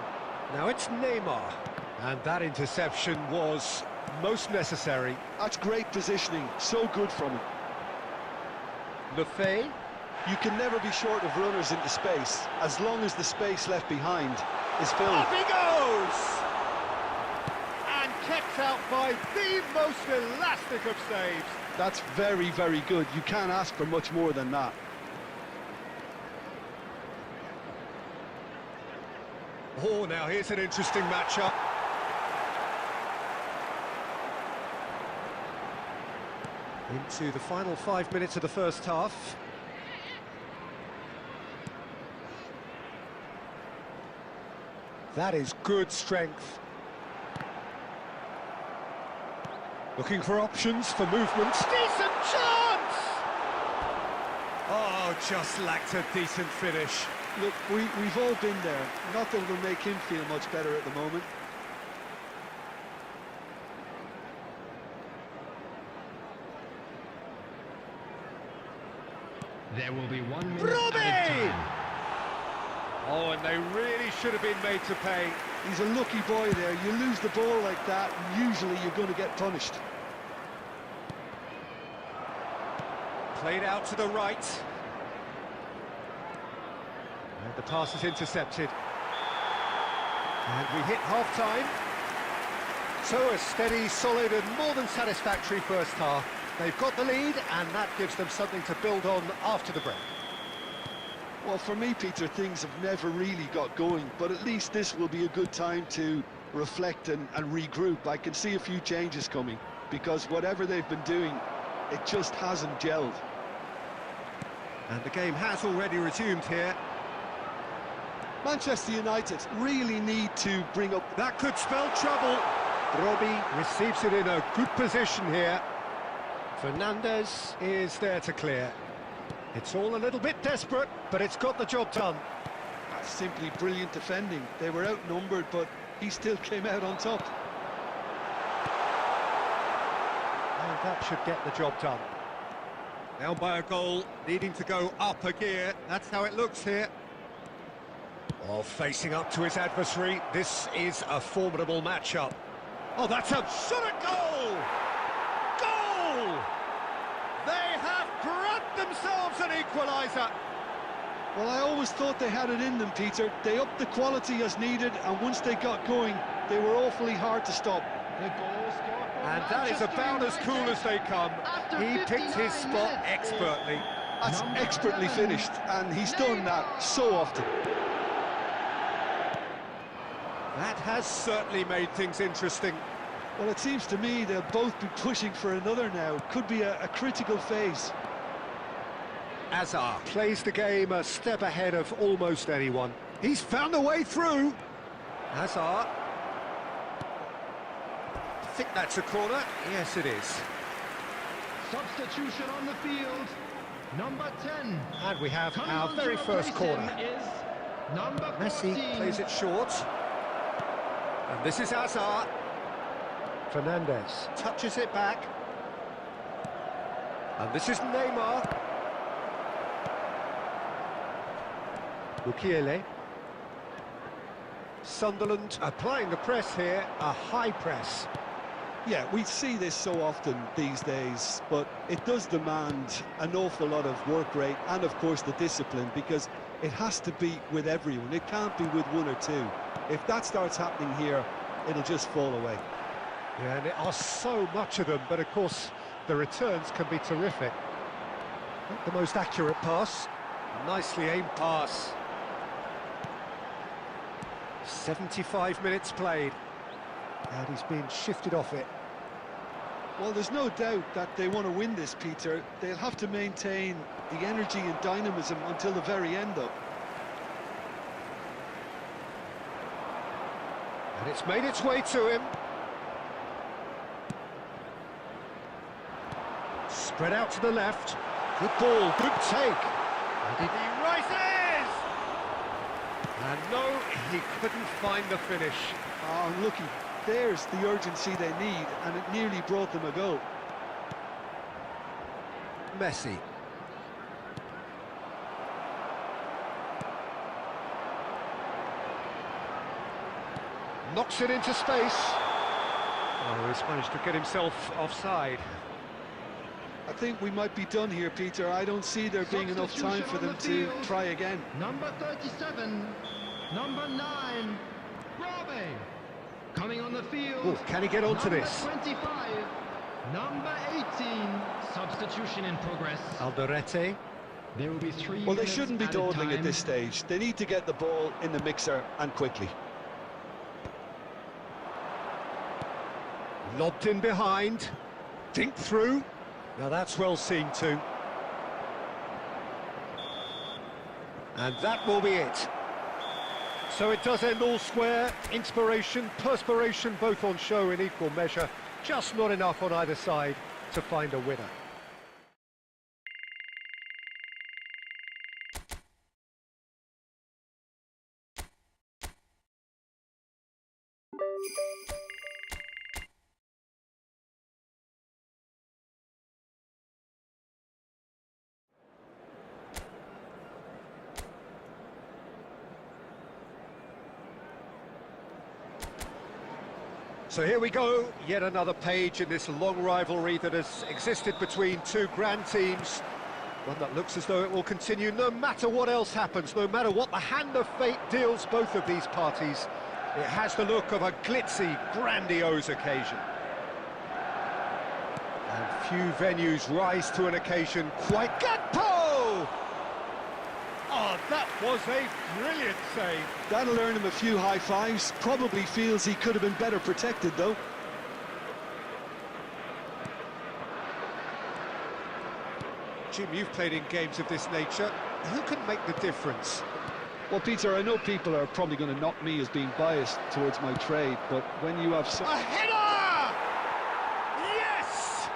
Now it's Neymar. And that interception was most necessary. That's great positioning, so good from him. Lefebvre. You can never be short of runners into space, as long as the space left behind is filled. Up he goes! And kept out by the most elastic of saves. That's very, very good. You can't ask for much more than that. Oh, now here's an interesting matchup. Into the final 5 minutes of the first half. That is good strength. Looking for options for movement. Decent chance! Oh, just lacked a decent finish. Look, we've all been there. Nothing will make him feel much better at the moment. There will be 1 minute added time. Oh, and they really should have been made to pay. He's a lucky boy there. You lose the ball like that, and usually you're going to get punished. Played out to the right. And the pass is intercepted. And we hit half-time. So a steady, solid and more than satisfactory first half. They've got the lead and that gives them something to build on after the break. Well, for me, Peter, things have never really got going, but at least this will be a good time to reflect and regroup. I can see a few changes coming, because whatever they've been doing, it just hasn't gelled. And the game has already resumed here. Manchester United really need to bring up... That could spell trouble. Robbie receives it in a good position here. Fernandez is there to clear. It's all a little bit desperate, but it's got the job done. That's simply brilliant defending. They were outnumbered, but he still came out on top. And that should get the job done. Down by a goal, needing to go up a gear. That's how it looks here. Oh, facing up to his adversary, this is a formidable matchup. Oh, that's a shot at goal! Goal! They have grabbed themselves an equaliser. Well, I always thought they had it in them, Peter. They upped the quality as needed, and once they got going, they were awfully hard to stop. The goal scored for And that is Manchester about as cool United as they come. after He picked his 59 spot minutes. expertly. That's Number expertly 7, finished, and he's done that so often. That has certainly made things interesting. Well, it seems to me they'll both be pushing for another now. Could be a critical phase. Hazard plays the game a step ahead of almost anyone. He's found a way through. Hazard. I think that's a corner. Yes, it is. Substitution on the field. Number 10. And we have Coming our on very to first replace him corner. is number 14. Messi plays it short. And this is Hazard. Fernandez touches it back. And this is Neymar. Mukiele. Sunderland applying the press here, a high press. Yeah, we see this so often these days, but it does demand an awful lot of work rate and, of course, the discipline, because it has to be with everyone. It can't be with one or two. If that starts happening here, it'll just fall away. Yeah, and there are so much of them, but of course the returns can be terrific. Not the most accurate pass. Nicely aimed pass. 75 minutes played. And he's been shifted off it. Well, there's no doubt that they want to win this, Peter. They'll have to maintain the energy and dynamism until the very end, though. And it's made its way to him. Spread out to the left. Good ball, good take. And he rises! And no, he couldn't find the finish. Oh, unlucky. There's the urgency they need, and it nearly brought them a goal. Messi. Knocks it into space. Oh, he's managed to get himself offside. I think we might be done here, Peter. I don't see there being enough time for them to try again. Number 37, number 9, Robbie. Coming on the field. Oh, can he get onto this? Number 25, number 18. Substitution in progress. Alderete. There will be 3 Well, they minutes shouldn't be added dawdling at time. this stage. They need to get the ball in the mixer, and quickly. Lobbed in behind. Dinked through. Now that's well seen too. And that will be it. So it does end all square. Inspiration, perspiration, both on show in equal measure. Just not enough on either side to find a winner. So here we go, yet another page in this long rivalry that has existed between two grand teams. One that looks as though it will continue no matter what else happens, no matter what the hand of fate deals both of these parties. It has the look of a glitzy, grandiose occasion. And few venues rise to an occasion quite... Gakpo! Oh, that was a brilliant save. That'll earn him a few high fives. Probably feels he could have been better protected, though. Jim, you've played in games of this nature. Who can make the difference? Well, Peter, I know people are probably going to knock me as being biased towards my trade, but when you have... A header! Yes!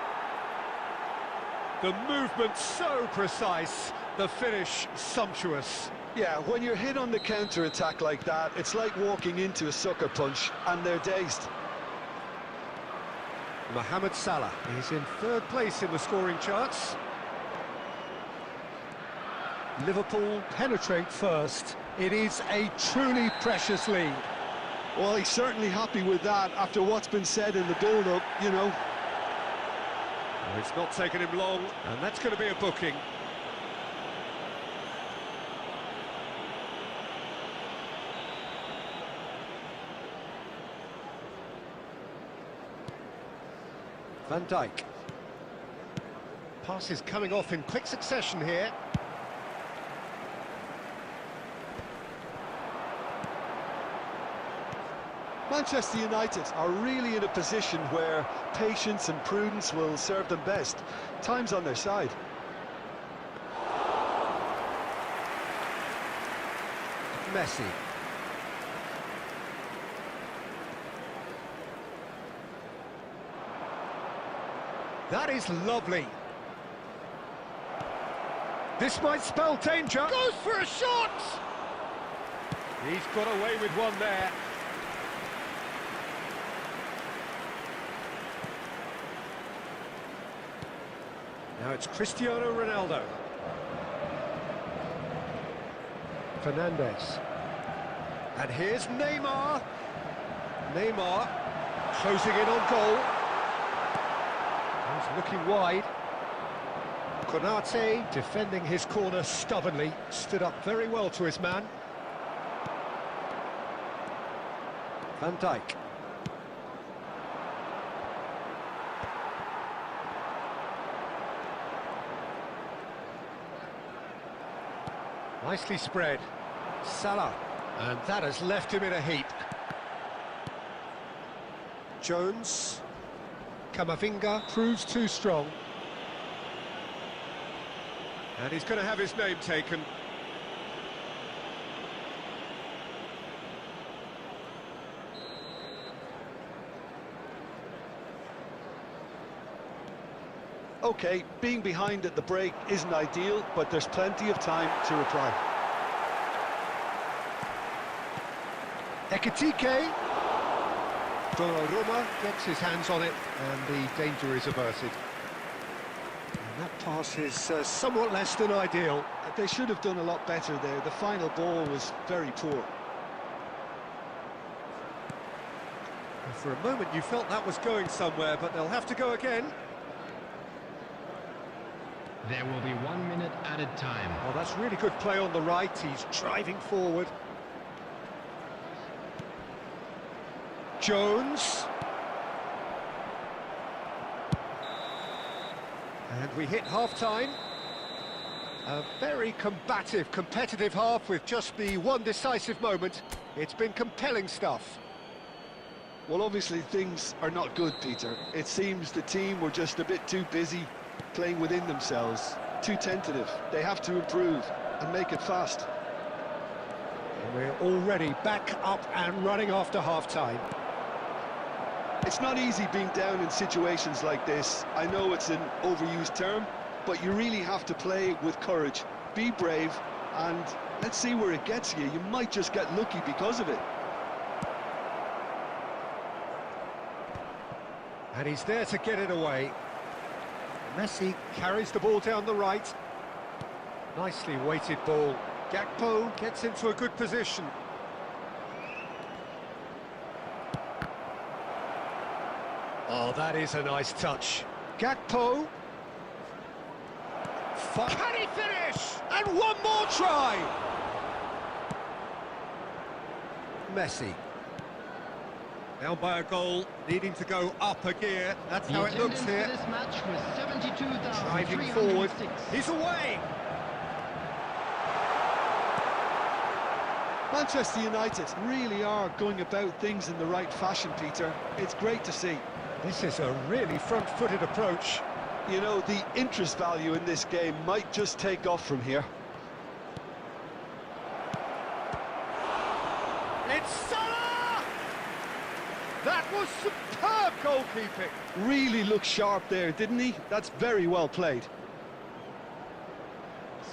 The movement so precise, the finish sumptuous. Yeah, when you're hit on the counter-attack like that, it's like walking into a sucker punch, and they're dazed. Mohamed Salah is in third place in the scoring charts. Liverpool penetrate first. It is a truly precious lead. Well, he's certainly happy with that after what's been said in the build-up, you know. Well, it's not taken him long, and that's going to be a booking. Van Dijk. Passes coming off in quick succession here. Manchester United are really in a position where patience and prudence will serve them best. Time's on their side. Messi. That is lovely. This might spell danger. Goes for a shot! He's got away with one there. Now it's Cristiano Ronaldo. Fernandes. And here's Neymar. Neymar closing in on goal. He's looking wide. Konate defending his corner stubbornly. Stood up very well to his man. Van Dijk. Nicely spread. Salah. And that has left him in a heap. Jones. Camavinga proves too strong. And he's going to have his name taken. Okay, being behind at the break isn't ideal, but there's plenty of time to reply. Ekitike. Donnarumma gets his hands on it, and the danger is averted. And that pass is somewhat less than ideal. They should have done a lot better there. The final ball was very poor. And for a moment you felt that was going somewhere, but they'll have to go again. There will be 1 minute added time. Oh, that's really good play on the right. He's driving forward. Jones. And we hit half-time. A very combative, competitive half with just the one decisive moment. It's been compelling stuff. Well, obviously things are not good, Peter. It seems the team were just a bit too busy playing within themselves, too tentative. They have to improve and make it fast. And we're already back up and running after half-time. It's not easy being down in situations like this. I know it's an overused term, but you really have to play with courage. Be brave, and let's see where it gets you. You might just get lucky because of it. And he's there to get it away. Messi carries the ball down the right. Nicely weighted ball. Gakpo gets into a good position. Oh, that is a nice touch. Gakpo. Can he finish? And one more try! Messi. Down by a goal, needing to go up a gear. That's how it looks here. This match was 72,306. Driving forward. He's away! Manchester United really are going about things in the right fashion, Peter. It's great to see. This is a really front-footed approach. You know, the interest value in this game might just take off from here. It's Salah! That was superb goalkeeping. Really looked sharp there, didn't he? That's very well played.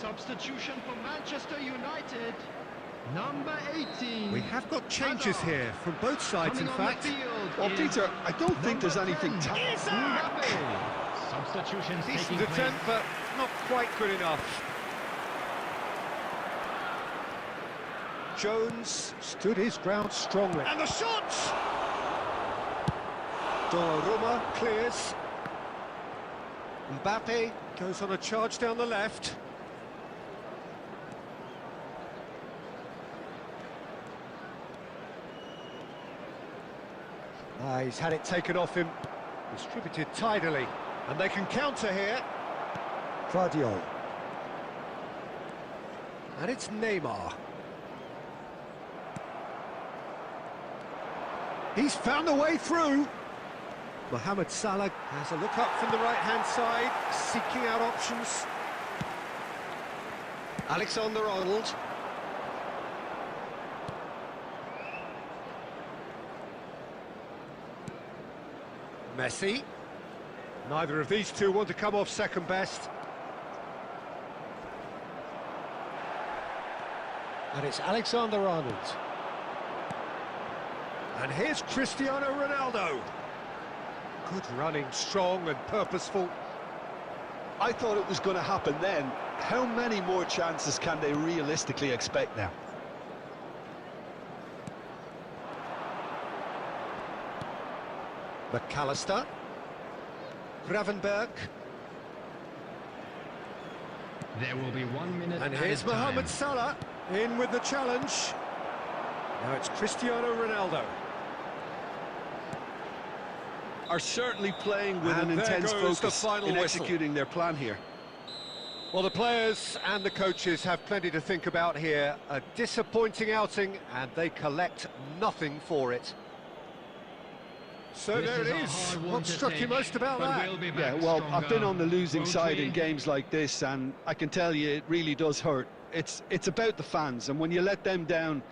Substitution for Manchester United. Number 18. We have got changes Hazard. here from both sides, in Coming on fact. the field Well, is Peter, I don't think there's number anything 10, Mbappe. Substitutions Decent taking place. attempt, but not quite good enough. Jones stood his ground strongly. And the shot! Donnarumma clears. Mbappe goes on a charge down the left. He's had it taken off him. Distributed tidily. And they can counter here. Claudio. And it's Neymar. He's found a way through. Mohamed Salah has a look up from the right-hand side, seeking out options. Alexander-Arnold. Messi. Neither of these two want to come off second best. And it's Alexander-Arnold. And here's Cristiano Ronaldo. Good running, strong and purposeful. I thought it was going to happen then. How many more chances can they realistically expect now? McAllister. Gravenberg. There will be 1 minute. And at here's a time. Mohamed Salah in with the challenge. Now it's Cristiano Ronaldo. Are certainly playing with And an there intense goes the focus final in whistle. executing their plan here. Well, the players and the coaches have plenty to think about here. A disappointing outing, and they collect nothing for it. So This there is it a is. hard one What to struck you take, most about but that? we'll be Yeah, back well, I've been stronger, on the losing won't side we? in games like this, and I can tell you it really does hurt. It's about the fans, and when you let them down,